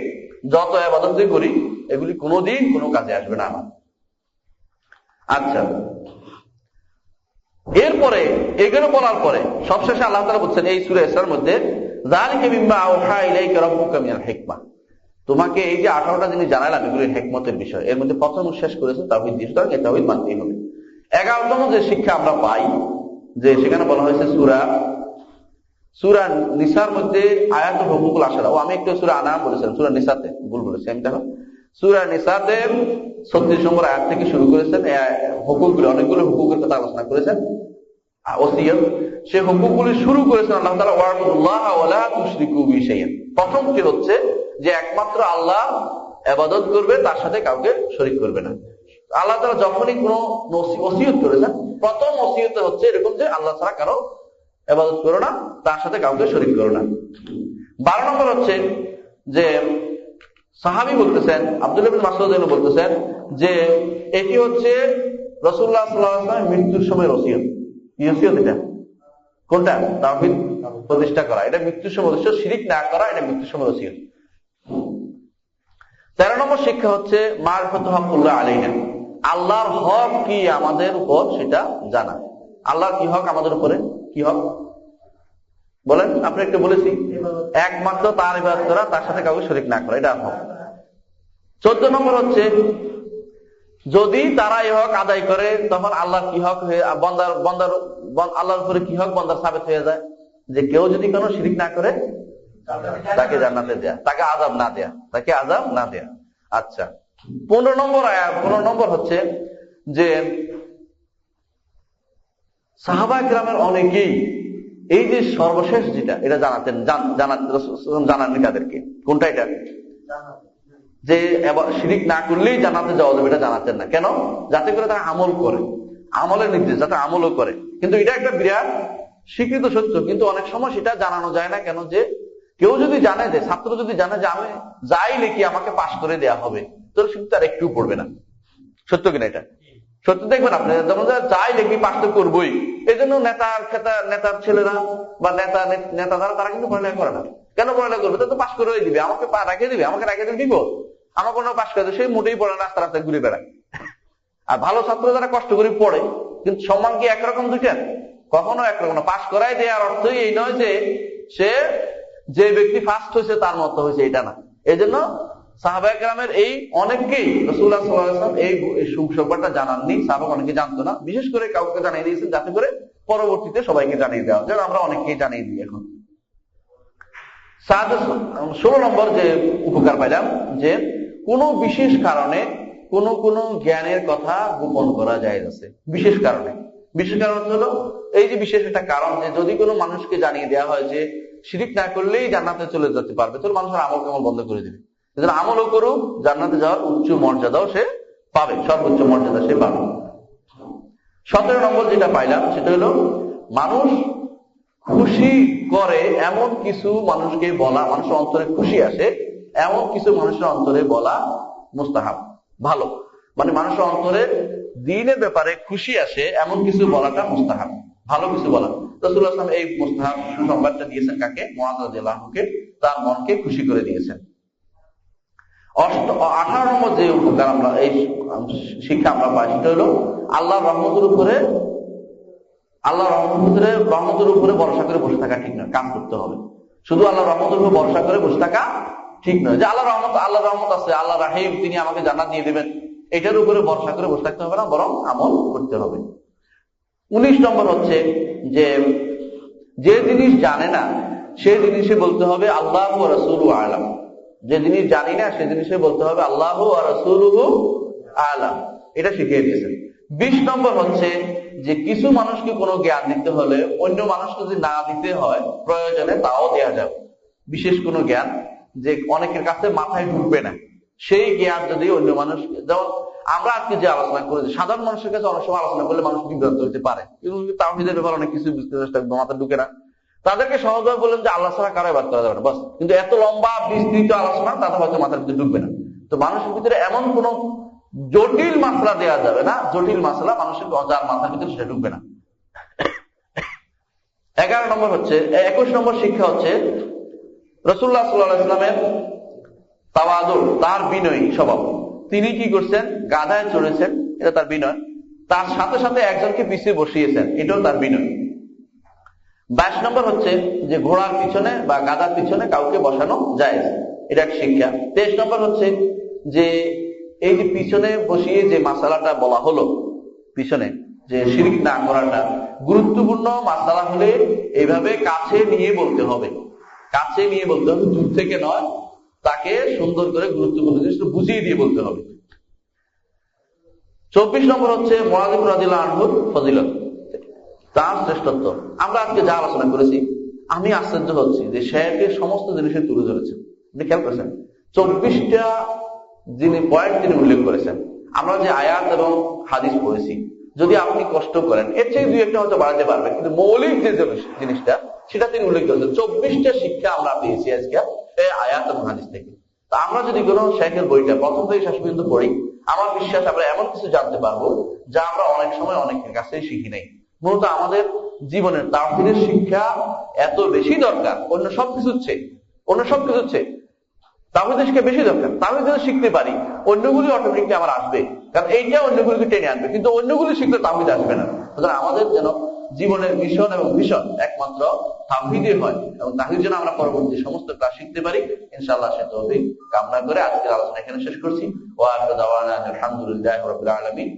Speaker 1: যত ইবাদত করি এগুলি কোনোদিন কোনো কাজে আসবে না আমার। আচ্ছা, এরপরে এগুলো বলার পরে সবশেষে আল্লাহ তাআলা বলছেন এই সূরা ইসরার মধ্যে, যালিকা মিম্মা আওহা ইলাইকা রাব্বুকা মিনাল হিকমা, তোমাকে এই যে 18টা জিনিস জানালাম এগুলির হিকমতের বিষয়, এর মধ্যে প্রথম শেষ করেছে তাওহীদ দিয়ে, সুতরাং এই তাওহীদ মানতেই হবে। 11তম যে শিক্ষা আমরা পাই, যে সেখানে বলা হয়েছে সূরা নিসার মধ্যে আয়াতুল হুকুকুল আশারা, আমি একটু সূরা আনাম বলেছিলাম, সূরা নিসাতে ভুল বলেছি আমি। দেখো সূরা নিসাতে 36 নম্বর আয়াত থেকে শুরু করেছেন হুকুকগুলো, অনেকগুলো হুকুকের কথা আলোচনা করেছেন, ওসিয়ত। সেই হুকুকগুলি শুরু করেছেন আল্লাহ তাআলা ওয়া'বুদুল্লাহ ওয়া লা তুশরিকু বিহি শাইআন। প্রথমটি হচ্ছে যে একমাত্র আল্লাহ ইবাদত করবে, তার সাথে কাউকে শরীক করবে না। আল্লাহ তাআলা যখনই কোনো ওসিয়ত করেছেন, প্রথম ওসিয়তে হচ্ছে এরকম যে আল্লাহ ছাড়া কারো ইবাদত করো না, তার সাথে কাউকে শরীক করো না। 12 নম্বর হচ্ছে যে সাহাবী বলতেছেন, আব্দুল্লাহ ইবনে মাসউদ বলতেছেন যে এটি হচ্ছে রাসূলুল্লাহ সাল্লাল্লাহু আলাইহি ওয়াসাল্লামের মৃত্যুর সময় ওসিয়ত। কি ওসিয়ত এটা? কোনটা? তাওহীদ প্রতিষ্ঠা করা, এটা মৃত্যুর সময় ওসিয়ত, শিরক না করা, এটা মৃত্যুর সময় ওসিয়ত। 13 নম্বর শিক্ষা হচ্ছে মারিফাতু হকুল্লাহ আলাইনা, আল্লাহর হক কি আমাদের উপর সেটা জানা। আল্লাহর কি হক আমাদের উপরে? কি হক বলেন? আপনি একটু বলেছি, একমাত্র তার ইবাদত করা, তার সাথে কাউকে শরীক না করা, এটা হক। 14 নম্বর হচ্ছে যদি তারা এই হক আদায় করে তখন আল্লাহর কি হক আল্লাহর উপরে কি হক বান্দার সাবিত হয়ে যায়, যে কেউ যদি কোনো শিরক না করে তাকে জান্নাতে দেয়া, তাকে আযাব না দেয়া, তাকে আযাব না দেয়া। আচ্ছা, 15 নম্বর হচ্ছে যে সাহাবা কিরামের অনেকেই এই যে সর্বশেষ যেটা, এটা জানাতেন কাদেরকে? কোনটা? এটা যে শিরক না করলেই জান্নাতে যাওয়া যাবে, এটা জানাতেন না। কেন? যাতে করে তারা আমল করে, আমলের নির্দেশ, যাতে আমলও করে। কিন্তু এটা একটা বিরাট স্বীকৃত সত্য, কিন্তু অনেক সময় সেটা জানানো যায় না। কেন? যে কেউ যদি জানে, যে ছাত্র যদি জানে যে আমি যাই লিখি আমাকে পাশ করে দেয়া হবে, তাহলে কিন্তু তার একটু পড়বে না। সত্য কিনা? এটা সত্য। দেখবেন আপনি, যেমন যাই লিখি পাশ তো করবোই, এই জন্য নেতার ছেলেরা বা নেতারা তারা কিন্তু পড়ালেখা করে না। কেন পড়ালেখা করবে? তো পাশ করে দিবে, আমাকে রেখে দিবে, দিব আমার কোনো পাশ করে, সেই মোটেই পড়ে না, রাস্তা রাস্তায় ঘুরে বেড়ায়। আর ভালো ছাত্র যারা কষ্ট করে পড়ে, কিন্তু সম্মান কি একরকম দুইটা? কখনো একরকম না। পাশ করাই দেওয়ার অর্থই এই নয় যে সে যে ব্যক্তি ফার্স্ট হয়েছে তার মতো হয়েছে, এটা না। এই জন্য সাহাবায়ে কেরামের এই অনেককেই রাসূলুল্লাহ সাল্লাল্লাহু আলাইহি ওয়াসাল্লাম এই সুসংবাদটা জানাননি, সাহাবা অনেকে জানতো না, বিশেষ করে কাউকে জানিয়ে দিয়েছেন যাতে করে পরবর্তীতে সবাইকে জানিয়ে দেওয়া, যেন আমরা অনেককেই জানিয়ে দিই এখন। 16 নম্বর যে উপকার পাইলাম, যে কোন বিশেষ কারণে কোন জ্ঞানের কথা গোপন করা যায় আছে। বিশেষ কারণ হলো এই যে বিশেষ একটা কারণ, যে যদি কোনো মানুষকে জানিয়ে দেওয়া হয় যে শিরক না করলেই জান্নাতে চলে যেতে পারবে, তাহলে মানুষের আমল কেমন বন্ধ করে দিবে। আমলও করুক, জান্নাতে যাওয়ার উচ্চ মর্যাদাও সে পাবে, সর্বোচ্চ মর্যাদা সে পাবে। 17 নম্বর যেটা পাইলাম সেটা হলো মানুষ খুশি করে এমন কিছু মানুষকে বলা, মানুষের অন্তরে খুশি আসে এমন কিছু মানুষের অন্তরে বলা মুস্তাহাব, ভালো। মানে মানুষের অন্তরে দ্বীনের ব্যাপারে খুশি আসে এমন কিছু বলাটা মুস্তাহাব, ভালো কিছু বলা। রাসূলুল্লাহ সাল্লাল্লাহু আলাইহি ওয়াসাল্লাম এই মুস্তাহাব সুসংবাদটা দিয়েছেন কাকে? মুআয রাদিয়াল্লাহু আনহুকে, তার মনকে খুশি করে দিয়েছেন। 18 নম্বর যে উপকার আমরা এই শিক্ষা আমরা পাই সেটা হলো আল্লাহর রহমতের উপরে ভরসা করে বসে থাকা ঠিক নয়, কাজ করতে হবে। শুধু আল্লাহর রহমতের উপরে ভরসা করে বসে থাকা ঠিক নয়, যে আল্লাহর রহমত আছে, আল্লাহ রাহিম, তিনি আমাকে জান্নাত দিয়ে দিবেন, এটার উপরে ভরসা করে বসে থাকতে হবে না, বরং আমল করতে হবে। 19 নম্বর হচ্ছে যে জিনিস জানে না সে জিনিসে বলতে হবে আল্লাহু ওয়া রাসূলুহু আ'লাম। যে জিনিস জানি না সে জিনিসে বলতে হবে আল্লাহু ওয়া রাসূলুহু আ'লাম, এটা শিখিয়ে দিয়েছেন। 20 নম্বর হচ্ছে যে কিছু মানুষকে কোনো জ্ঞান দিতে হলে অন্য মানুষকে যদি না দিতে হয় প্রয়োজনে তাও দেয়া যাবে। বিশেষ কোনো জ্ঞান যে অনেকের কাছে মাথায় ঢুকবে না, সেই জ্ঞান যদি অন্য মানুষ, যেমন আমরা আজকে যে আলোচনা করেছি, সাধারণ মানুষের কাছে অনেক সময় আলোচনা করলে মানুষ বিভ্রান্ত হতে পারে, কিন্তু তাওহীদের ব্যাপারে অনেক কিছু বুঝতে চেষ্টা মাথায় ঢুকে না। তাদেরকে সহজভাবে বললেন যে আল্লাহ ছাড়া কারো ইবাদত করা যাবে না, বাস। কিন্তু এত লম্বা বিস্তৃত আলোচনা তাদের হয়তো মাথার ভিতরে ঢুকবে না। তো মানুষের ভিতরে এমন কোন জটিল মাসলা দেওয়া যাবে না, জটিল মাসলা মানুষের যার মাথার ভিতরে সেটা ঢুকবে না। 21 নম্বর শিক্ষা হচ্ছে রাসূলুল্লাহ সাল্লাল্লাহু আলাইহি ওয়াসাল্লামের তাওয়াদু, তার বিনয়ী স্বভাব। তিনি কি করছেন? গাধায় চড়েছেন, এটা তার বিনয়। তার সাথে সাথে একজনকে পিছিয়ে বসিয়েছেন, এটাও তার বিনয়। 22 নম্বর হচ্ছে যে ঘোড়ার পিছনে বা গাধার পিছনে কাউকে বসানো যায়, এটা এক শিক্ষা। 23 নম্বর হচ্ছে যে এই যে পিছনে বসিয়ে যে মাসালাটা বলা হলো, পিছনে যে শিরক না করাটা গুরুত্বপূর্ণ মাসালা হলে এইভাবে কাছে নিয়ে বলতে হবে, কাছে নিয়ে বলতে হবে, দূর থেকে নয়। তাকে সুন্দর করে গুরুত্বপূর্ণ জিনিসটা বুঝিয়ে দিয়ে বলতে হবে। 24 নম্বর হচ্ছে মুআয রাদিয়াল্লাহু আনহুর ফজিলত, তার শ্রেষ্ঠত্ব। আমরা আজকে যা আলোচনা করেছি, আমি আশ্চর্য হচ্ছি যে শেখের সমস্ত জিনিসে তুলে ধরেছেন। আপনি খেয়াল করেছেন 24টা যিনি পয়েন্ট তিনি উল্লেখ করেছেন। আমরা যে আয়াত এবং হাদিস পড়েছি, যদি আপনি কষ্ট করেন এর চেয়ে দুই একটা হয়তো বাড়াতে পারবেন, কিন্তু মৌলিক যে জিনিসটা সেটা তিনি উল্লেখ করেছেন। 24টা শিক্ষা আমরা পেয়েছি আজকে এই আয়াত এবং হাদিস থেকে। তা আমরা যদি কোনো শেখের বইটা প্রথম থেকে শেষ পর্যন্ত পড়ি, আমার বিশ্বাস আমরা এমন কিছু জানতে পারবো যা আমরা অনেক সময় অনেকের কাছেই শিখি নাই। মূলত আমাদের জীবনের তাওহীদের শিক্ষা এত বেশি দরকার অন্য সবকিছুর চেয়ে, তাওহীদের শিক্ষা বেশি দরকার। তাহলে যদি শিখতে পারি, অন্যগুলি অটোমেটিকলি আমার আসবে, কারণ এইটা অন্যগুলিকে টেনে আনবে, কিন্তু অন্যগুলি শিখলে তাওহীদ আসবে না। সুতরাং আমাদের যেন জীবনের মিশন এবং ভিশন একমাত্র তাওহীদই হয়, এবং তাওহীদ যেন আমরা পরবর্তী সমস্ত কাজ শিখতে পারি। ইনশাআল্লাহ সে তৌফিক কামনা করে আজকের আলোচনা এখানে শেষ করছি। ওয়া আখিরু দাওয়ানা আলহামদুলিল্লাহি রাব্বিল আলামিন।